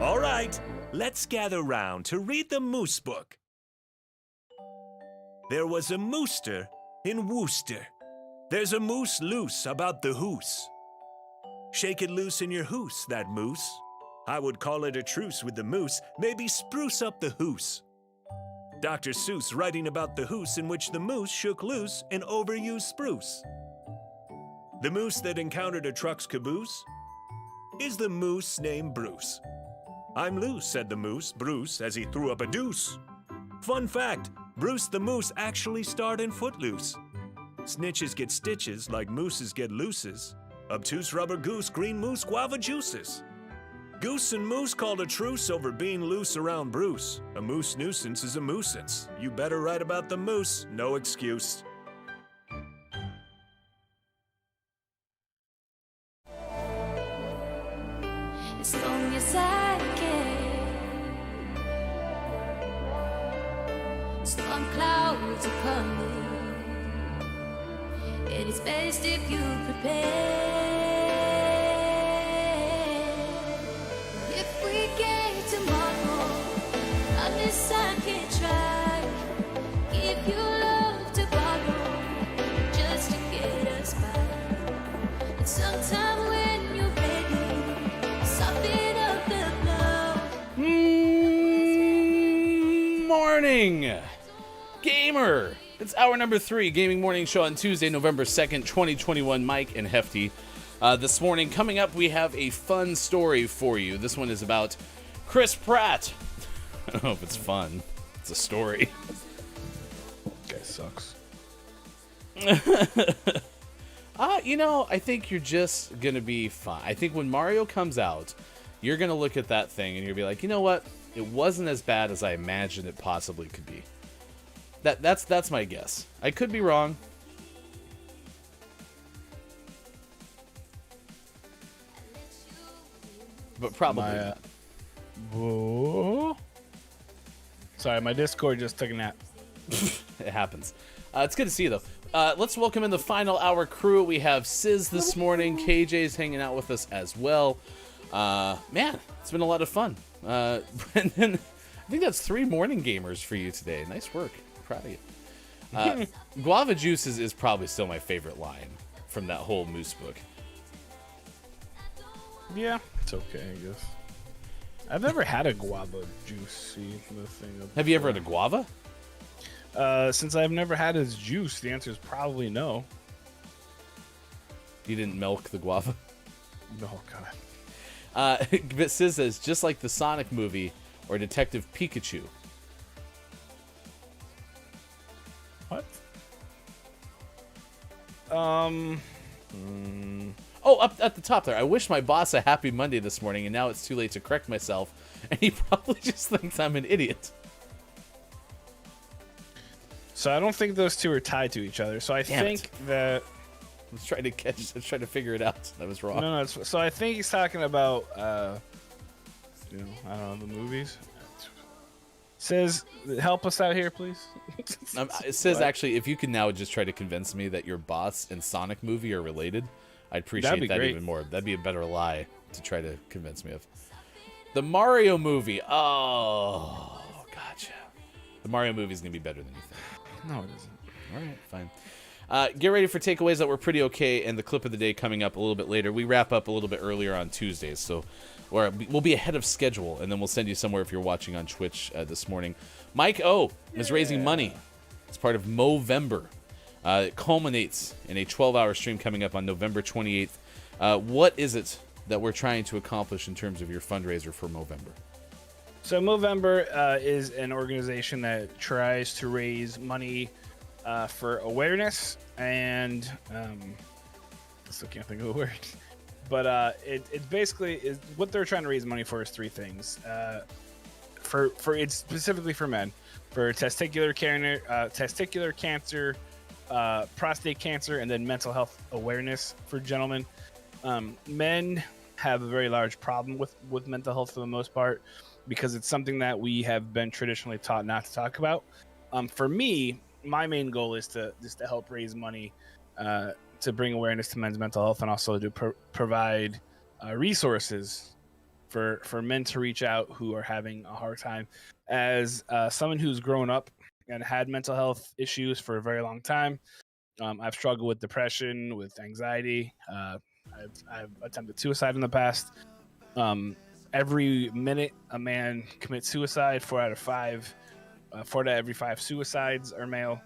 All right, let's gather round to read the Moose Book. There was a mooster in Worcester. There's a moose loose about the hoose. Shake it loose in your hoose, that moose. I would call it a truce with the moose, maybe spruce up the hoose. Dr. Seuss writing about the hoose in which the moose shook loose an overused spruce. The moose that encountered a truck's caboose is the moose named Bruce. I'm loose, said the moose, Bruce, as he threw up a deuce. Fun fact, Bruce the moose actually starred in Footloose. Snitches get stitches like mooses get looses. Obtuse rubber goose, green moose, guava juices. Goose and moose called a truce over being loose around Bruce. A moose nuisance is a moosance. You better write about the moose, no excuse. As long as I can. Storm clouds are coming, and it's best if you prepare. If we get tomorrow, unless I can try, give you love to borrow, just to get us by. And sometime when you're ready, soften up the blow. Morning, gamer. It's hour number 3, Gaming Morning Show on Tuesday, November 2nd, 2021. Mike and Hefty. This morning, coming up, we have a fun story for you. This one is about Chris Pratt. I don't know if it's fun. It's a story. Guy sucks. I think you're just going to be fine. I think when Mario comes out, you're going to look at that thing and you'll be like, you know what? It wasn't as bad as I imagined it possibly could be. That's my guess. I could be wrong. But probably not. Whoa. Sorry, my Discord just took a nap. It happens. It's good to see you, though. Let's welcome in the final hour crew. We have Sizz this morning. KJ's hanging out with us as well. Man, it's been a lot of fun. Brendan, I think that's 3 morning gamers for you today. Nice work. Proud of you. Guava juices is probably still my favorite line from that whole Moose book. Yeah, it's okay, I guess. I've never had a guava juicy thing. Have you ever had a guava? Since I've never had his juice, the answer is probably no. You didn't milk the guava? Oh, God. But Sizz says, just like the Sonic movie or Detective Pikachu. What? Oh, up at the top there. I wish my boss a happy Monday this morning, and now it's too late to correct myself, and he probably just thinks I'm an idiot. So I don't think those two are tied to each other. So I think that... Let's try to figure it out. That was wrong. No, so I think he's talking about, I don't know, the movies. Says, help us out here, please. It says, actually, if you can now just try to convince me that your boss and Sonic movie are related, I'd appreciate that even more. That'd be a better lie to try to convince me of. The Mario movie. Oh, gotcha. The Mario movie is going to be better than you think. No, it isn't. All right, fine. Get ready for takeaways that were pretty okay, and the clip of the day coming up a little bit later. We wrap up a little bit earlier on Tuesdays, so we'll be ahead of schedule, and then we'll send you somewhere if you're watching on Twitch this morning. Mike O is raising money as part of Movember. It culminates in a 12-hour stream coming up on November 28th. What is it that we're trying to accomplish in terms of your fundraiser for Movember? So Movember is an organization that tries to raise money for awareness, and I still can't think of a word. But it basically is what they're trying to raise money for is 3 things. For it's specifically for men, for testicular cancer, prostate cancer, and then mental health awareness for gentlemen. Men have a very large problem with mental health for the most part, because it's something that we have been traditionally taught not to talk about. For me, my main goal is to help raise money to bring awareness to men's mental health, and also to provide resources for men to reach out who are having a hard time. As someone who's grown up and had mental health issues for a very long time, I've struggled with depression, with anxiety. I've attempted suicide in the past. Every minute a man commits suicide, 4 out of 5. 4 out of every 5 suicides are male,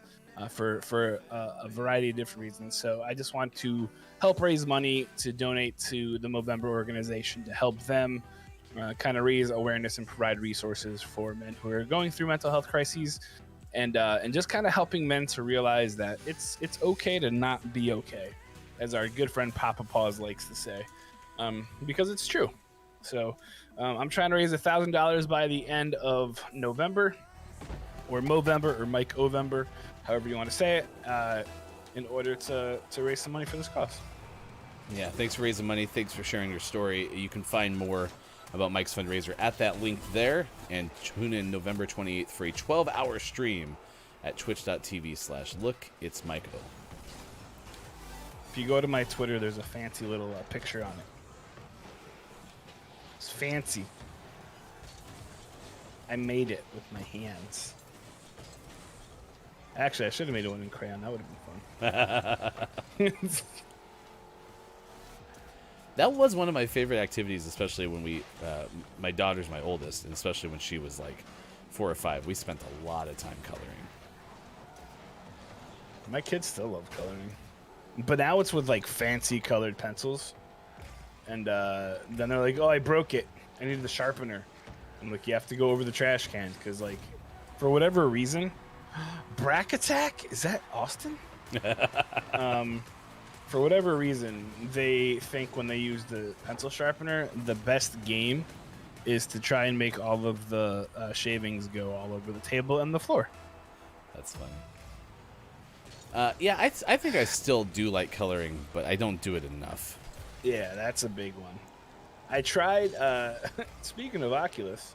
for a variety of different reasons. So I just want to help raise money to donate to the Movember organization to help them kind of raise awareness and provide resources for men who are going through mental health crises, and just kind of helping men to realize that it's okay to not be okay, as our good friend Papa Paws likes to say, because it's true. So I'm trying to raise $1,000 by the end of November, or Movember, or Mike Ovember, however you want to say it, in order to raise some money for this cause. Yeah, thanks for raising money. Thanks for sharing your story. You can find more about Mike's fundraiser at that link there, and tune in November 28th for a 12-hour stream at twitch.tv/look. It's Mike O. If you go to my Twitter, there's a fancy little picture on it. It's fancy. I made it with my hands. Actually, I should have made one in crayon. That would have been fun. That was one of my favorite activities, especially when we, my daughter's my oldest, and especially when she was like 4 or 5. We spent a lot of time coloring. My kids still love coloring. But now it's with like fancy colored pencils. And then they're like, oh, I broke it. I need the sharpener. I'm like, you have to go over the trash can, because like, for whatever reason, Brack Attack? Is that Austin? For whatever reason, they think when they use the pencil sharpener, the best game is to try and make all of the shavings go all over the table and the floor. That's funny. Yeah, I think I still do like coloring, but I don't do it enough. Yeah, that's a big one. I tried, speaking of Oculus,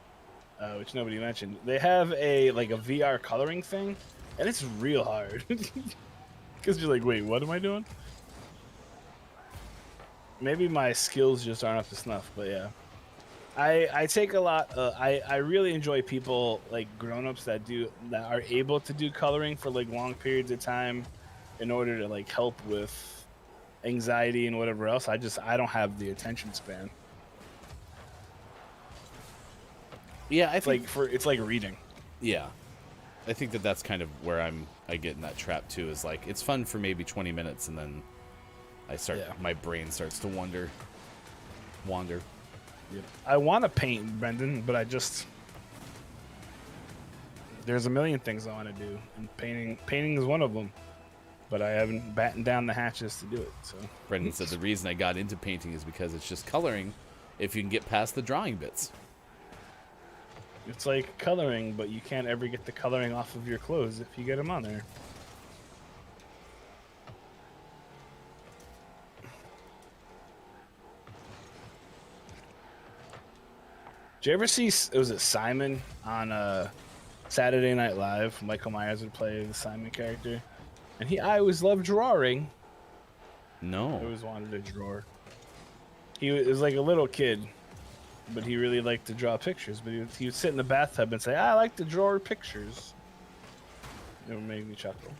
which nobody mentioned, they have a VR coloring thing, and it's real hard. Because you're like, wait, what am I doing? Maybe my skills just aren't up to snuff, but yeah. I take a lot, I really enjoy people, like grown-ups that are able to do coloring for like long periods of time in order to like help with anxiety and whatever else. I don't have the attention span. Yeah, I think it's like reading. Yeah, I think that's kind of where I get in that trap too. Is like it's fun for maybe 20 minutes, and then my brain starts to wander. Yep. I want to paint, Brendan, but there's a million things I want to do, and painting is one of them. But I haven't battened down the hatches to do it. So Brendan said the reason I got into painting is because it's just coloring if you can get past the drawing bits. It's like coloring, but you can't ever get the coloring off of your clothes if you get them on there. Did you ever see, was it Simon on Saturday Night Live? Michael Myers would play the Simon character. And I always loved drawing. No. I always wanted to draw. He was like a little kid, but he really liked to draw pictures. But he would sit in the bathtub and say, I like to draw pictures. It would make me chuckle.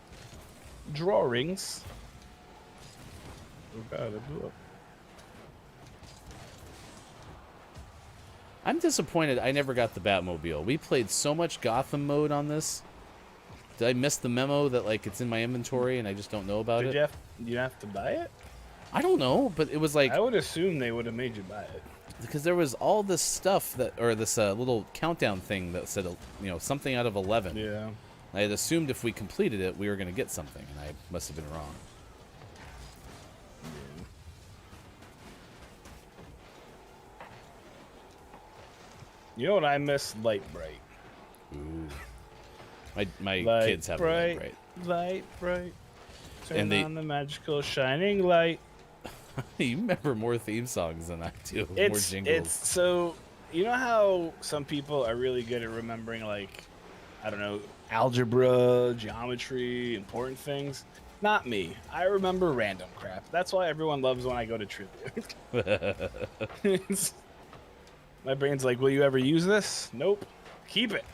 Drawings. Oh god, I blew up. I'm disappointed I never got the Batmobile. We played so much Gotham mode on this. Did I miss the memo that like it's in my inventory and I just don't know about it? Did you have to buy it? I don't know, but it was like I would assume they would have made you buy it. Because there was all this stuff this little countdown thing that said something out of 11. Yeah. I had assumed if we completed it, we were going to get something, and I must have been wrong. You know what I miss? Light Bright. Ooh. My Light kids have bright, Light Light Bright. Turn And on the magical shining light. You remember more theme songs than I do. More jingles. So, you know how some people are really good at remembering, like, I don't know, algebra, geometry, important things? Not me. I remember random crap. That's why everyone loves when I go to trivia. My brain's like, will you ever use this? Nope. Keep it.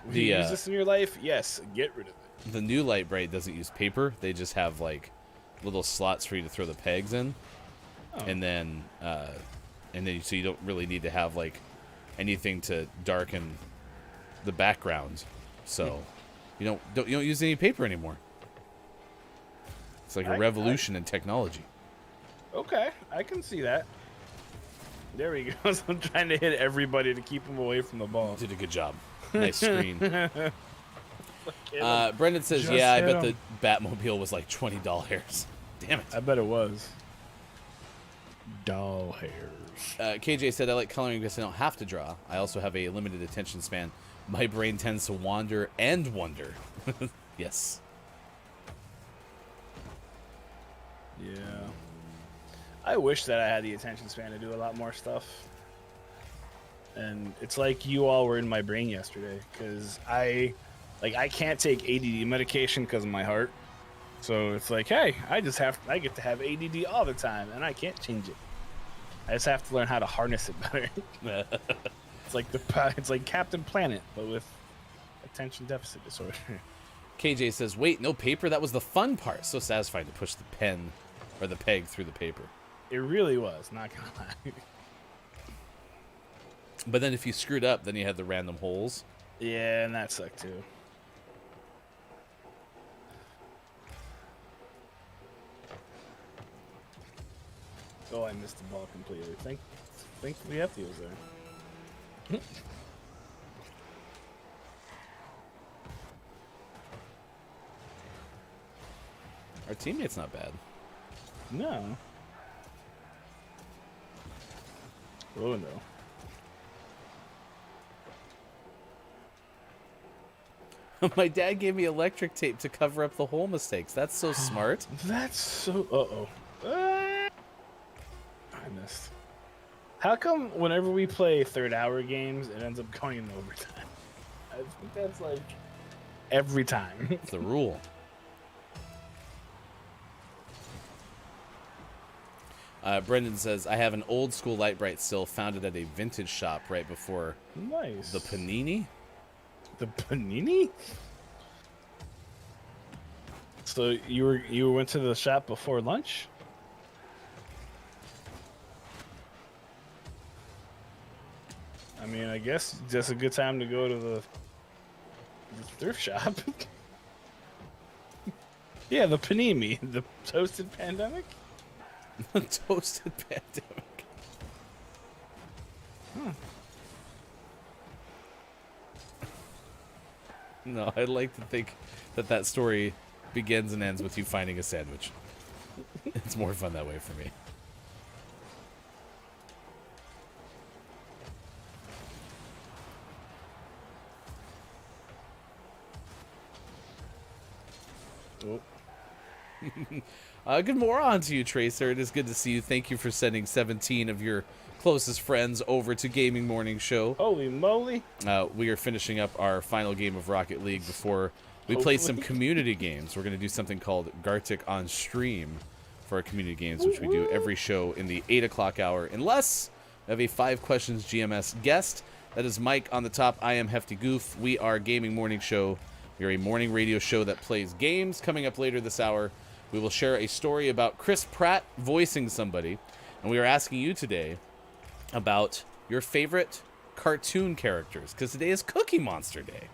Will you use this in your life? Yes. Get rid of it. The new light bright doesn't use paper. They just have like little slots for you to throw the pegs in, and then so you don't really need to have like anything to darken the background. So you don't use any paper anymore. It's like a revolution in technology. Okay, I can see that. There we go. So I'm trying to hit everybody to keep them away from the ball. Did a good job. Nice screen. Brendan says, Just "Yeah, I hit bet him. the Batmobile was like $20." Damn it. I bet it was. Doll hairs. KJ said, "I like coloring because I don't have to draw. I also have a limited attention span. My brain tends to wander and wonder." Yes. Yeah. I wish that I had the attention span to do a lot more stuff. And it's like you all were in my brain yesterday, because I can't take ADD medication because of my heart. So it's like, hey, I get to have ADD all the time, and I can't change it. I just have to learn how to harness it better. It's like Captain Planet, but with attention deficit disorder. KJ says, "Wait, no paper? That was the fun part. So satisfying to push the pen or the peg through the paper." It really was, not gonna lie. But then if you screwed up, then you had the random holes. Yeah, and that sucked too. Oh, I missed the ball completely. Thankfully, Hefty was there. Our teammate's not bad. No. Oh, no. My dad gave me electric tape to cover up the hole mistakes. That's so smart. That's so... Uh-oh. I missed. How come whenever we play third-hour games, it ends up going in overtime? I think that's, like, every time. It's the rule. Brendan says, "I have an old school light bright still, found it at a vintage shop right before Nice. the Panini." The panini? So you went to the shop before lunch? I mean, I guess just a good time to go to the thrift shop. Yeah, the panini, the toasted pandemic. Toasted pandemic. No, I'd like to think that story begins and ends with you finding a sandwich. It's more fun that way for me. Good morning to you, Tracer. It is good to see you. Thank you for sending 17 of your closest friends over to Gaming Morning Show. Holy moly! We are finishing up our final game of Rocket League before we play some community games. We're going to do something called Gartic on Stream for our community games, which we do every show in the 8 o'clock hour, unless we have a 5 questions GMS guest. That is Mike on the top. I am Hefty Goof. We are Gaming Morning Show. We are a morning radio show that plays games. Coming up later this hour, we will share a story about Chris Pratt voicing somebody. And we are asking you today about your favorite cartoon characters, because today is Cookie Monster Day.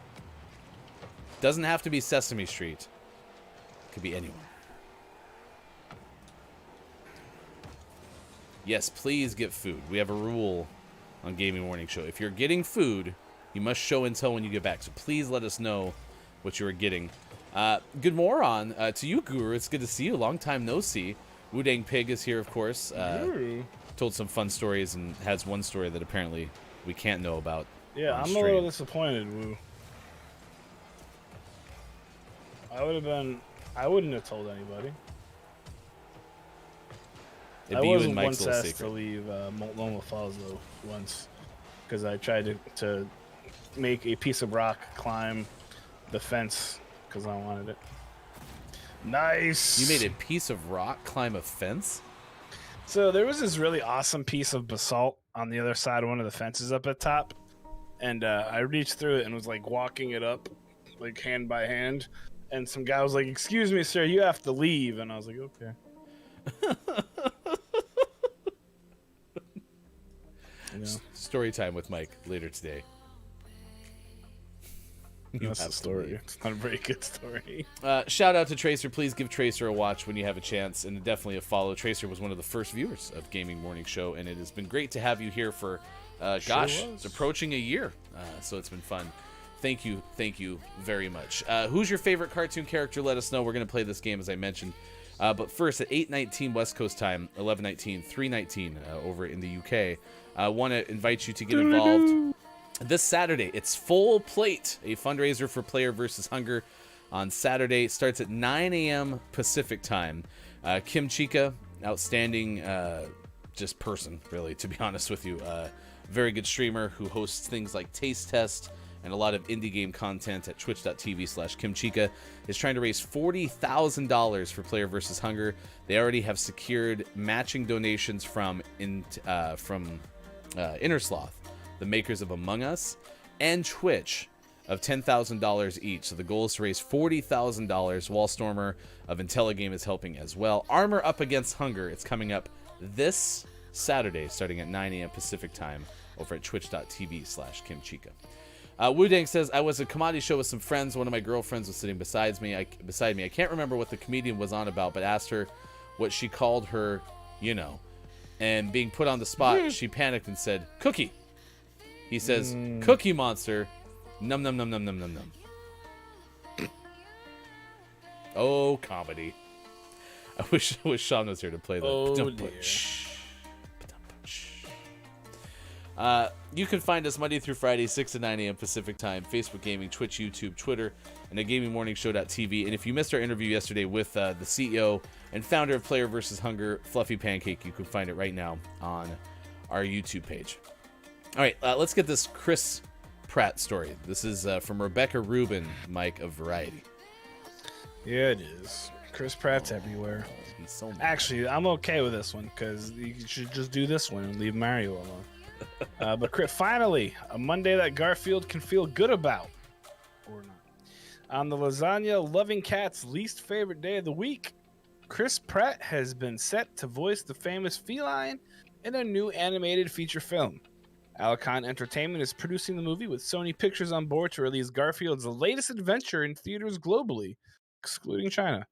Doesn't have to be Sesame Street. Could be anyone. Yes, please get food. We have a rule on Gaming Morning Show. If you're getting food, you must show and tell when you get back. So please let us know what you are getting. Good morning to you, Guru. It's good to see you. Long time no see. Wu-Dang Pig is here, of course. Told some fun stories and has one story that apparently we can't know about. Yeah, I'm a little disappointed, Wu. I wouldn't have told anybody. It'd be I you was and Mike's once little asked secret. to leave Multnomah Falls, though, once. Because I tried to make a piece of rock climb the fence because I wanted it. Nice! You made a piece of rock climb a fence? So there was this really awesome piece of basalt on the other side of one of the fences up at top, and I reached through it and was like walking it up, like hand by hand, and some guy was like, "Excuse me, sir, you have to leave," and I was like, "Okay." Story time with Mike later today. That's the story. It's not a very good story. Shout out to Tracer. Please give Tracer a watch when you have a chance, and definitely a follow. Tracer was one of the first viewers of Gaming Morning Show, and it has been great to have you here for, it's approaching a year, so it's been fun. Thank you very much. Who's your favorite cartoon character? Let us know. We're going to play this game, as I mentioned. But first, at 8:19 West Coast time, 11:19, 3:19 over in the UK, I want to invite you to get involved. This Saturday, it's Full Plate, a fundraiser for Player versus Hunger. On Saturday, starts at 9 a.m. Pacific time. Kim Chica, outstanding just person, really, to be honest with you. Very good streamer who hosts things like Taste Test and a lot of indie game content at twitch.tv/KimChica, is trying to raise $40,000 for Player versus Hunger. They already have secured matching donations from Innersloth, the makers of Among Us, and Twitch of $10,000 each. So the goal is to raise $40,000. Wallstormer of Intelligame is helping as well. Armor Up Against Hunger. It's coming up this Saturday, starting at 9 a.m. Pacific time over at twitch.tv/KimChica. Wudang says, I was at a comedy show with some friends. One of my girlfriends was sitting beside me. I can't remember what the comedian was on about, but asked her what she called her, and being put on the spot, she panicked and said, Cookie. He says, Cookie Monster, num num num num num num num. Oh, comedy. I wish Sean was here to play that. Oh, dear. You can find us Monday through Friday, 6 to 9 a.m. Pacific time, Facebook Gaming, Twitch, YouTube, Twitter, and at GamingMorningShow.tv. And if you missed our interview yesterday with the CEO and founder of Player vs. Hunger, Fluffy Pancake, you can find it right now on our YouTube page. All right, let's get this Chris Pratt story. This is from Rebecca Rubin, Mike of Variety. Yeah, it is. Chris Pratt's everywhere. He's so mad. Actually, I'm okay with this one because you should just do this one and leave Mario alone. But Chris, finally, a Monday that Garfield can feel good about. Or not. On the lasagna-loving cat's least favorite day of the week, Chris Pratt has been set to voice the famous feline in a new animated feature film. Alicon Entertainment is producing the movie with Sony Pictures on board to release Garfield's latest adventure in theaters globally, excluding China,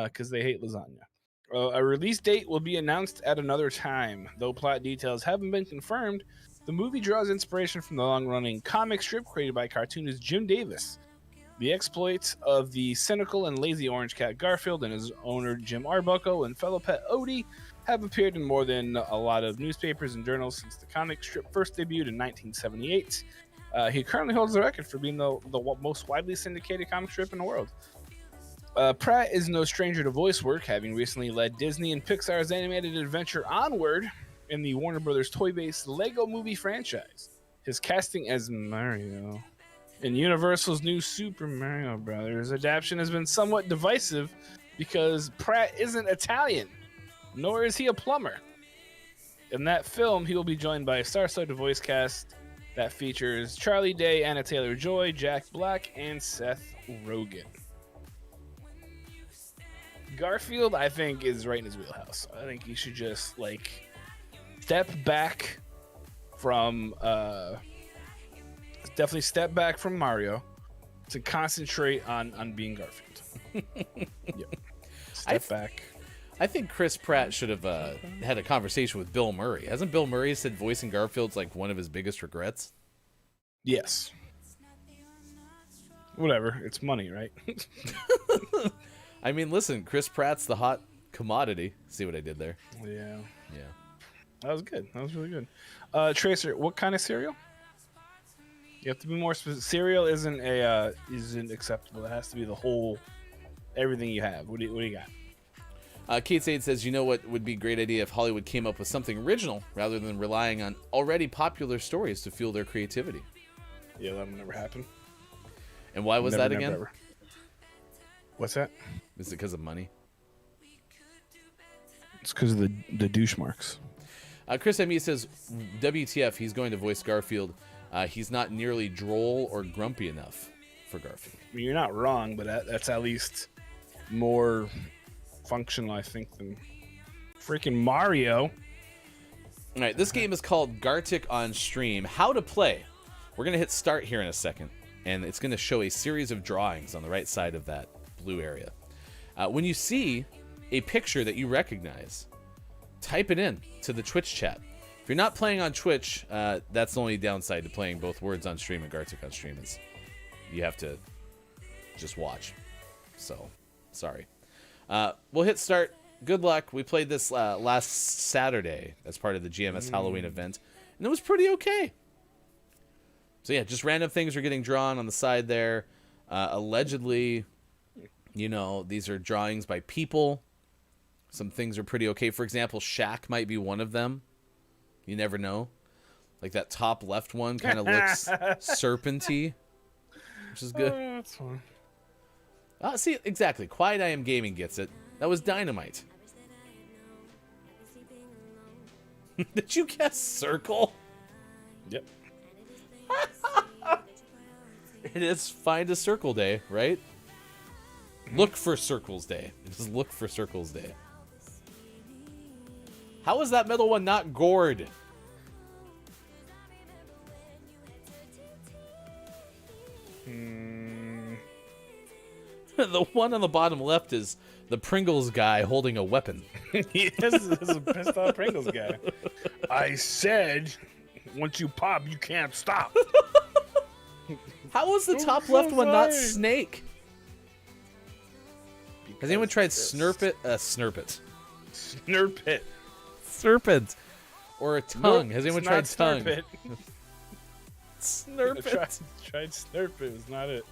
because they hate lasagna. A release date will be announced at another time. Though plot details haven't been confirmed, the movie draws inspiration from the long-running comic strip created by cartoonist Jim Davis. The exploits of the cynical and lazy orange cat Garfield and his owner Jim Arbuckle and fellow pet Odie have appeared in more than a lot of newspapers and journals since the comic strip first debuted in 1978. He currently holds the record for being the most widely syndicated comic strip in the world. Pratt is no stranger to voice work, having recently led Disney and Pixar's animated adventure Onward in the Warner Brothers toy-based Lego Movie franchise. His casting as Mario in Universal's new Super Mario Bros. Adaptation has been somewhat divisive because Pratt isn't Italian, nor is he a plumber. In that film, he will be joined by a star-studded voice cast that features Charlie Day, Anna Taylor-Joy, Jack Black, and Seth Rogen. Garfield, I think, is right in his wheelhouse. I think he should just step back from Mario to concentrate on being Garfield. Yep. Step back. I think Chris Pratt should have had a conversation with Bill Murray. Hasn't Bill Murray said voicing Garfield's one of his biggest regrets? Yes. Whatever. It's money, right? I mean, listen, Chris Pratt's the hot commodity. See what I did there? Yeah. Yeah. That was good. That was really good. Tracer, what kind of cereal? You have to be more specific. Cereal isn't acceptable. It has to be the whole, everything you have. What do you got? Kate Sade says, you know what would be a great idea if Hollywood came up with something original rather than relying on already popular stories to fuel their creativity. Yeah, that would never happen. And why was that again? What's that? Is it because of money? It's because of the douche marks. Chris M.E. says, WTF, he's going to voice Garfield. He's not nearly droll or grumpy enough for Garfield. I mean, you're not wrong, but that's at least more functional, I think, than freaking Mario. All right, this game is called Gartic on Stream. How to play. We're going to hit start here in a second, and it's going to show a series of drawings on the right side of that blue area. When you see a picture that you recognize, type it in to the Twitch chat. If you're not playing on Twitch, that's the only downside to playing both Words on Stream and Gartic on Stream is you have to just watch. So, sorry. We'll hit start. Good luck. We played this last Saturday as part of the GMS Halloween event, and it was pretty okay. So yeah, just random things are getting drawn on the side there. Allegedly, you know, these are drawings by people. Some things are pretty okay. For example, Shaq might be one of them. You never know. Like that top left one kind of looks serpenty, which is good. That's fine. See, exactly. Quiet I Am Gaming gets it. That was Dynamite. Did you guess circle? Yep. It is Find a Circle Day, right? Look for Circles Day. It is Look for Circles Day. How is that middle one not gored? The one on the bottom left is the Pringles guy holding a weapon. Yes, this is a pissed off Pringles guy. I said, once you pop, you can't stop. How was the top left one not Snake? Has anyone tried Snurpit? Snurpit. Snurpit. Serpent. Or a tongue. Nope, Has anyone it's tried not tongue? Snurpit. Snurpit. Tried Snurpit. It was not it.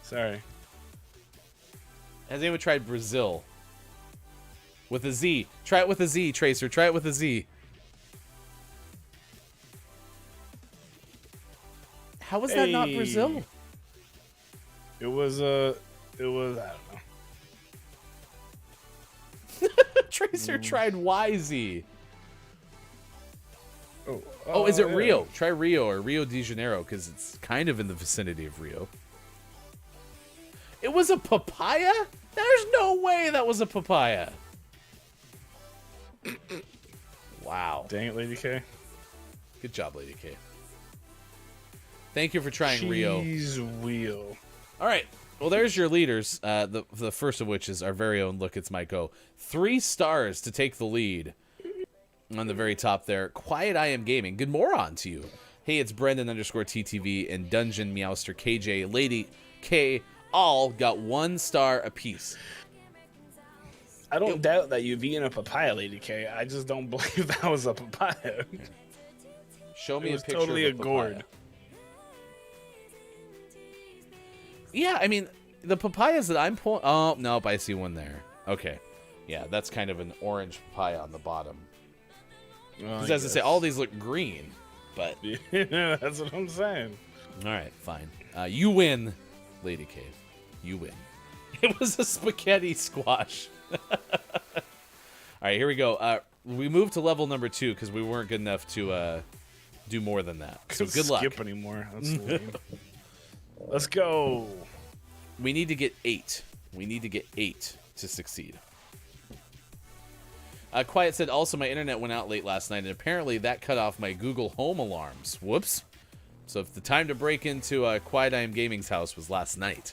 Sorry. Has anyone tried Brazil? With a Z. Try it with a Z, Tracer. Try it with a Z. How was that not Brazil? It was I don't know. Tracer tried YZ. Oh, Is it yeah. Rio? Try Rio or Rio de Janeiro, because it's kind of in the vicinity of Rio. It was a papaya? There's no way that was a papaya. Wow. Dang it, Lady K. Good job, Lady K. Thank you for trying Rio. Cheese wheel. All right. Well, there's your leaders. The first of which is our very own Look, It's My Go. 3 stars to take the lead. On the very top there, Quiet I Am Gaming. Good moron to you. Hey, it's Brendan _TTV and Dungeon Meowster KJ, Lady K, all got 1 star apiece. I don't doubt that you've eaten a papaya, Lady K. I just don't believe that was a papaya. Show me It a was picture totally of a the gourd. papaya. Yeah, I mean, the papayas that I'm pulling... Oh, nope, I see one there. Okay. Yeah, that's kind of an orange papaya on the bottom. Because as I say, all these look green, but... Yeah, that's what I'm saying. All right, fine. You win, Lady K. You win. It was a spaghetti squash. All right, here we go. We moved to level number 2 because we weren't good enough to do more than that. So good luck. Skip anymore. That's lame. Let's go. We need to get 8. We need to get 8 to succeed. Quiet said, also, my internet went out late last night, and apparently that cut off my Google Home alarms. Whoops. So if the time to break into Quiet I Am Gaming's house was last night.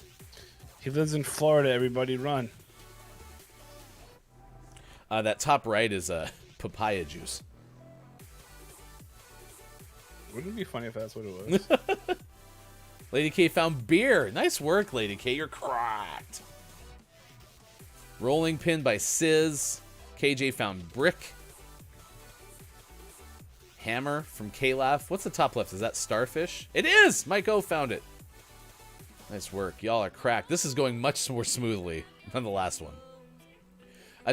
He lives in Florida. Everybody run. That top right is papaya juice. Wouldn't it be funny if that's what it was? Lady K found beer. Nice work, Lady K. You're cracked. Rolling pin by Sizz. KJ found brick. Hammer from K-Laugh. What's the top left? Is that starfish? It is! Mike O found it. Nice work. Y'all are cracked. This is going much more smoothly than the last one.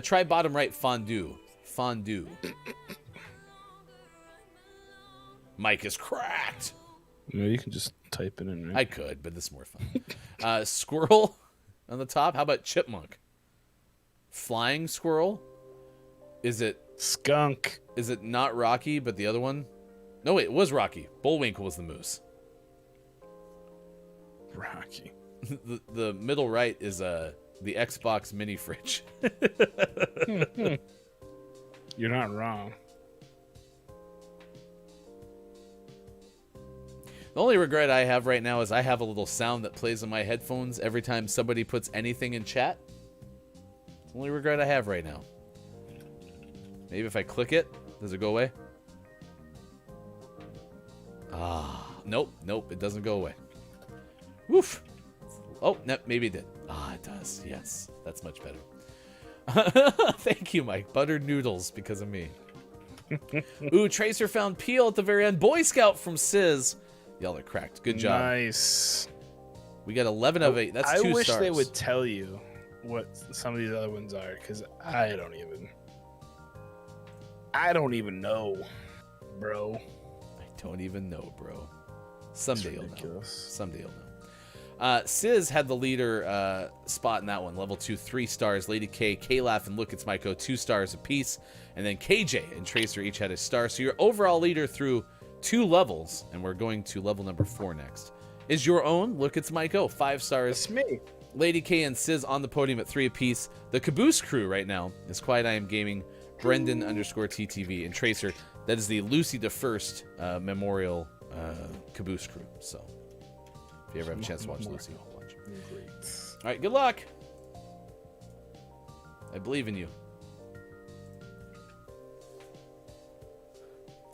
Try bottom right fondue. Fondue. Mike is cracked. No, you can just type it in, right? I could, but this is more fun. Squirrel on the top. How about chipmunk? Flying squirrel. Is it Skunk. not Rocky, but the other one? No, wait, it was Rocky. Bullwinkle was the moose. Rocky. The middle right is the Xbox mini fridge. You're not wrong. The only regret I have right now is I have a little sound that plays in my headphones every time somebody puts anything in chat. It's the only regret I have right now. Maybe if I click it, does it go away? Nope, it doesn't go away. Woof. Oh, no, maybe it did. It does. Yes, that's much better. Thank you, Mike. Buttered noodles because of me. Ooh, Tracer found Peel at the very end. Boy Scout from Sizz. Y'all are cracked. Good job. Nice. We got 11 of 8. That's 2 stars. I wish they would tell you what some of these other ones are, because I don't even know, bro. I don't even know, bro. Someday you'll know. Someday you'll know. Sizz had the leader spot in that one. Level 2, 3 stars. Lady K, K-Laugh, and Look It's Myco, 2 stars apiece. And then KJ and Tracer each had a star. So your overall leader through 2 levels, and we're going to level number 4 next, is your own Look It's Myco, 5 stars. It's me. Lady K and Sizz on the podium at 3 apiece. The Caboose crew right now is Quiet I Am Gaming, Brendan _TTV, and Tracer. That is the Lucy the First memorial Caboose crew. So if you ever have a chance to watch Lucy, watch. All right, good luck. I believe in you.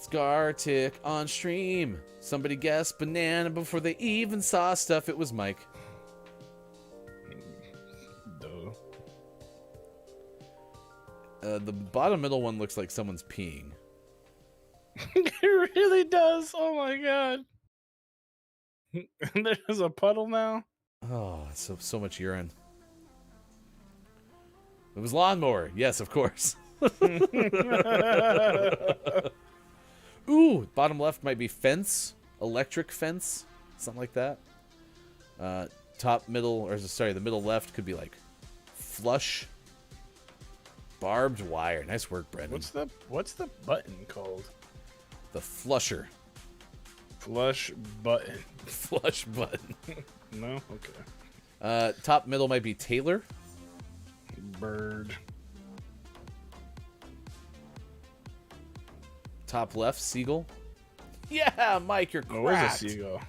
Scartic on stream. Somebody guessed banana before they even saw stuff. It was Mike. Duh. The bottom middle one looks like someone's peeing. It really does. Oh my god. There's a puddle now. Oh, so much urine. It was lawnmower. Yes, of course. Ooh, bottom left might be fence, electric fence, something like that. Top middle, or sorry, the middle left could be like flush, barbed wire. Nice work, Brendan. What's the button called? The flusher. Flush button. Flush button. No? Okay. Top middle might be Taylor. Bird. Top left, Seagull. Yeah, Mike, you're cracked. Oh, where's the seagull?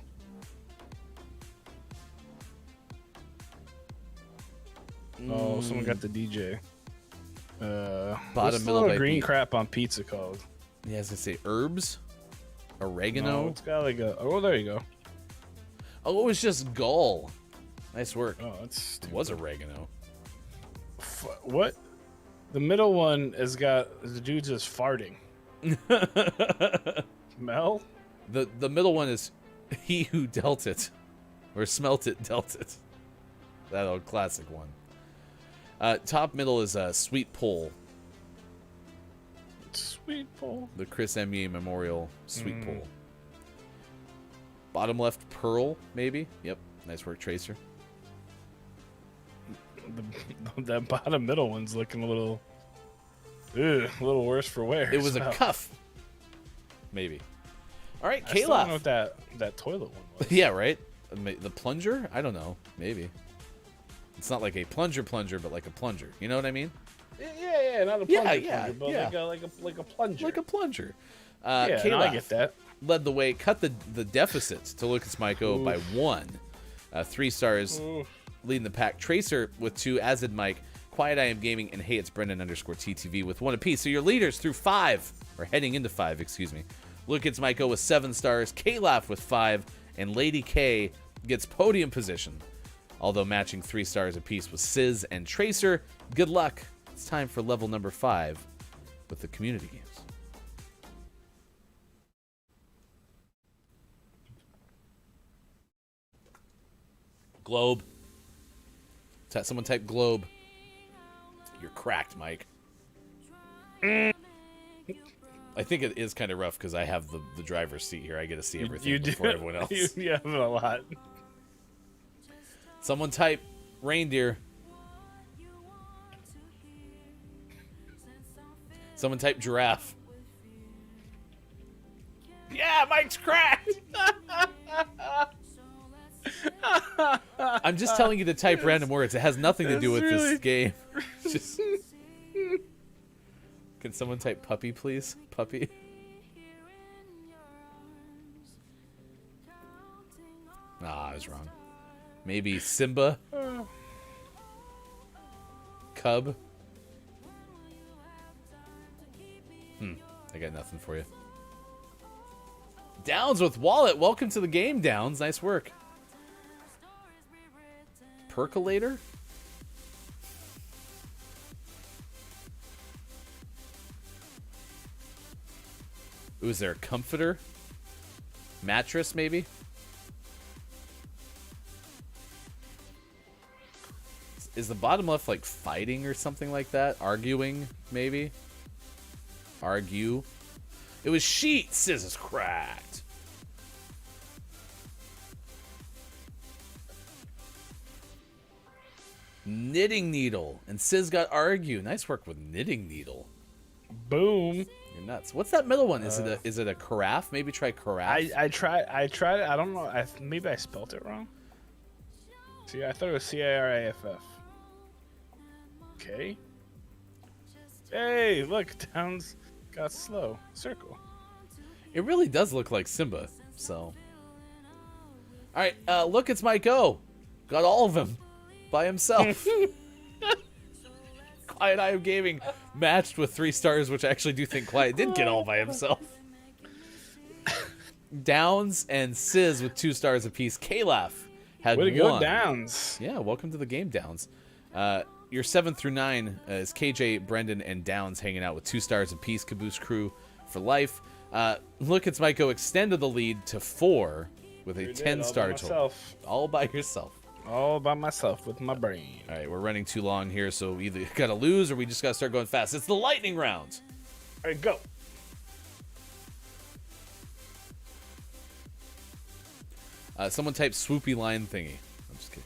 Oh, someone got the DJ. Bottom middle middle might green be... crap on pizza called? Yeah, I was gonna say herbs, oregano. No, it's got like a. Oh, there you go. Oh, it was just gull. Nice work. Oh, that's. It was oregano. What? The middle one has got the dude just farting. Mel? The middle one is he who dealt it, or smelt it, dealt it. That old classic one. Top middle is Sweet Pole. Sweet Pole. The Chris M.E. Memorial Sweet Pole. Bottom left, Pearl, maybe. Yep. Nice work, Tracer. That bottom middle one's looking a little little worse for wear. It was a cuff. Maybe. All right, I still Kayla. don't know what that toilet one was. Yeah, right? The plunger? I don't know. Maybe. It's not like a plunger, but like a plunger. You know what I mean? Yeah, not a plunger, but like a plunger. Like a plunger. Yeah, Kayla no, I get that. led the way, cut the deficit to Look It's Myco by 1. 3 stars. Leading the pack. Tracer with 2, as did Mike. Quiet I Am Gaming, and Hey It's Brendan _TTV with 1 apiece. So your leaders through 5, or heading into 5, excuse me. Look It's Myco with 7 stars. K-Laugh with 5, and Lady K gets podium position. Although matching 3 stars apiece with Sizz and Tracer. Good luck. It's time for level number 5 with the community games. Globe. Someone type globe. You're cracked, Mike. I think it is kind of rough because I have the driver's seat here. I get to see everything before everyone else. You have it a lot. Someone type reindeer. Someone type giraffe. Yeah, Mike's cracked. I'm just telling you to type random words. It has nothing to do with this game. Just... Can someone type puppy, please? Puppy. Ah, I was wrong. Maybe Simba. Cub. I got nothing for you. Downs with wallet. Welcome to the game, Downs. Nice work. Percolator? Ooh, is there a comforter? Mattress, maybe? Is the bottom left, like, fighting or something like that? Arguing, maybe? Argue. It was sheet. Scissors cracked. Knitting needle. And Sis got argue. Nice work with knitting needle. Boom. You're nuts. What's that middle one? Is it a carafe? Maybe try carafe. I tried it. I don't know. Maybe I spelt it wrong. See, I thought it was C-A-R-A-F-F. Okay. Hey, look, Downs got slow. Circle. It really does look like Simba, so. Alright, look, it's Mike O. Got all of them by himself. Quiet Eye of Gaming matched with 3 stars, which I actually do think Quiet did get all by himself. Downs and Sis with 2 stars apiece. K-Laugh had 1. Way to go, Downs. Yeah, welcome to the game, Downs. Your 7 through 9 is KJ, Brendan, and Downs hanging out with 2 stars apiece. Caboose Crew for life. Look, it's Myko extended the lead to 4 with a 10-star total. All by yourself. All by myself with my brain. All right, we're running too long here, so we either got to lose or we just got to start going fast. It's the lightning round. All right, go. Someone type swoopy line thingy. I'm just kidding.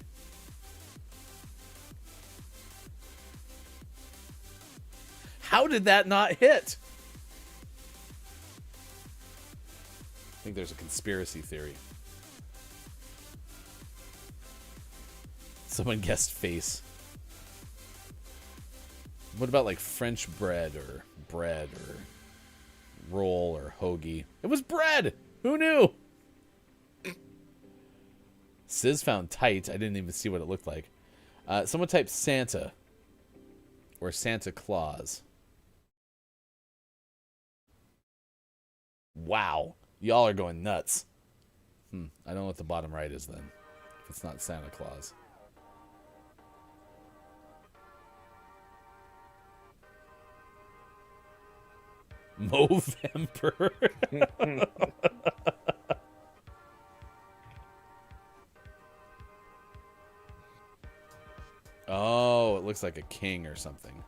How did that not hit? I think there's a conspiracy theory. Someone guessed face. What about like French bread or roll or hoagie? It was bread! Who knew? Sis found tight. I didn't even see what it looked like. Someone typed Santa. Or Santa Claus. Wow. Y'all are going nuts. I don't know what the bottom right is then. If it's not Santa Claus. Movember. Oh, it looks like a king or something.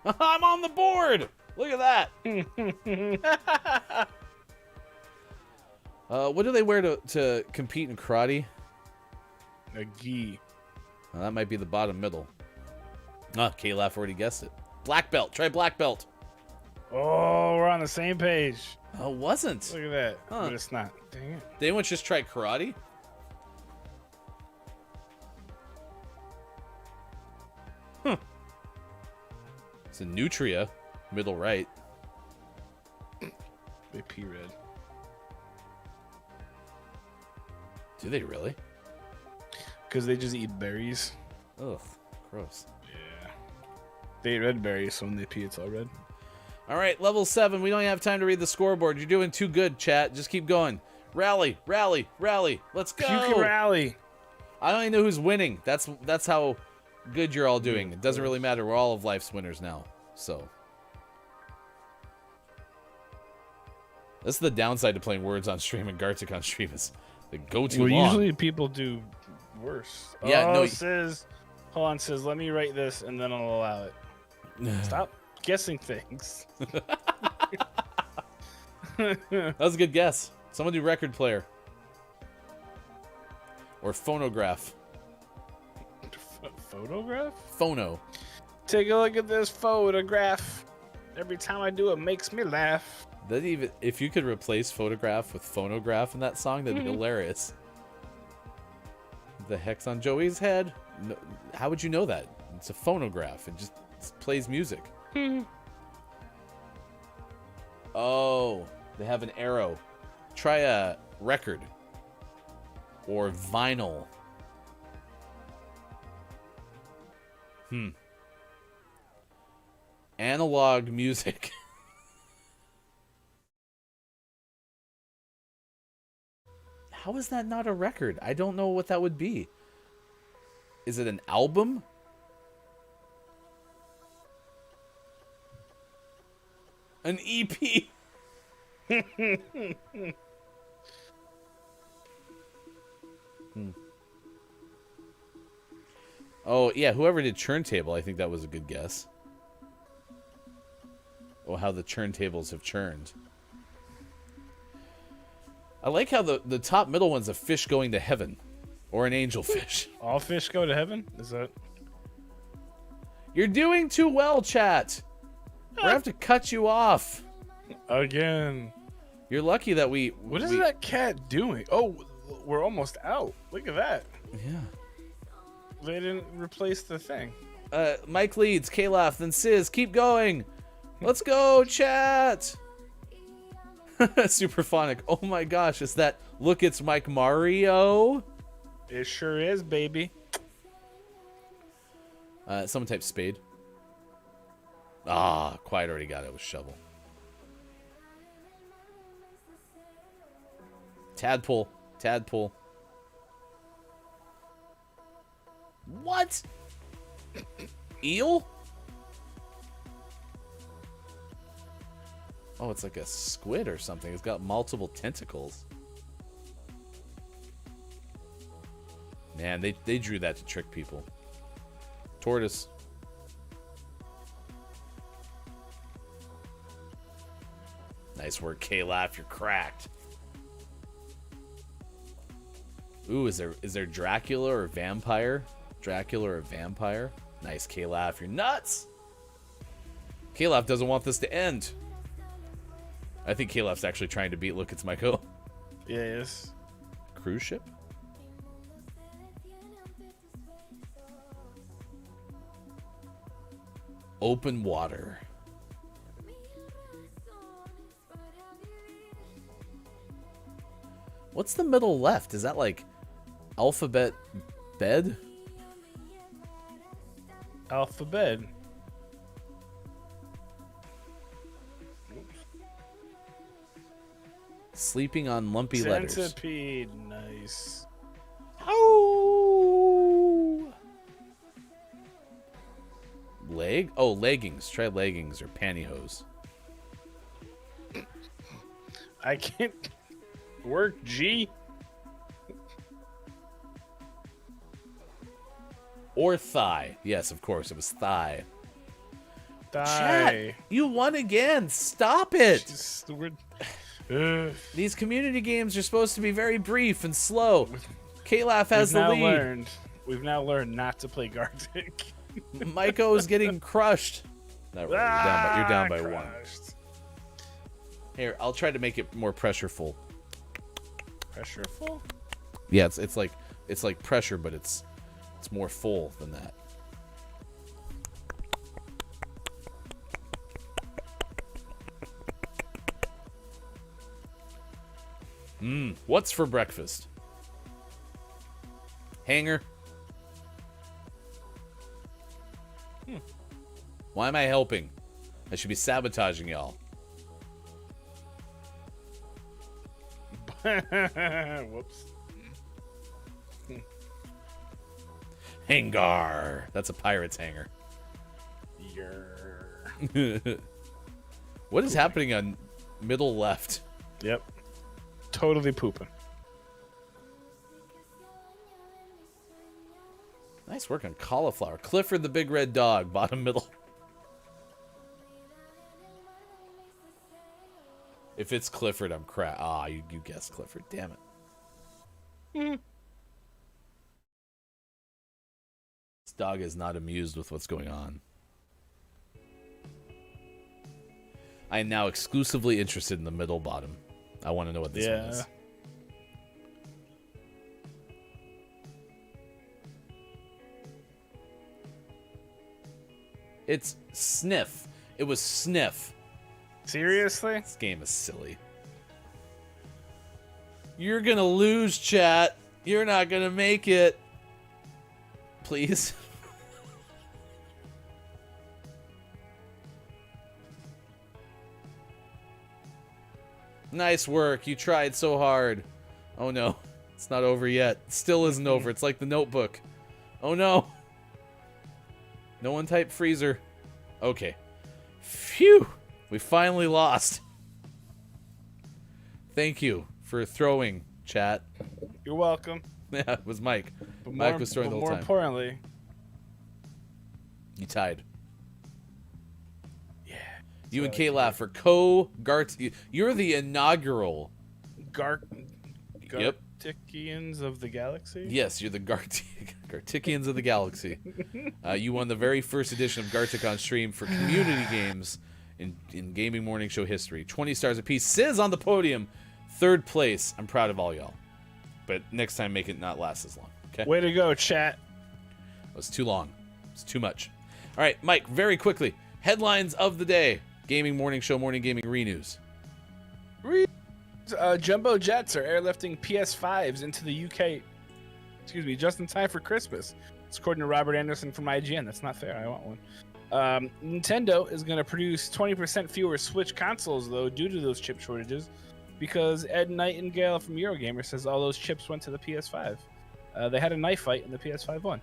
I'm on the board! Look at that! What do they wear to compete in karate? A gi. Well, that might be the bottom middle. K-Laugh already guessed it. Black belt. Try black belt. Oh, we're on the same page. Oh, it wasn't. Look at that. Huh. But it's not. Dang it. Did anyone just try karate? It's a Nutria, middle right. They pee red. Do they really? Because they just eat berries. Ugh, gross. Yeah. They eat red berries, so when they pee, it's all red. All right, level 7. We don't have time to read the scoreboard. You're doing too good, chat. Just keep going. Rally, rally, rally. Let's go. You can rally. I don't even know who's winning. That's how good you're all doing. It doesn't really matter. We're all of life's winners now. So that's the downside to playing words on stream and Gartic on stream is they go too long. Usually people do worse. Yeah, no. Says, hold on, says, let me write this and then I'll allow it. Stop guessing things. That was a good guess. Someone do record player or phonograph. Photograph? Phono. Take a look at this photograph. Every time I do it, makes me laugh. That even if you could replace photograph with phonograph in that song, that'd be hilarious. The heck's on Joey's head? No, how would you know that? It's a phonograph. It just plays music. Oh, they have an arrow. Try a record or vinyl. Analog music. How is that not a record? I don't know what that would be. Is it an album? An EP? Oh, yeah, whoever did Churntable, I think that was a good guess. Oh, how the turntables have churned. I like how the top middle one's a fish going to heaven. Or an angelfish. All fish go to heaven? Is that... You're doing too well, chat. We're gonna have to cut you off. Again. You're lucky that What is that cat doing? Oh, we're almost out. Look at that. Yeah. They didn't replace the thing. Mike leads, Kalaf, then Sizz. Keep going. Let's go, chat. Superphonic. Oh my gosh, is that... Look, it's Mike Mario. It sure is, baby. Someone type spade. Ah, Quiet already got it with shovel. Tadpole. Tadpole. What? Eel? Oh, it's like a squid or something. It's got multiple tentacles. Man, they drew that to trick people. Tortoise. Nice work, K-Laugh. You're cracked. Ooh, is there Dracula or vampire? Dracula or vampire? Nice, K-Laugh. You're nuts. K-Laugh doesn't want this to end. I think K-Laugh's actually trying to beat Look, It's Michael. Yes. Cruise ship? Open water. What's the middle left? Is that like alphabet bed? Alphabet. Sleeping on lumpy letters. Centipede. Nice. Oh. Leg? Oh, leggings. Try leggings or pantyhose. I can't work G. Or thigh. Yes, of course, it was thigh. Die. Chat, you won again. Stop it. Just, we're- These community games are supposed to be very brief and slow. K-Laugh has the lead. We've now learned not to play Gartic. Maiko is getting crushed. Not really. You're down by one. Crushed. Here, I'll try to make it more pressureful. Pressureful? Yeah, it's like pressure, but it's more full than that. What's for breakfast? Hanger. Why am I helping? I should be sabotaging y'all. Whoops. Hangar. That's a pirate's hangar. Yer. What is happening on middle left? Yep. Totally pooping. Nice work on cauliflower. Clifford the big red dog, bottom middle. If it's Clifford, I'm crap. Ah, you guessed Clifford. Damn it. This dog is not amused with what's going on. I am now exclusively interested in the middle bottom. I want to know what this one is. It's Sniff. It was Sniff. Seriously? This game is silly. You're gonna lose, chat. You're not gonna make it. Please. Nice work. You tried so hard. Oh no. It's not over yet. Still isn't over. It's like the Notebook. Oh no. No one typed freezer. Okay. Phew. We finally lost. Thank you for throwing, chat. You're welcome. Yeah, it was Mike. But Mike was throwing the whole more time. importantly, You tied. yeah. You and K-Laugh are co-Gart. You're the inaugural. Gartikians of the galaxy? Yes, you're the Gartikians of the galaxy. You won the very first edition of Gartic on stream for community games in Gaming Morning Show history. 20 stars apiece. Sizz on the podium. 3rd place. I'm proud of all y'all. But next time, make it not last as long. Okay? Way to go, chat. It was too long. It's too much. All right, Mike, very quickly. Headlines of the day. Gaming Morning Show, Morning Gaming Renews. Jumbo jets are airlifting PS5s into the UK. Excuse me, just in time for Christmas. It's according to Robert Anderson from IGN. That's not fair. I want one. Nintendo is going to produce 20% fewer Switch consoles, though, due to those chip shortages, because Ed Nightingale from Eurogamer says all those chips went to the PS5. They had a knife fight and the PS5 won.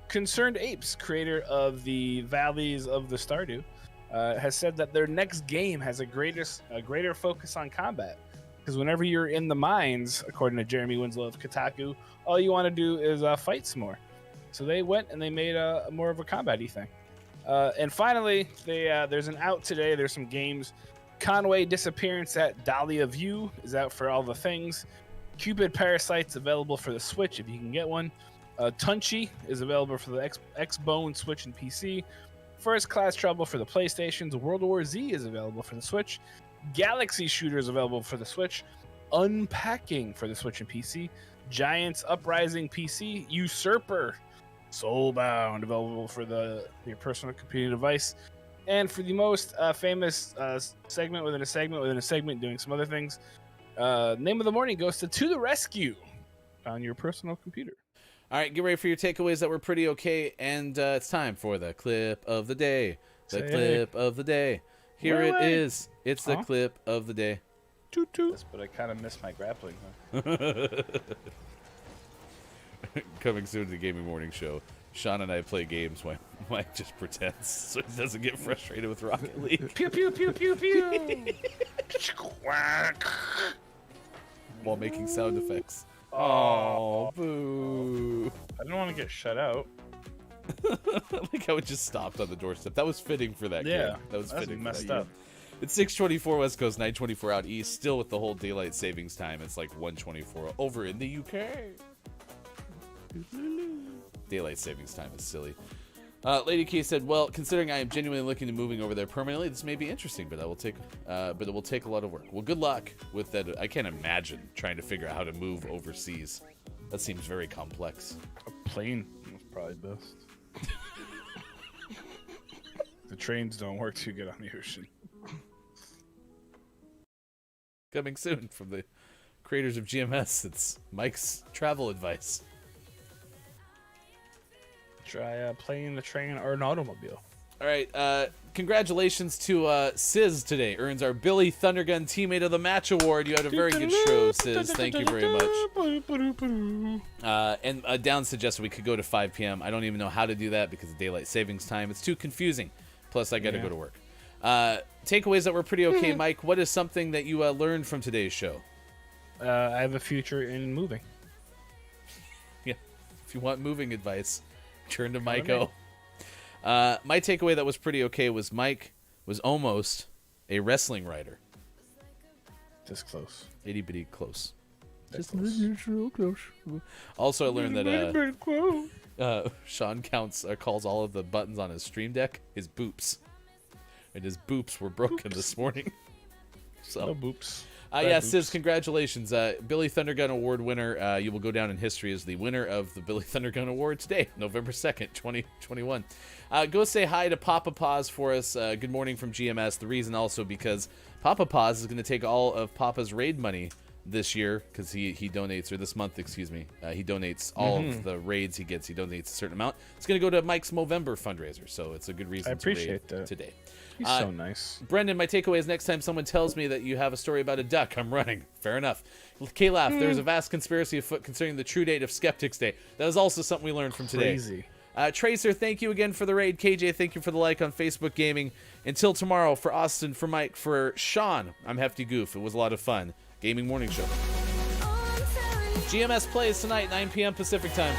Concerned Apes, creator of the Valleys of the Stardew, has said that their next game has a greater focus on combat. Because whenever you're in the mines, according to Jeremy Winslow of Kotaku, all you want to do is fight some more. So they went and they made a more of a combat-y thing. And finally, there's an out today. There's some games. Conway Disappearance at Dahlia View is out for all the things. Cupid Parasite's available for the Switch if you can get one. Tunchi is available for the Xbone, Switch, and PC. First Class Trouble for the PlayStations. World War Z is available for the Switch. Galaxy Shooter is available for the Switch. Unpacking for the Switch and PC. Giants Uprising PC. Usurper Soulbound available for your personal computing device. And for the most famous segment within a segment within a segment, doing some other things, name of the morning goes to the rescue on your personal computer. All right, get ready for your takeaways that were pretty okay, and it's time for the clip of the day. Clip of the day. Here it is. It's the clip of the day. Toot toot. But I kind of missed my grappling. Huh? Coming soon to the Gaming Morning Show. Sean and I play games while Mike just pretends so he doesn't get frustrated with Rocket League. Pew pew pew pew pew. Quack. While making sound effects. Oh, boo. I didn't want to get shut out. Like how it just stopped on the doorstep. That was fitting for that game. That was fitting. Messed up. It's 6:24 West Coast, 9:24 out east. Still with the whole daylight savings time. It's like 1:24 over in the UK. Daylight savings time is silly. Lady K said, "Well, considering I am genuinely looking to moving over there permanently, this may be interesting, but it will take a lot of work. Well, good luck with that. I can't imagine trying to figure out how to move overseas. That seems very complex. A plane was probably best. The trains don't work too good on the ocean." Coming soon from the creators of GMS, it's Mike's travel advice. Try playing the train or an automobile. All right, congratulations to Sizz today. Earns our Billy Thundergun Teammate of the Match Award. You had a very good show, Sizz. Thank you very much. And Down suggested we could go to 5 p.m. I don't even know how to do that because of daylight savings time. It's too confusing. Plus, I got to go to work. Takeaways that were pretty okay, Mike. What is something that you learned from today's show? I have a future in moving. Yeah, if you want moving advice, turn to Mike O. My takeaway that was pretty okay was Mike was almost a wrestling writer. Just close. Itty bitty close. Just real close. Also, I learned that Sean calls all of the buttons on his Stream Deck his boops. and his boops were broken this morning. So No boops. yeah, Bad Sis, boops. congratulations. Billy Thundergun Award winner. You will go down in history as the winner of the Billy Thundergun Award today, November 2nd, 2021. Go say hi to Papa Paws for us. Good morning from GMS. The reason also because Papa Paws is going to take all of Papa's raid money this year because he donates, or this month, excuse me. He donates all of the raids he gets. He donates a certain amount. It's going to go to Mike's Movember fundraiser, so it's a good reason I to raid appreciate that. today. He's so nice. Brendan, my takeaway is next time someone tells me that you have a story about a duck, I'm running. Fair enough. K-Laugh, there's a vast conspiracy afoot concerning the true date of Skeptics Day. That was also something we learned from today. Crazy. Tracer, thank you again for the raid. KJ, thank you for the like on Facebook Gaming. Until tomorrow, for Austin, for Mike, for Sean, I'm Hefty Goof. It was a lot of fun. Gaming Morning Show. GMS plays tonight, 9 p.m. Pacific Time.